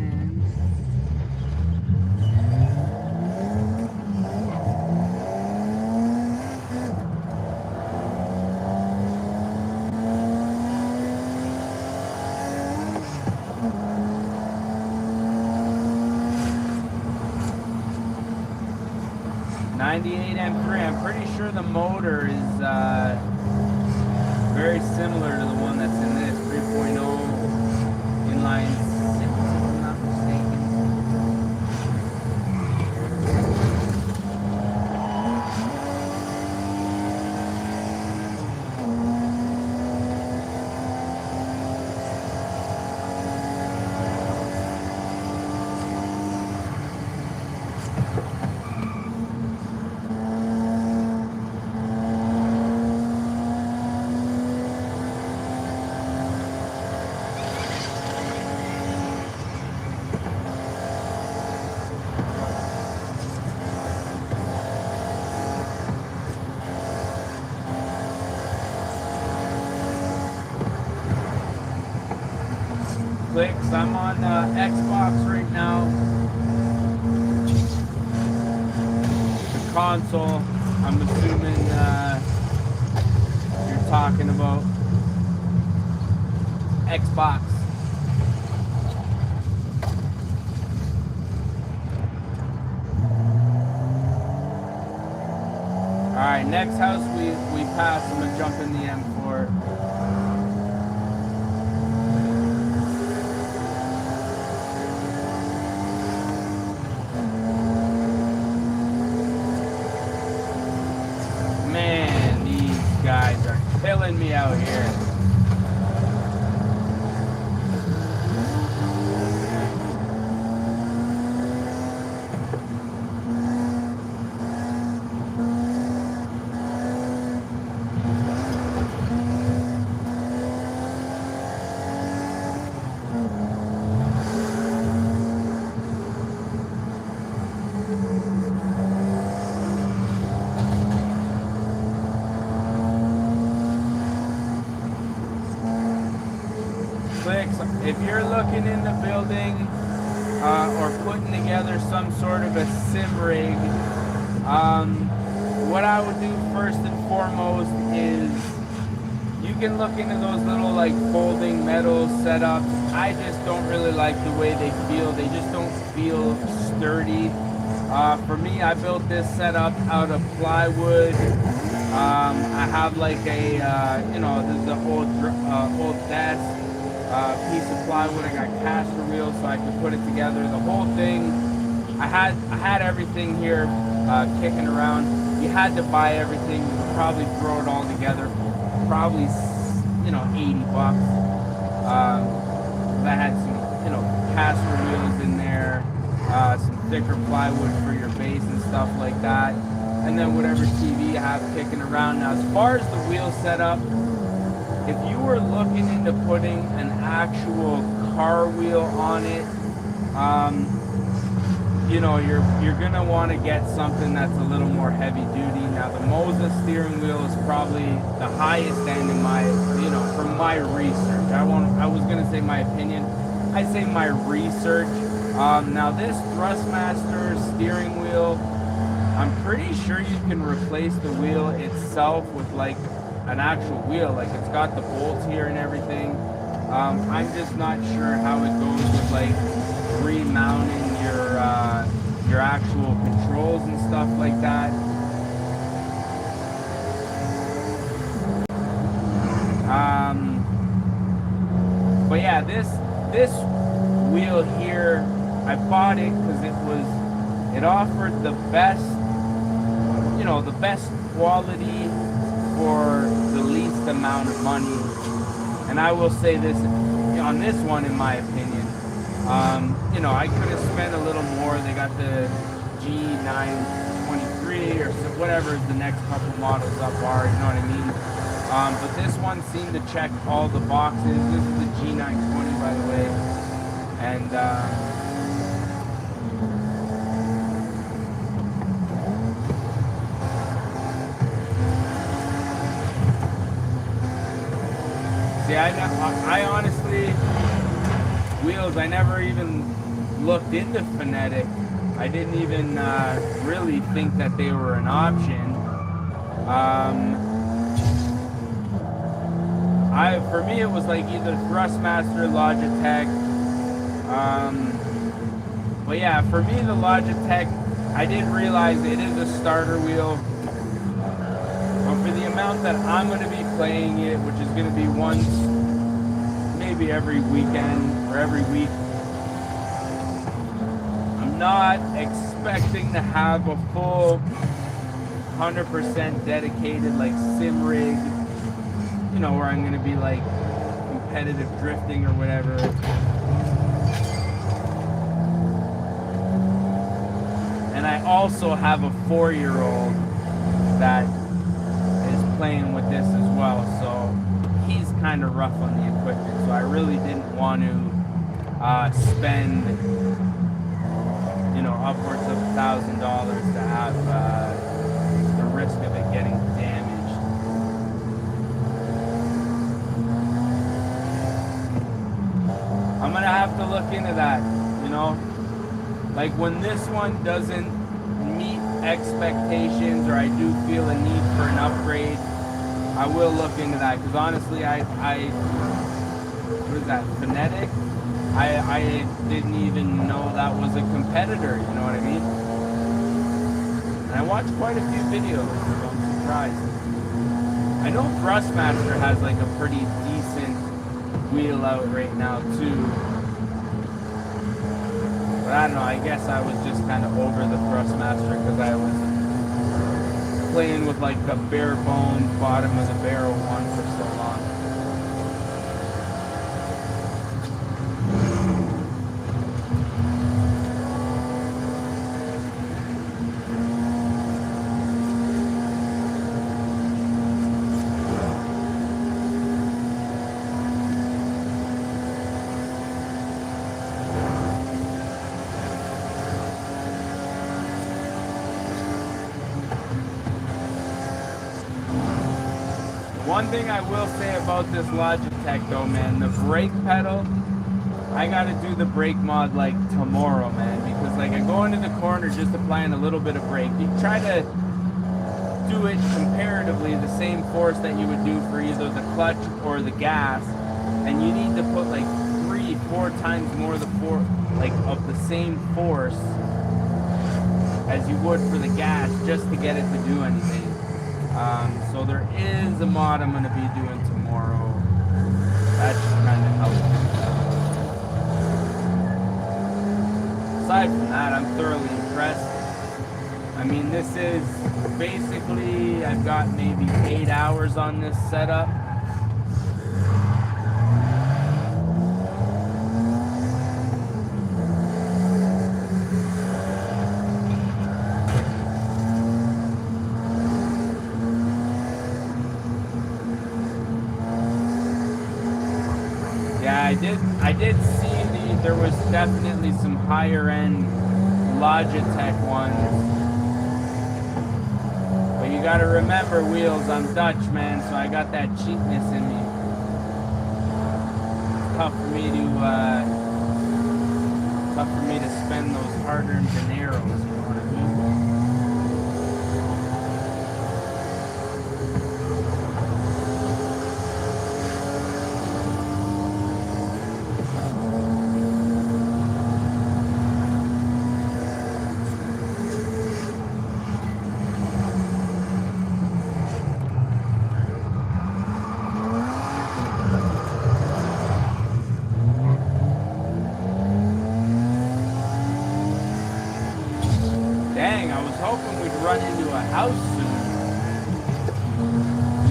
98 M3. I'm pretty sure the motor is very similar to the one that's in this 3.0 inline 6, if I'm not mistaken. Clicks. I'm on Xbox right now. The console, I'm assuming you're talking about Xbox. Alright, next house we pass, I'm gonna jump in the M4. Guys are killing me out here. If you're looking into building or putting together some sort of a sim rig, what I would do first and foremost is you can look into those little like folding metal setups. I just don't really like the way they feel. They just don't feel sturdy. For me, I built this setup out of plywood. I have like a, you know, this is an old desk. Piece of plywood. I got caster wheels so I could put it together. The whole thing, I had everything here kicking around. You had to buy everything. You could probably throw it all together for probably, you know, 80 bucks. I had some, you know, caster wheels in there, some thicker plywood for your base and stuff like that, and then whatever TV you have kicking around. Now, as far as the wheel setup, if you were looking into putting an actual car wheel on it, you know, you're gonna want to get something that's a little more heavy duty. Now, the Mazda steering wheel is probably the highest end in my, you know, from my research. I was gonna say my opinion. I say my research. Now, this Thrustmaster steering wheel, I'm pretty sure you can replace the wheel itself with like an actual wheel. Like, it's got the bolts here and everything. I'm just not sure how it goes with like remounting your actual controls and stuff like that. But yeah, this wheel here, I bought it because it offered the best, you know, the best quality for the least amount of money. And I will say this on this one, in my opinion, you know, I could have spent a little more. They got the G923 or so, whatever the next couple models up are, you know what I mean? But this one seemed to check all the boxes. This is the G920, by the way. And see, I honestly, wheels, I never even looked into phonetic. I didn't even really think that they were an option. For me, it was like either Thrustmaster, Logitech. But yeah, for me, the Logitech I did realize it is a starter wheel, but for the amount that I'm going to be playing it, which is going to be once, maybe every weekend or every week, I'm not expecting to have a full 100% dedicated like sim rig, you know, where I'm going to be like competitive drifting or whatever. And I also have a 4-year-old that is playing with this as well, so he's kind of rough on the equipment. So I really didn't want to spend, you know, upwards of $1,000 to have the risk of it getting damaged. I'm gonna have to look into that, you know. Like when this one doesn't meet expectations or I do feel a need for an upgrade, I will look into that, because honestly I what is that, Phonetic? I didn't even know that was a competitor, you know what I mean? And I watched quite a few videos, so I'm surprised. I know Thrustmaster has like a pretty decent wheel out right now too. But I don't know, I guess I was just kind of over the Thrustmaster because I was playing with like the bare bones bottom of the barrel one for so long. One thing I will say about this Logitech though, man, the brake pedal, I gotta do the brake mod like tomorrow, man, because like I go into the corner just applying a little bit of brake. You try to do it comparatively the same force that you would do for either the clutch or the gas, and you need to put like 3-4 times more of the same force as you would for the gas just to get it to do anything. So there is a mod I'm going to be doing tomorrow. That should kind of help. Aside from that, I'm thoroughly impressed. I mean, this is basically, I've got maybe 8 hours on this setup. I did see there was definitely some higher end Logitech ones. But you gotta remember, Wheels, I'm Dutch, man, so I got that cheapness in me. It's tough for me to spend those hard-earned dineros, you know what I mean?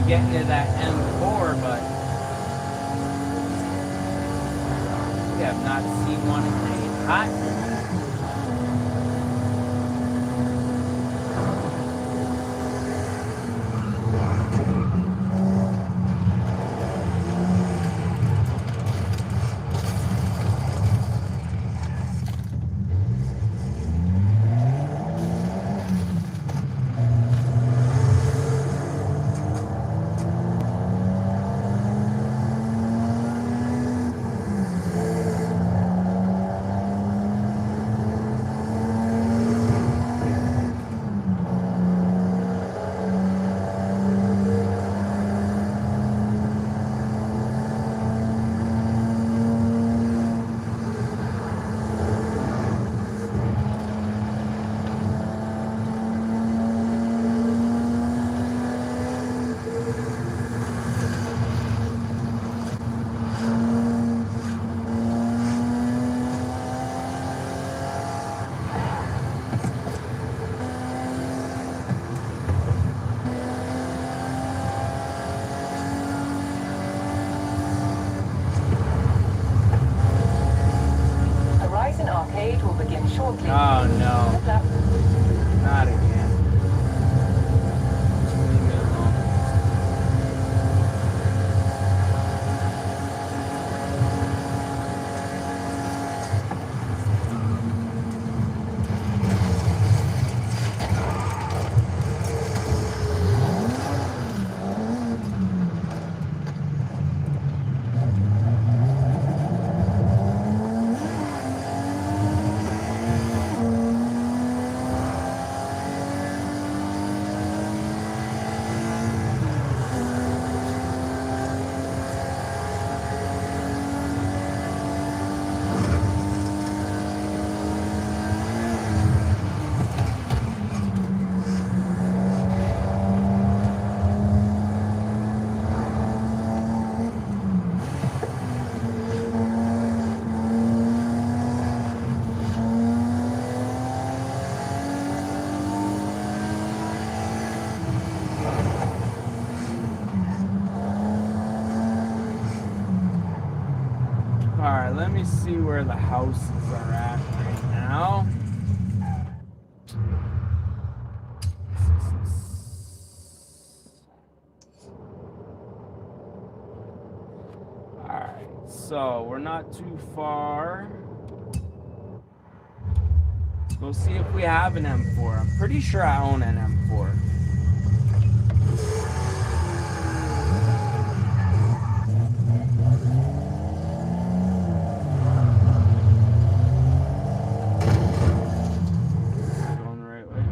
Getting to that M4, but we have not seen one in a hot minute. see where the houses are at right now. Alright, so we're not too far. Let's go see if we have an M4. I'm pretty sure I own an M4. Going the right way.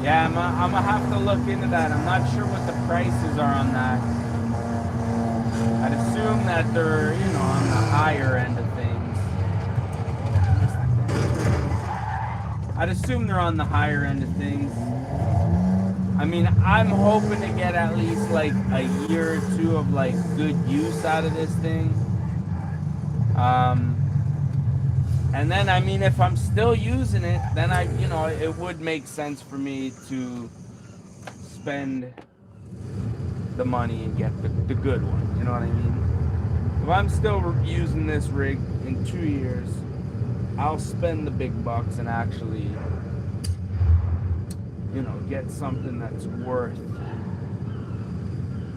Yeah, I'm gonna have to look into that. I'm not sure what the prices are on that. I'd assume that they're, you know, on the higher end of things. I'd assume they're on the higher end of things. I mean, I'm hoping to get at least like a year or two of like good use out of this thing. And then, I mean, if I'm still using it, then you know, it would make sense for me to spend the money and get the good one. You know what I mean? If I'm still using this rig in 2 years, I'll spend the big bucks and actually, you know, get something that's worth,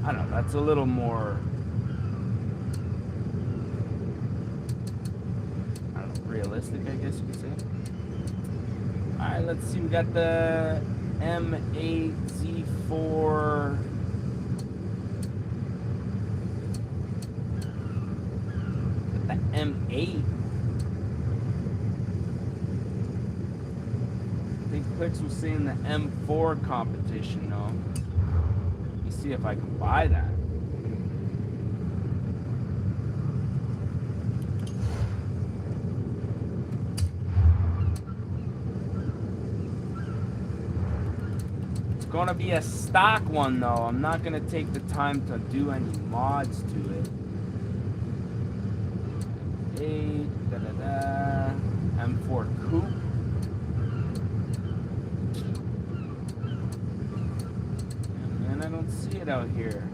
I don't know, that's a little more, realistic, I guess you could say. Alright, let's see. We got the M8 Z4. The M8. I think Clicks was saying the M4 competition, though. Let me see if I can buy that. Gonna be a stock one though. I'm not gonna take the time to do any mods to it. M4 Coupe. And I don't see it out here.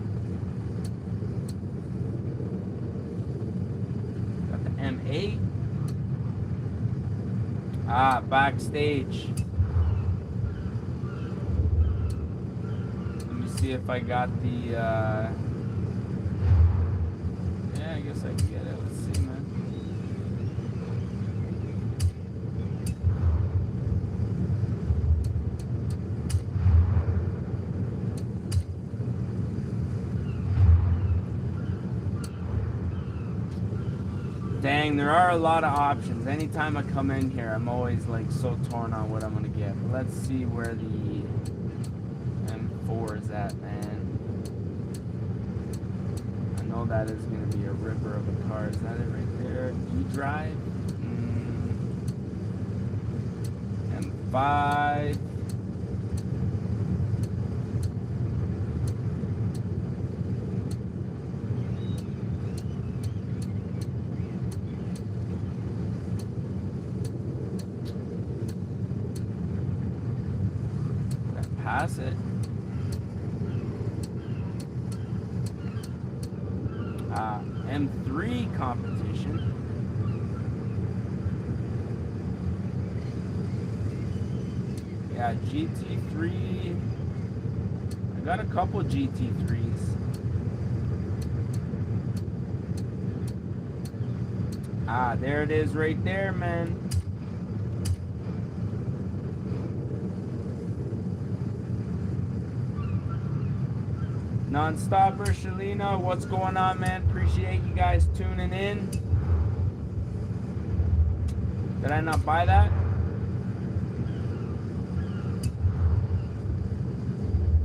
Got the M8. Ah, backstage. See if I got the yeah, I guess I can get it. Let's see, man. Dang, there are a lot of options. Anytime I come in here, I'm always like so torn on what I'm gonna get. But let's see where the M4 is that, man. I know that is going to be a ripper of a car. Is that it right there? E-Drive? M5. Pass it. M3 competition. Yeah, GT3. I got a couple GT3s. Ah, there it is right there, man. Non-stopper, Shalina, what's going on, man? Appreciate you guys tuning in. Did I not buy that?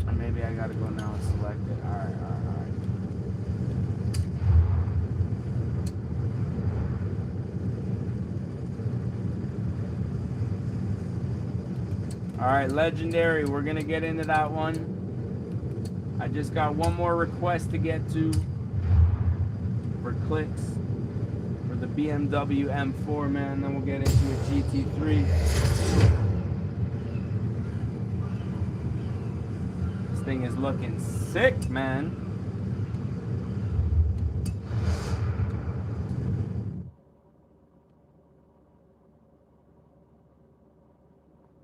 Or maybe I gotta go now and select it. Alright. All right, legendary. We're gonna get into that one. I just got one more request to get to for clicks for the BMW M4, man. Then we'll get into a GT3. This thing is looking sick, man.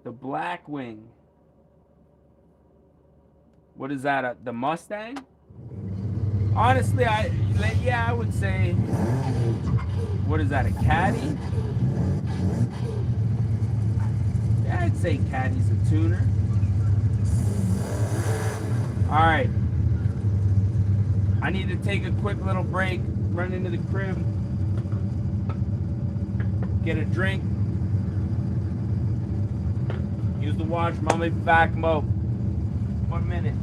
The Blackwing. What is that? The Mustang? Honestly, I would say. What is that? A Caddy? Yeah, I'd say Caddy's a tuner. All right. I need to take a quick little break. Run into the crib. Get a drink. Use the washroom. I'll be back, Mo. 1 minute.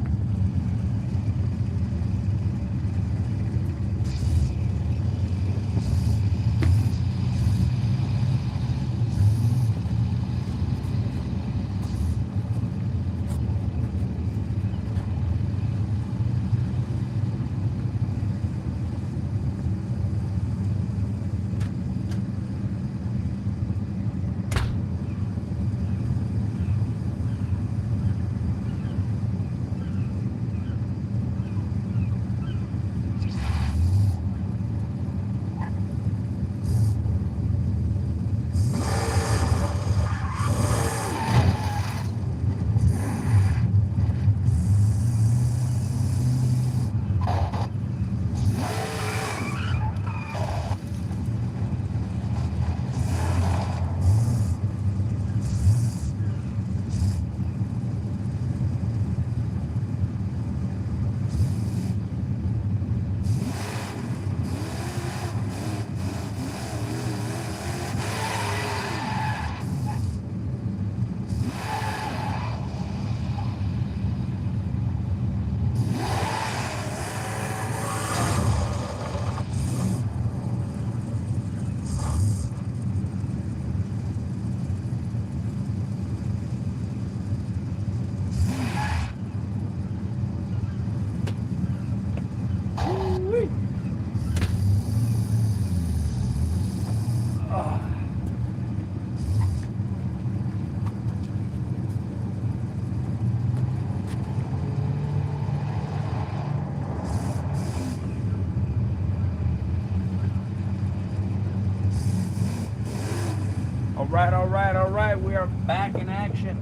All right, we are back in action.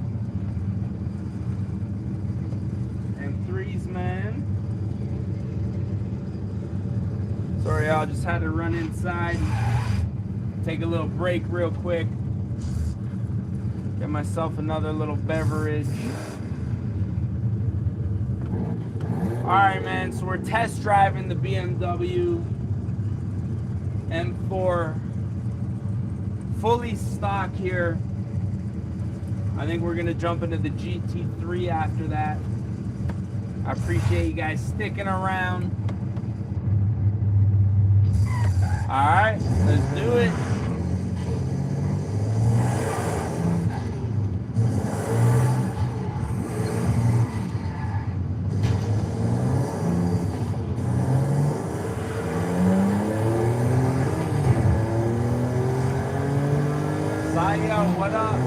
And threes, man. Sorry, y'all, just had to run inside, take a little break real quick, get myself another little beverage. All right, man, so we're test driving the BMW M4 fully stock here. I think we're gonna jump into the GT3 after that. I appreciate you guys sticking around. All right, let's do it. Saya, what up?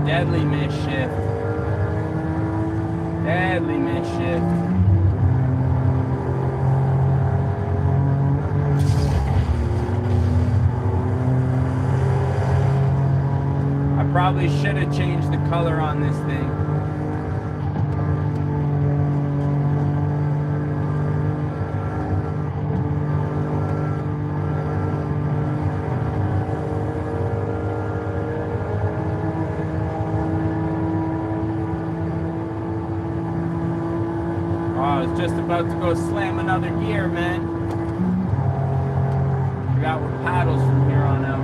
Deadly misshift. Deadly misshift. I probably should have changed the color on this thing. Just about to go slam another gear, man. Forgot what paddles from here on out.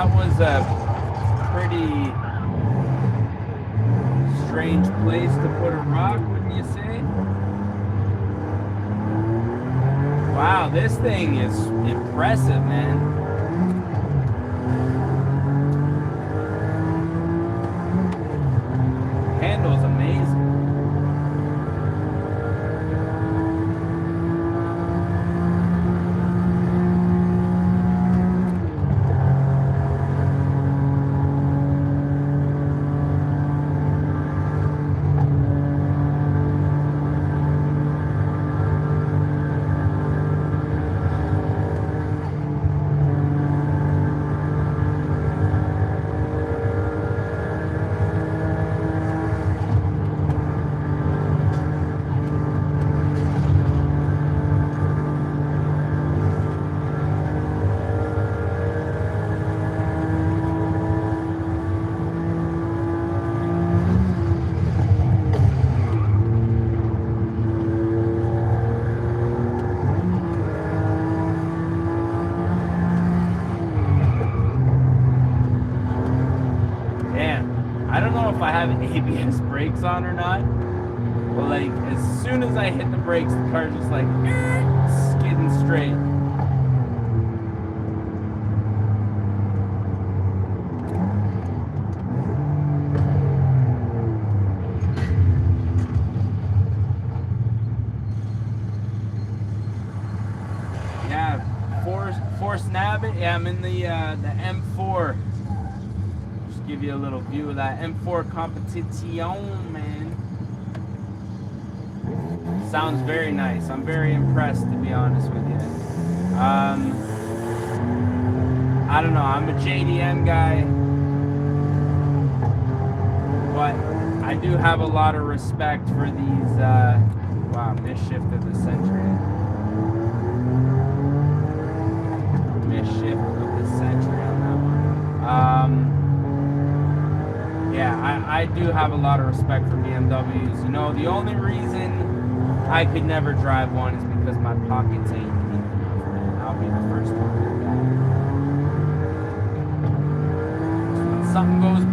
that was a pretty strange place to put a rock, wouldn't you say? Wow, this thing is impressive, man. Handle's amazing. ABS brakes on or not, but like as soon as I hit the brakes, the car's just like skidding straight. Yeah, Force Navit. Yeah, I'm in the M4. Give you a little view of that M4 competition, man. Sounds very nice. I'm very impressed, to be honest with you. I don't know. I'm a JDM guy, but I do have a lot of respect for these. Wow, misshift of the century. Misshift of the century on that one. Yeah, I do have a lot of respect for BMWs. You know, the only reason I could never drive one is because my pockets ain't deep enough, man. I'll be the first one to do that. When something goes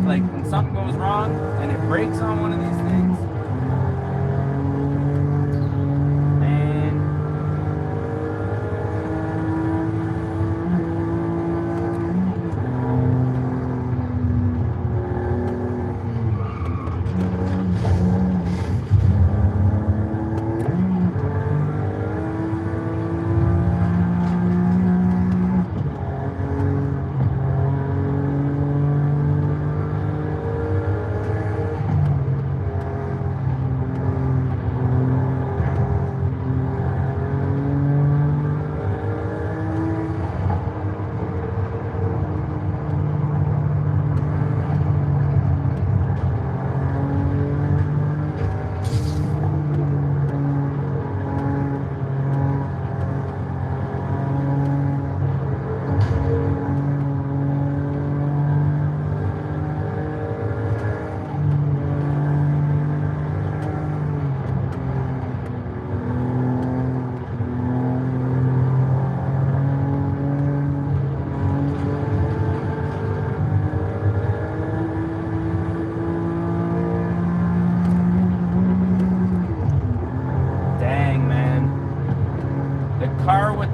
when something goes wrong and it breaks on one of these things,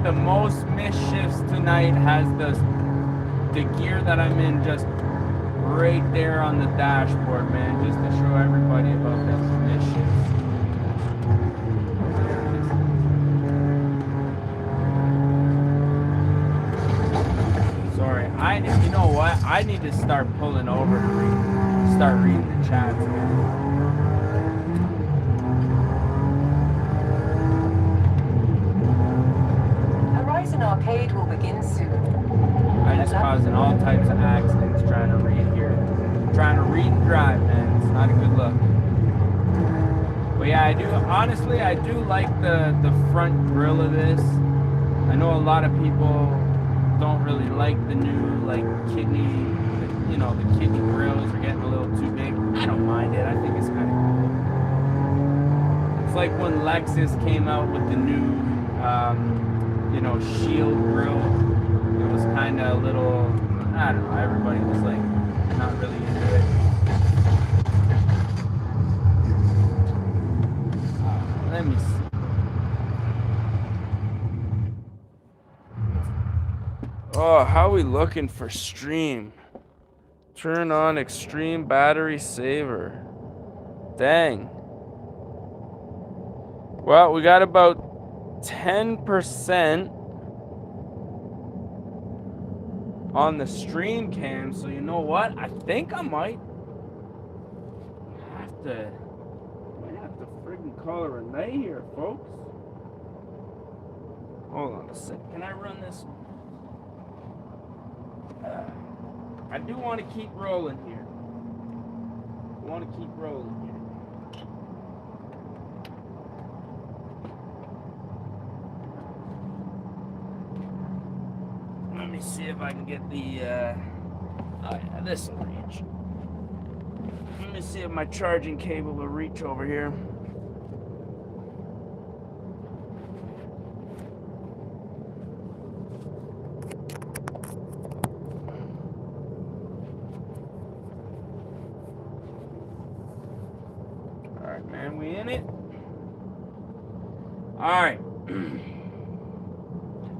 the most misshifts tonight has the gear that I'm in just right there on the dashboard, man, just to show everybody about the misshifts. Sorry, you know what? I need to start pulling over to start reading the chats, man. Arcade will begin soon. I just causing all types of accidents trying to read here. Trying to read and drive, man. It's not a good look. But yeah, I do like the front grille of this. I know a lot of people don't really like the new kidney, the kidney grills are getting a little too big. I don't mind it. I think it's kind of cool. It's like when Lexus came out with the new shield grill. It was kind of a little, I don't know, everybody was like not really into it. Let me see. Oh, how are we looking for stream? Turn on extreme battery saver. Dang. Well, we got about 10% on the stream cam, so you know what? I think I might have to friggin' call it a night here, folks. Hold on a sec. Can I run this? I do want to keep rolling here. Let me see if I can get the, oh yeah, this will reach. Let me see if my charging cable will reach over here. All right, man, we in it? All right.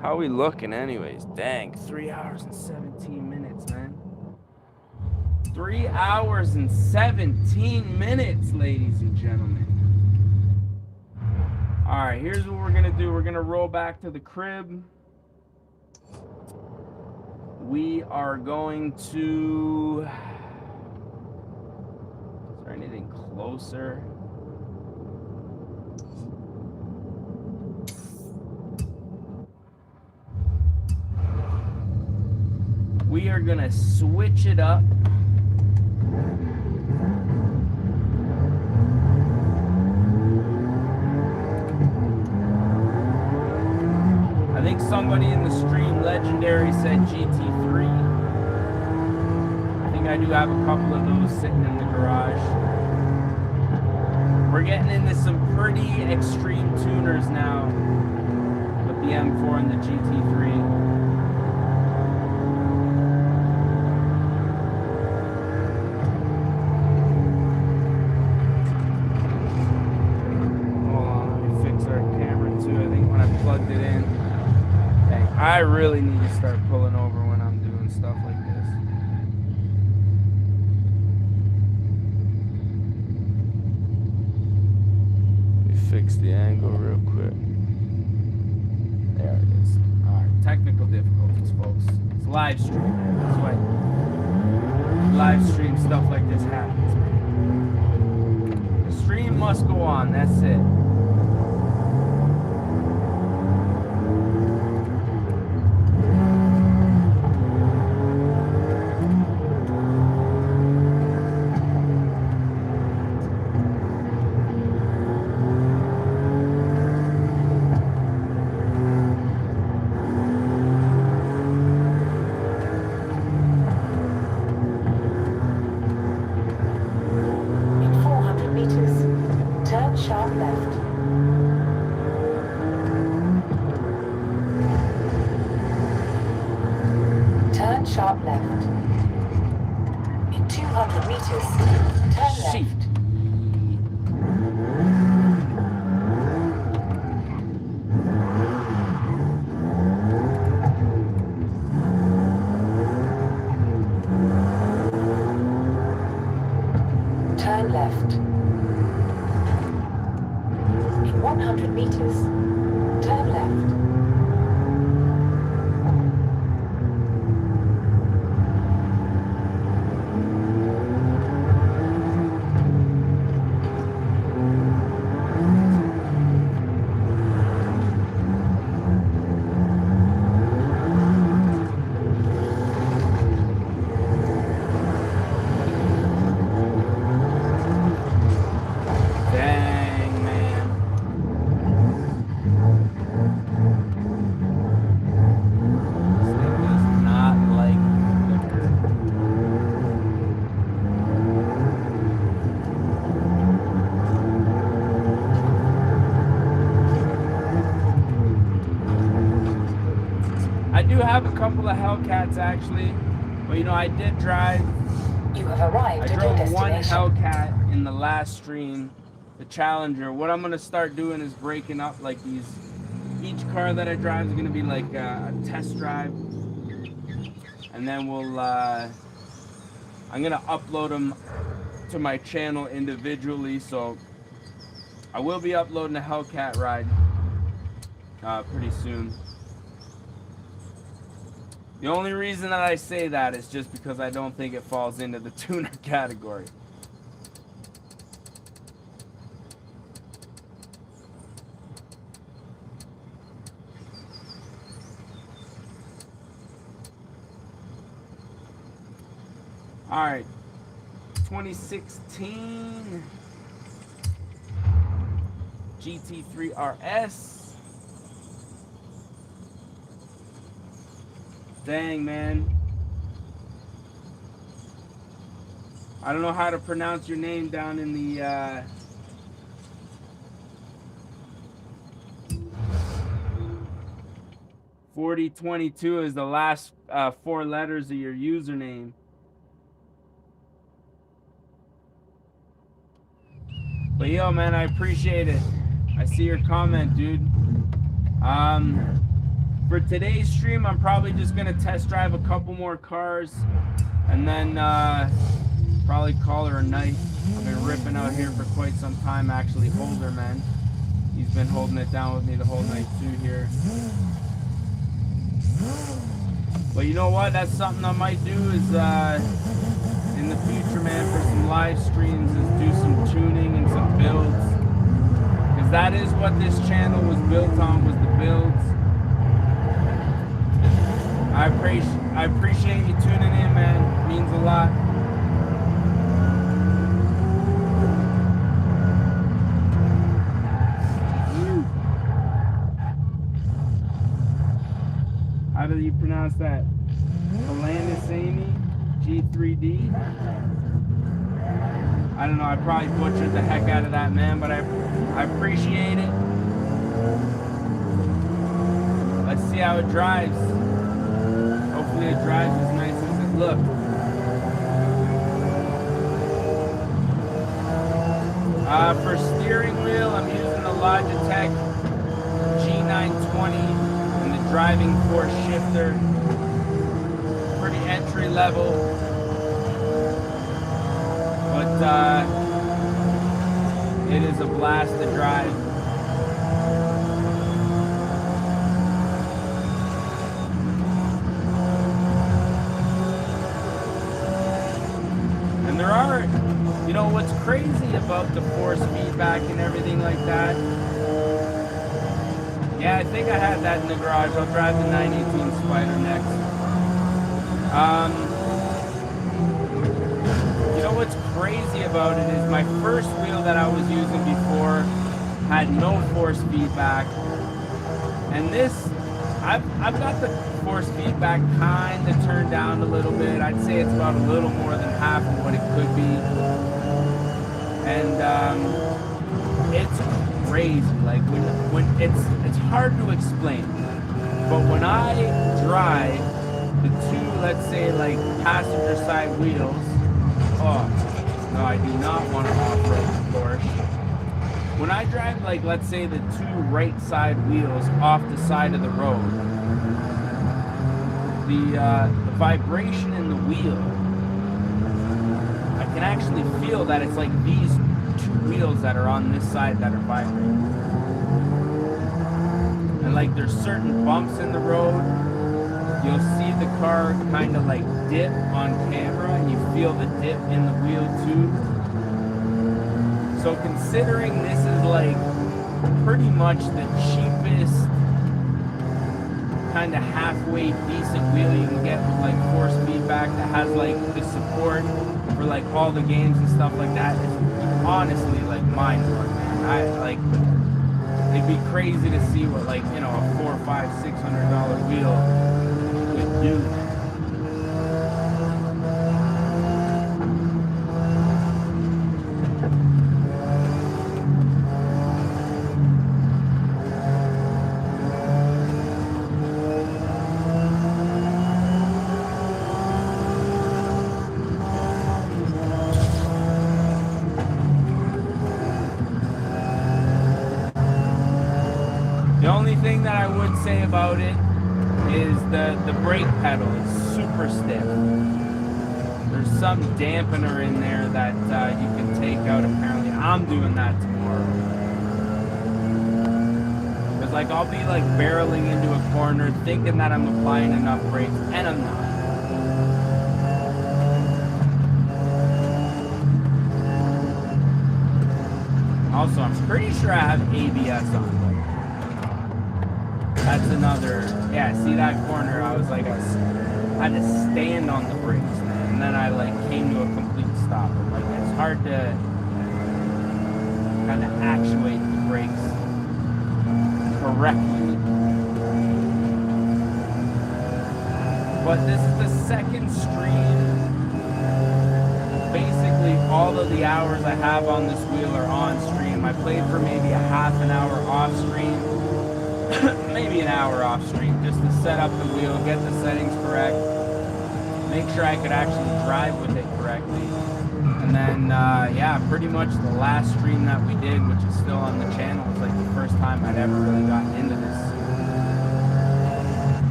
How we looking anyways? Dang, 3 hours and 17 minutes, man. 3 hours and 17 minutes, ladies and gentlemen. All right, here's what we're gonna do. We're gonna roll back to the crib. We are going to... Is there anything closer? We are gonna switch it up. I think somebody in the stream, Legendary, said GT3. I think I do have a couple of those sitting in the garage. We're getting into some pretty extreme tuners now with the M4 and the GT3. I really need to start pulling over when I'm doing stuff like this. Let me fix the angle real quick. There it is. Alright, technical difficulties, folks. It's live stream, man. That's why live stream stuff like this happens, man. The stream must go on, that's it. Sharp left. In 200 meters, turn left. Turn left. In 100 meters, turn left. do have a couple of Hellcats actually, but you know, I did drive. You have arrived I at your drove one destination. Hellcat in the last stream, the Challenger. What I'm gonna start doing is breaking up like these. Each car that I drive is gonna be like a test drive, and then we'll. I'm gonna upload them to my channel individually, so I will be uploading a Hellcat ride pretty soon. The only reason that I say that is just because I don't think it falls into the tuner category. All right, 2016 GT3 RS. Dang, man. I don't know how to pronounce your name down in the 4022 is the last 4 letters of your username. But yo, man, I appreciate it. I see your comment, dude. For today's stream, I'm probably just gonna test drive a couple more cars, and then probably call her a night. I've been ripping out here for quite some time. Actually, Holder, man, he's been holding it down with me the whole night too here. But you know what? That's something I might do is in the future, man, for some live streams, is do some tuning and some builds, because that is what this channel was built on, was the builds. I appreciate you tuning in, man. It means a lot. How do you pronounce that? Alandis Amy G3D. I don't know. I probably butchered the heck out of that, man, but I appreciate it. Let's see how it drives. Hopefully it drives as nice as it looks. For steering wheel, I'm using the Logitech G920 and the driving force shifter. Pretty entry level. But it is a blast to drive. There are, you know, what's crazy about the force feedback and everything like that. Yeah, I think I had that in the garage. I'll drive the 918 Spider next. You know what's crazy about it is my first wheel that I was using before had no force feedback, and this, I've got the force feedback kind of turned down a little bit. I'd say it's about a little more than half of what it could be. And it's crazy. Like when it's hard to explain. But when I drive the two, let's say like passenger side wheels, oh no, I do not want to off-road the Porsche. When I drive, like, let's say the two right side wheels off the side of the road, the vibration in the wheel, I can actually feel that it's like these two wheels that are on this side that are vibrating. And like there's certain bumps in the road, you'll see the car kind of like dip on camera, and you feel the dip in the wheel too. So considering this is like pretty much the cheapest kind of halfway decent wheel you can get with like force feedback that has like the support for like all the games and stuff like that, it's honestly like mind-blowing, man. I like, it'd be crazy to see what like, you know, a $400, $500, $600 wheel could do. The only thing that I would say about it is the brake pedal is super stiff. There's some dampener in there that you can take out apparently. I'm doing that tomorrow. Because like I'll be like barreling into a corner thinking that I'm applying enough brakes and I'm not. Also, I'm pretty sure I have ABS on. That's another, yeah, see that corner? I was like, I had to stand on the brakes, man. And then I like came to a complete stop. I'm like, it's hard to kind of actuate the brakes correctly. But this is the second stream. Basically, all of the hours I have on this wheel are on stream. I played for maybe a half an hour off stream. Maybe an hour off stream, just to set up the wheel, get the settings correct, make sure I could actually drive with it correctly. And then, yeah, pretty much the last stream that we did, which is still on the channel, was like the first time I'd ever really gotten into this.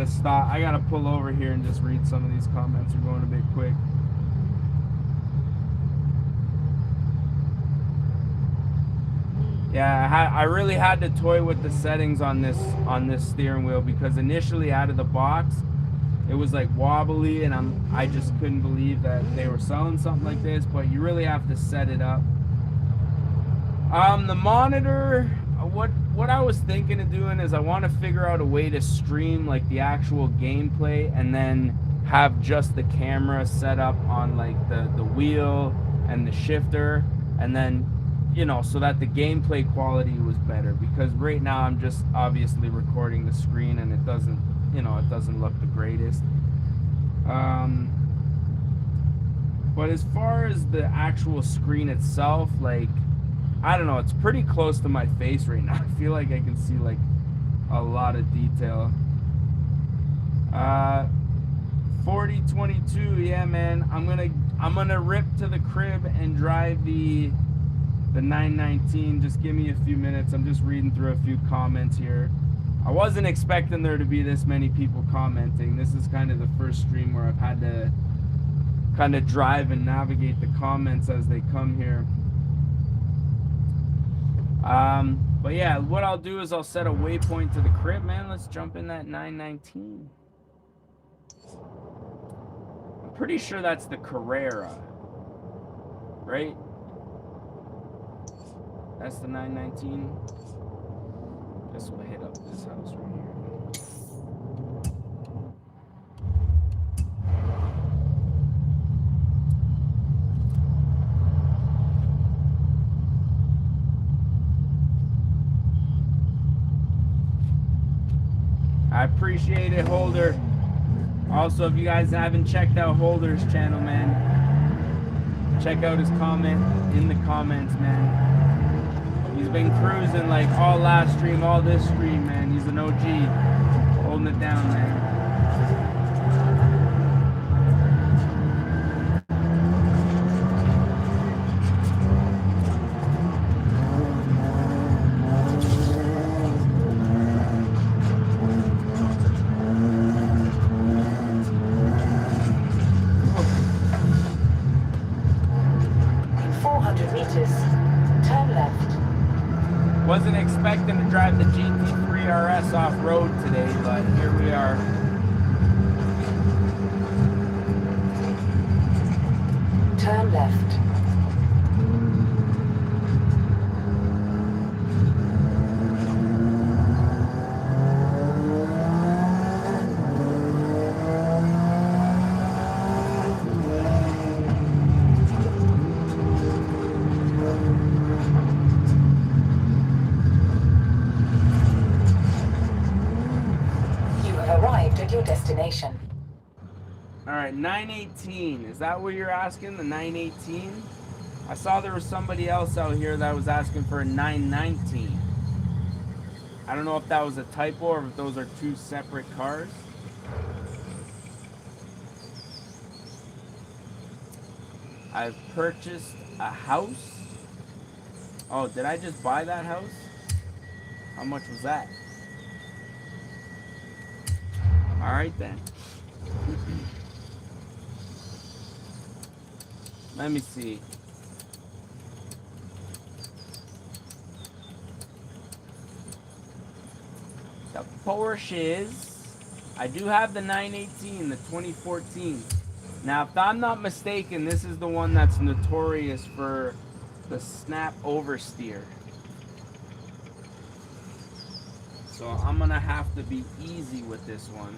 Stop. I gotta pull over here and just read some of these comments. We're going a bit quick. Yeah, I really had to toy with the settings on this steering wheel because initially out of the box it was like wobbly and I just couldn't believe that they were selling something like this, but you really have to set it up. The monitor, what I was thinking of doing is I want to figure out a way to stream like the actual gameplay and then have just the camera set up on like the wheel and the shifter, and then, you know, so that the gameplay quality was better, because right now I'm just obviously recording the screen and it doesn't, you know, it doesn't look the greatest. But as far as the actual screen itself, like, I don't know, it's pretty close to my face right now. I feel like I can see like a lot of detail. 4022, yeah man, I'm gonna rip to the crib and drive the 919. Just give me a few minutes. I'm just reading through a few comments here. I wasn't expecting there to be this many people commenting. This is kind of the first stream where I've had to kind of drive and navigate the comments as they come here. But yeah, what I'll do is I'll set a waypoint to the crib, man. Let's jump in that 919. I'm pretty sure that's the Carrera, right? That's the 919. Guess we'll hit up this house right here. I appreciate it, Holder. Also, if you guys haven't checked out Holder's channel, man, check out his comment in the comments, man. He's been cruising like all last stream, all this stream, man. He's an OG, holding it down, man. Wasn't expecting to drive the GT3 RS off-road today, but here we are. Turn left. Destination. All right, 918. Is that what you're asking? The 918? I saw there was somebody else out here that was asking for a 919. I don't know if that was a typo or if those are two separate cars. I've purchased a house. Oh, did I just buy that house? How much was that? All right then. Let me see. The Porsches. I do have the 918, the 2014. Now, if I'm not mistaken, this is the one that's notorious for the snap oversteer. So I'm gonna have to be easy with this one.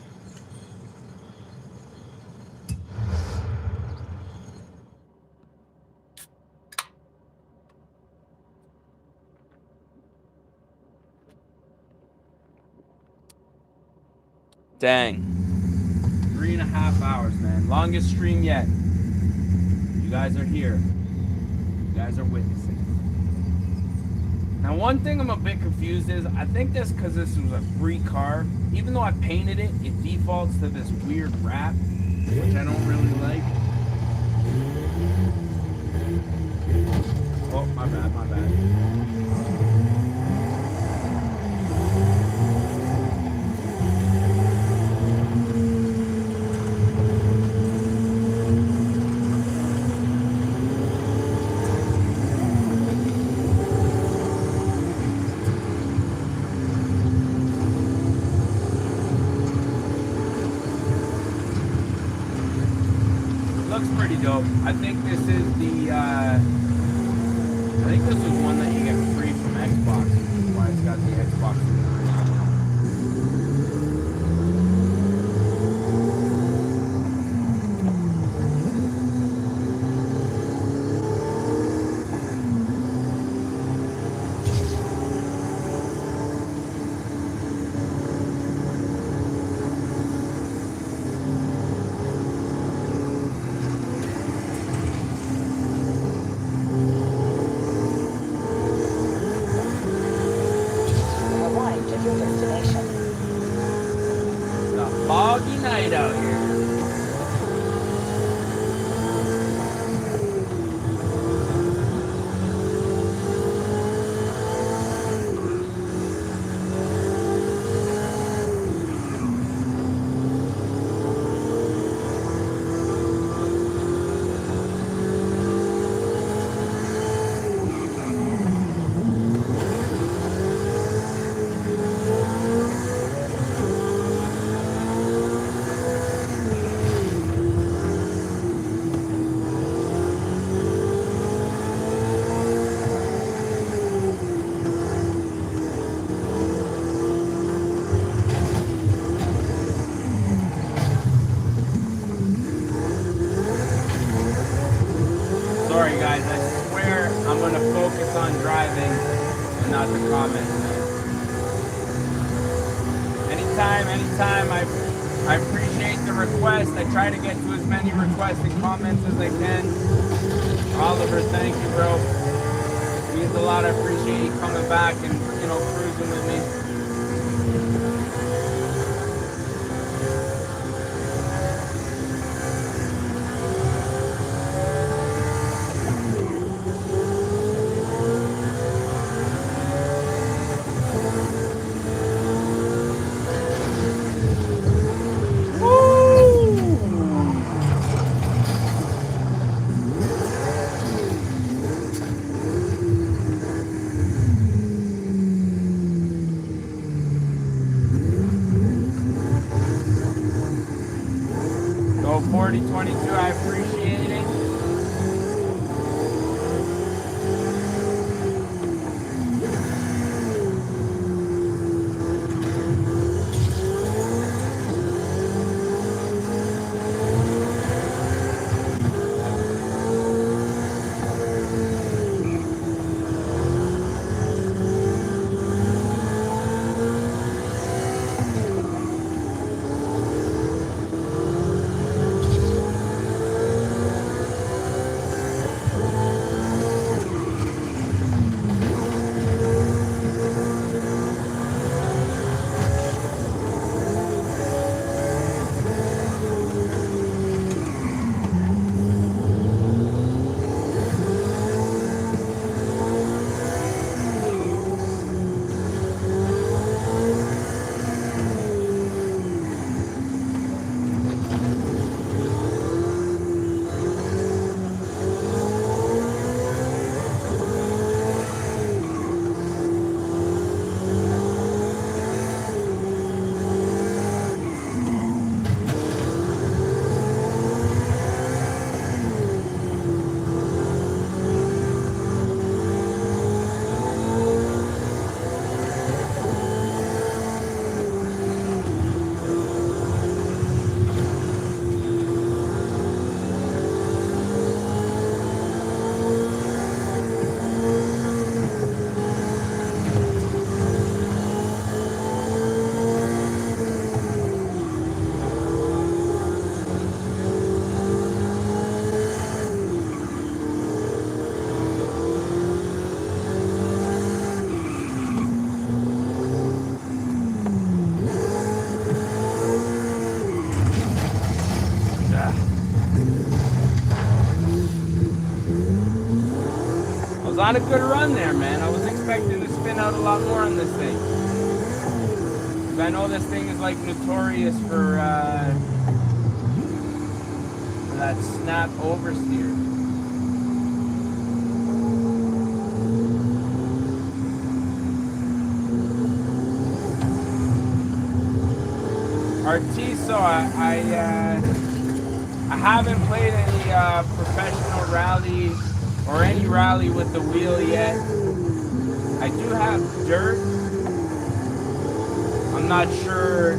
Dang. 3.5 hours, man. Longest stream yet. You guys are here. You guys are witnessing. Now, one thing I'm a bit confused is, I think that's because this was a free car. Even though I painted it, it defaults to this weird wrap, which I don't really like. Oh, my bad, my bad. Dope. I think this is the, I think this is one that you get free from Xbox. That's why it's got the Xbox. Anytime. I appreciate the request. I try to get to as many requests and comments as I can. Oliver, thank you, bro. It means a lot. I appreciate you coming back and, cruising with me. Go 4022, I appreciate it. not a good run there, man. I was expecting to spin out a lot more on this thing. 'Cause I know this thing is like notorious for that snap oversteer. Artiso, I haven't played any professional rally or any rally with the wheel yet. I do have dirt. I'm not sure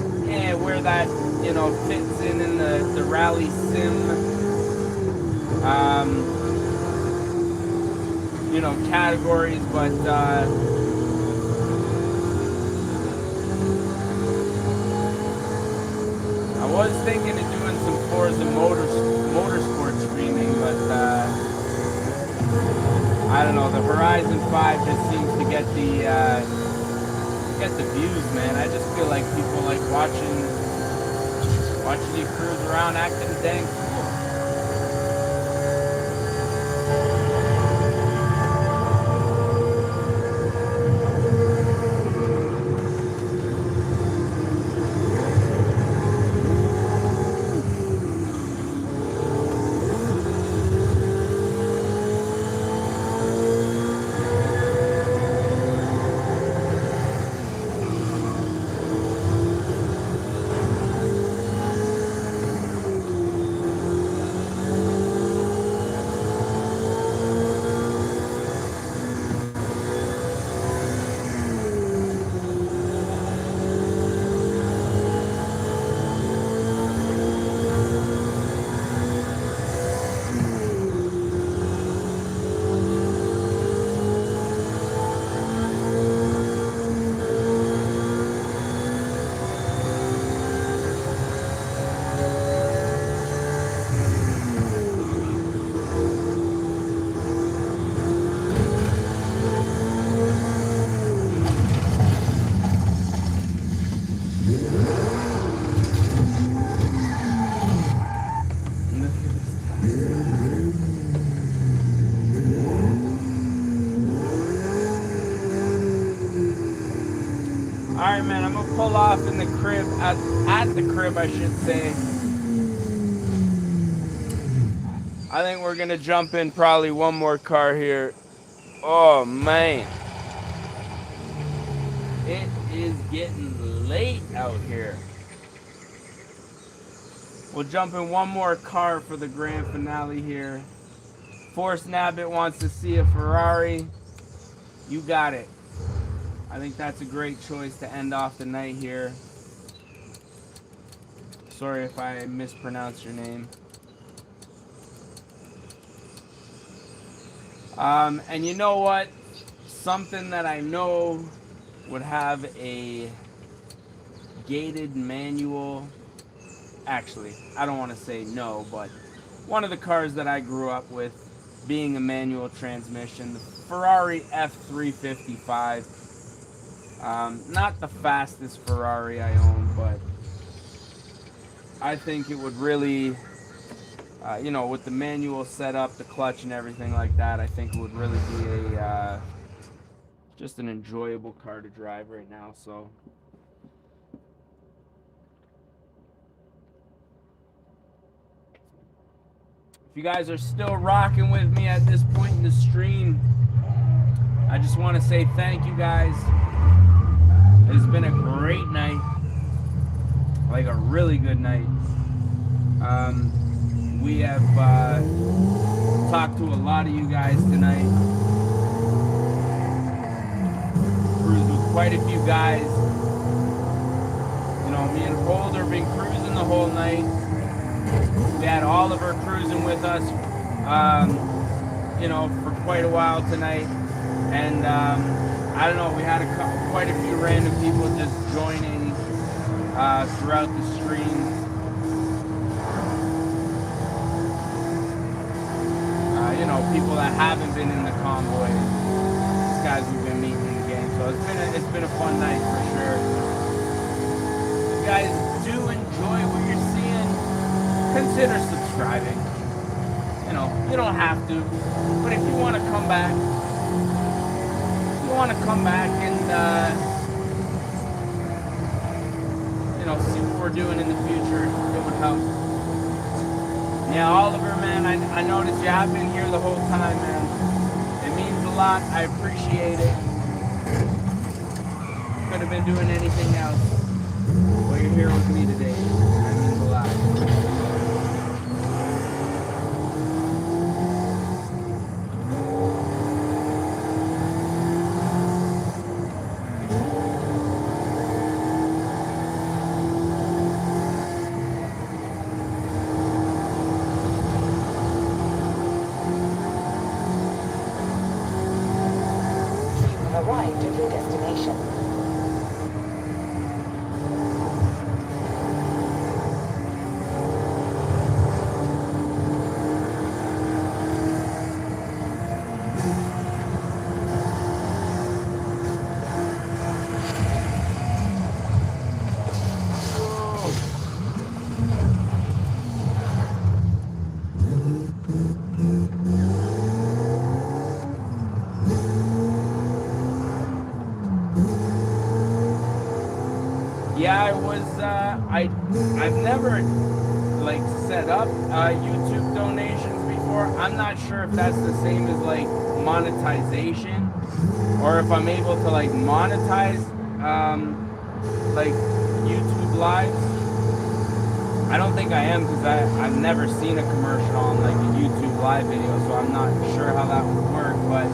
where that fits in the rally sim categories, but I was thinking of doing some Forza motorsport streaming, but I don't know. The Horizon 5 just seems to get the views, man. I just feel like people like watching you cruise around acting dang cool. Alright, man, I'm gonna pull off in the crib, at the crib, I should say. I think we're gonna jump in probably one more car here. Oh, man. It is getting late out here. We'll jump in one more car for the grand finale here. Force Nabbit wants to see a Ferrari. You got it. I think that's a great choice to end off the night here. Sorry if I mispronounced your name. And you know what? Something that I know would have a gated manual. Actually, I don't want to say no, but one of the cars that I grew up with being a manual transmission, the Ferrari F355. Not the fastest Ferrari I own, but I think it would really, with the manual setup, the clutch and everything like that, I think it would really be just an enjoyable car to drive right now. So if you guys are still rocking with me at this point in the stream, I just want to say thank you guys. It's been a great night, like a really good night. We have talked to a lot of you guys tonight. Cruised with quite a few guys. Me and Holder have been cruising the whole night. We had Oliver cruising with us, for quite a while tonight. And I don't know, we had quite a few random people just joining throughout the stream. People that haven't been in the Convoy. These guys we've been meeting in the game. So it's been a fun night for sure. If you guys do enjoy what you're seeing, consider subscribing. You don't have to, but if you want to come back, you want to come back and you know, see what we're doing in the future, it would help. Yeah, Oliver, man, I noticed you have been here the whole time, man. It means a lot. I appreciate it. Could have been doing anything else, but you're here with me today. That means a lot. Arrived at your destination. Yeah, I was, I've never, like, set up, YouTube donations before. I'm not sure if that's the same as, like, monetization, or if I'm able to, like, monetize, like, YouTube lives. I don't think I am, because I've never seen a commercial on, like, a YouTube live video, so I'm not sure how that would work, but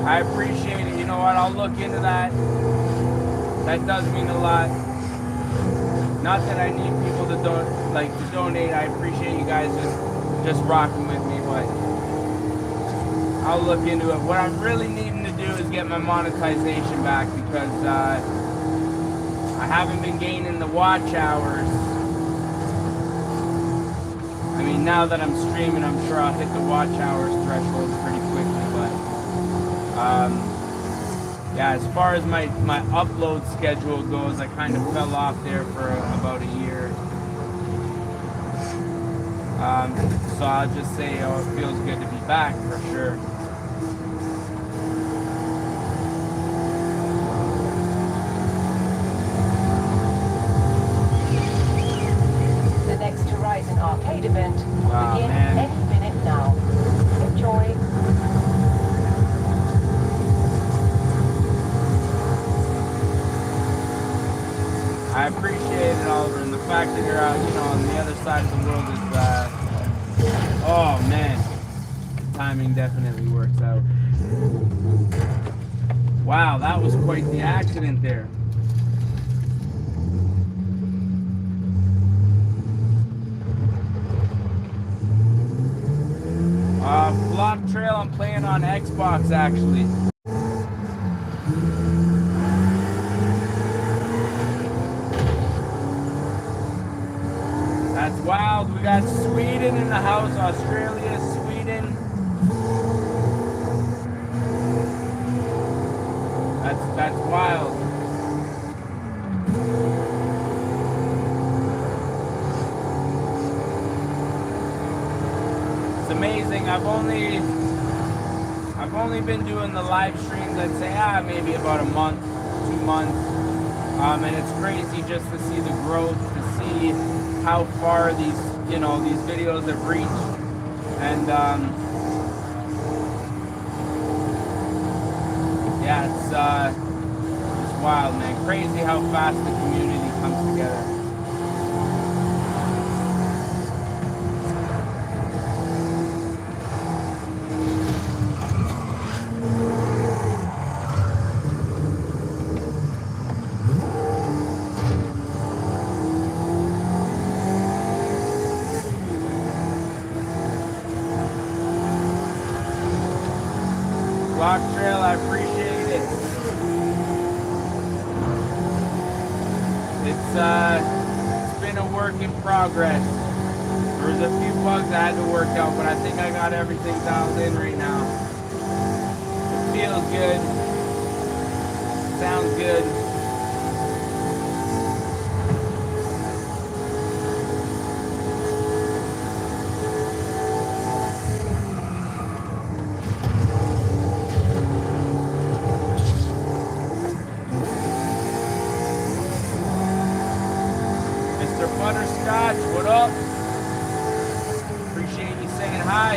I appreciate it. You know what? I'll look into that. That does mean a lot. Not that I need people to donate. I appreciate you guys just rocking with me, but I'll look into it. What I'm really needing to do is get my monetization back, because I haven't been gaining the watch hours. I mean, now that I'm streaming, I'm sure I'll hit the watch hours threshold pretty quickly, but yeah, as far as my upload schedule goes, I kind of fell off there for about a year. So I'll just say, oh, it feels good to be back for sure. The next Horizon Arcade event will begin man. any minute now. Enjoy. I appreciate it, Oliver, and the fact that you're out, you know, on the other side of the world is, oh man, the timing definitely works out. Wow, that was quite the accident there. Block Trail, I'm playing on Xbox actually. That's wild. We got Sweden in the house, Australia, Sweden. That's wild. It's amazing. I've only been doing the live streams, I'd say maybe about a month, 2 months. And it's crazy just to see the growth, to see how far these videos have reached, and yeah, it's wild, man. Crazy how fast the community comes together. Block Trail, I appreciate it. It's been a work in progress. There was a few bugs I had to work out, but I think I got everything dialed in right now. It feels good. Sounds good. Josh, what up? Appreciate you saying hi.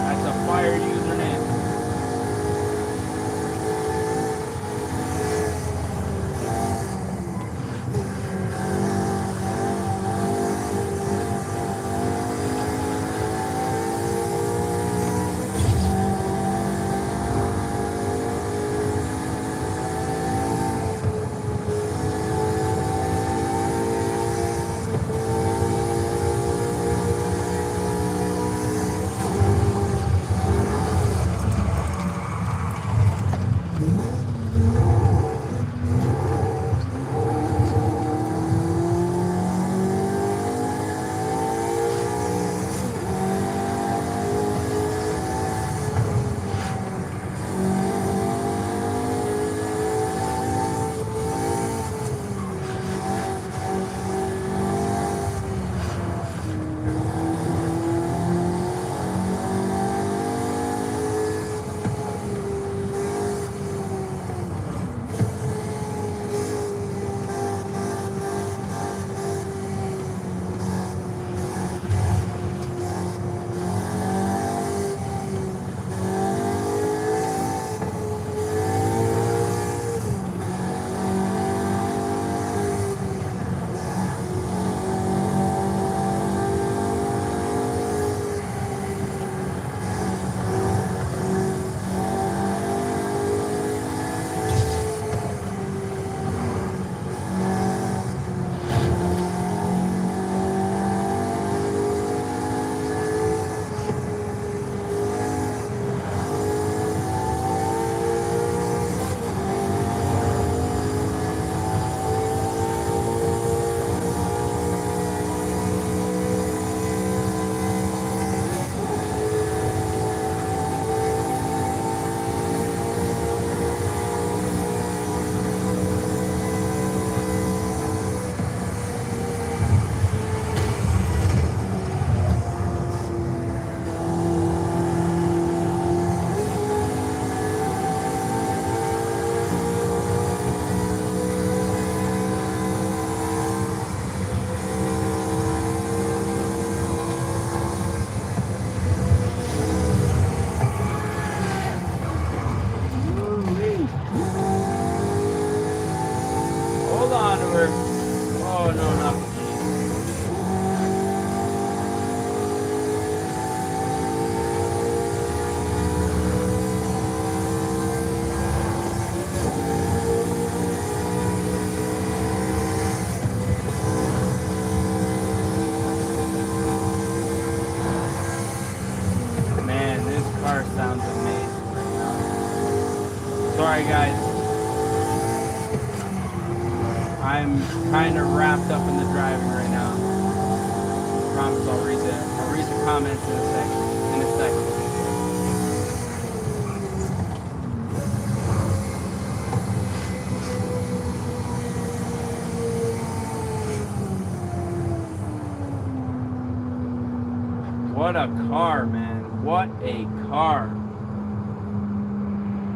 That's a fire username. Sorry guys, I'm kind of wrapped up in the driving right now. Promise I'll read the comments in a second. What a car, man. What a car.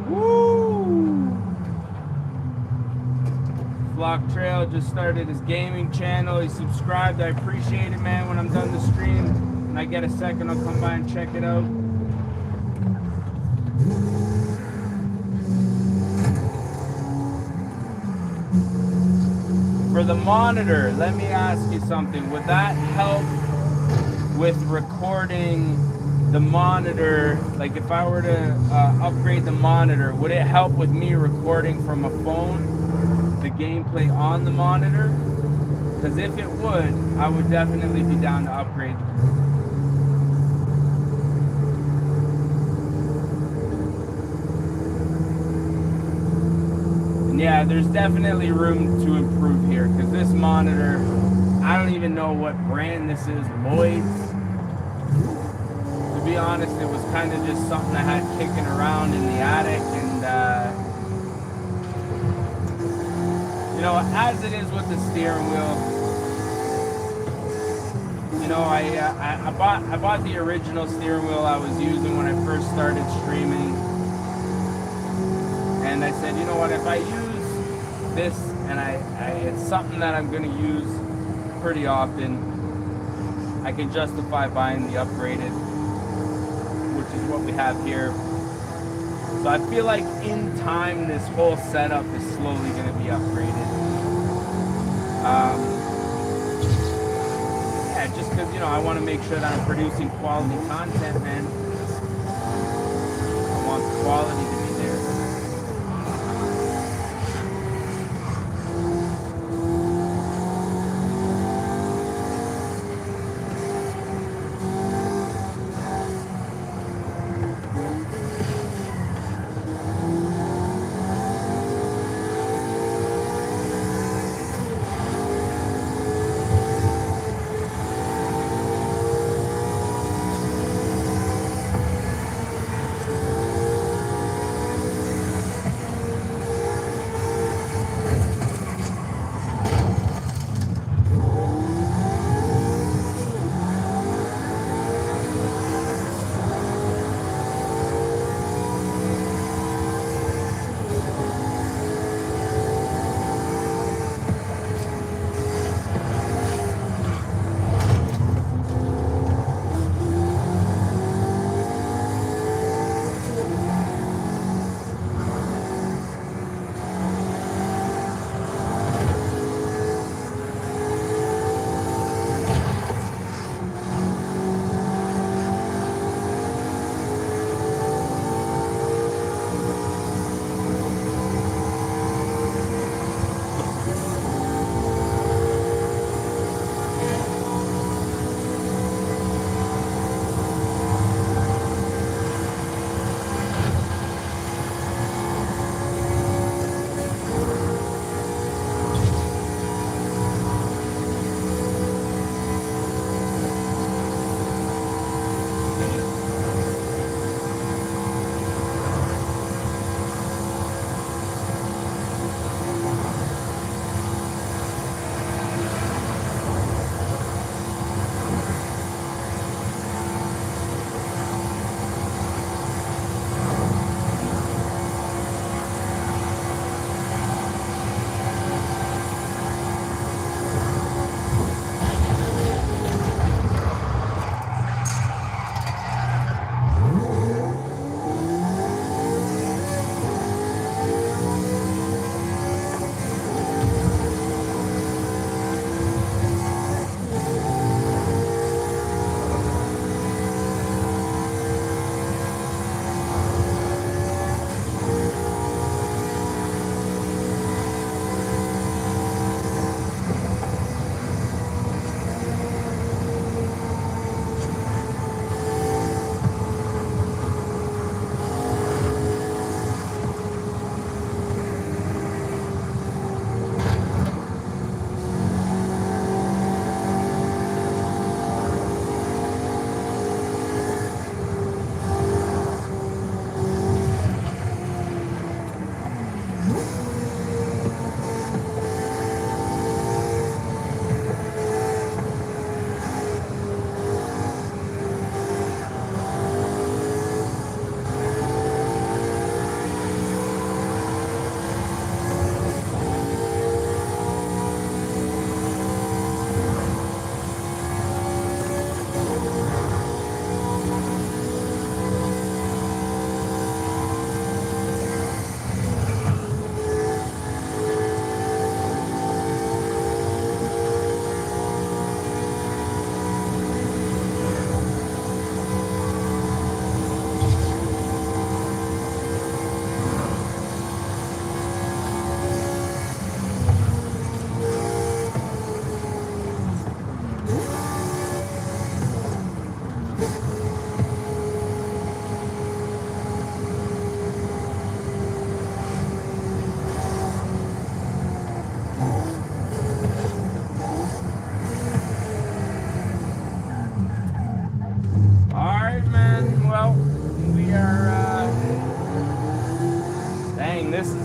Woo! Flock Trail just started his gaming channel. He subscribed. I appreciate it, man. When I'm done the stream and I get a second, I'll come by and check it out. For the monitor, let me ask you something. Would that help with recording the monitor? Like if I were to upgrade the monitor, would it help with me recording from a phone the gameplay on the monitor? Because if it would, I would definitely be down to upgrade. And yeah, there's definitely room to improve here, because this monitor, I don't even know what brand this is, Lloyd's. To be honest, it was kind of just something I had kicking around in the attic, and you know, as it is with the steering wheel, You know, I bought the original steering wheel I was using when I first started streaming, and I said, you know what, if I use this and it's something that I'm going to use pretty often, I can justify buying the upgraded, which is what we have here. So I feel like in time this whole setup is slowly going to be upgraded. Yeah, just because, you know, I want to make sure that I'm producing quality content, man. I want quality to be there.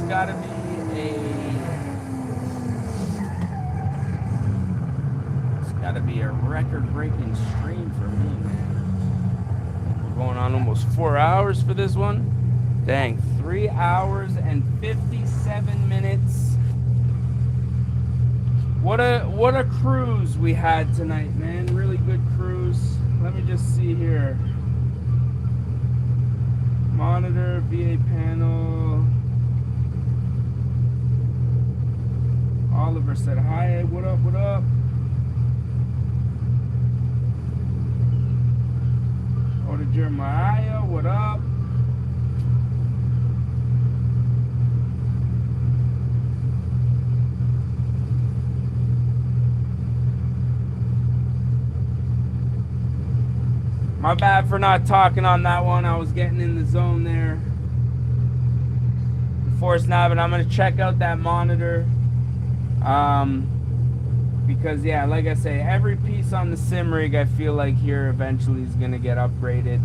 gotta be it's gotta be a wreck record-breaking stream for me, man. We're going on almost 4 hours for this one. Dang, 3 hours and 57 minutes. What a cruise we had tonight, man. Really good cruise. Let me just see here. Monitor, VA panel. Oliver said hi. What up? What up? Order Jeremiah. What up? My bad for not talking on that one. I was getting in the zone there. Force nav, and I'm gonna check out that monitor. Because yeah, like I say, every piece on the sim rig I feel like here eventually is gonna get upgraded.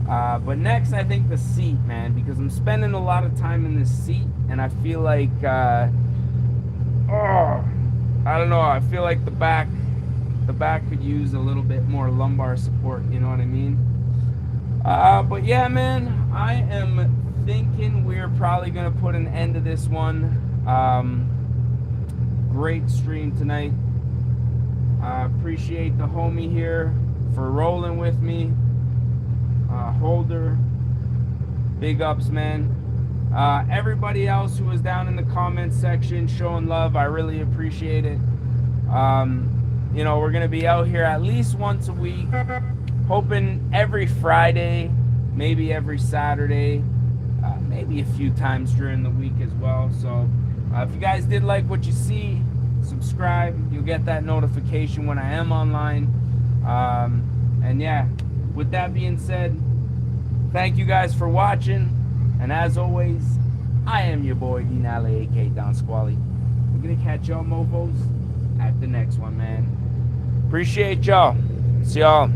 But next, I think the seat, man, because I'm spending a lot of time in this seat, and I feel like, I don't know. I feel like the back could use a little bit more lumbar support. You know what I mean? But yeah, man, I am thinking we're probably gonna put an end to this one. Great stream tonight. Appreciate the homie here for rolling with me. Holder, big ups, man. Everybody else who was down in the comments section showing love, I really appreciate it. You know, we're gonna be out here at least once a week, hoping every Friday, maybe every Saturday, maybe a few times during the week as well. So if you guys did like what you see, subscribe. You'll get that notification when I am online. And yeah, with that being said, thank you guys for watching. And as always, I am your boy Dinale, aka Don Squally. We're gonna catch y'all mofos at the next one, man. Appreciate y'all. See y'all.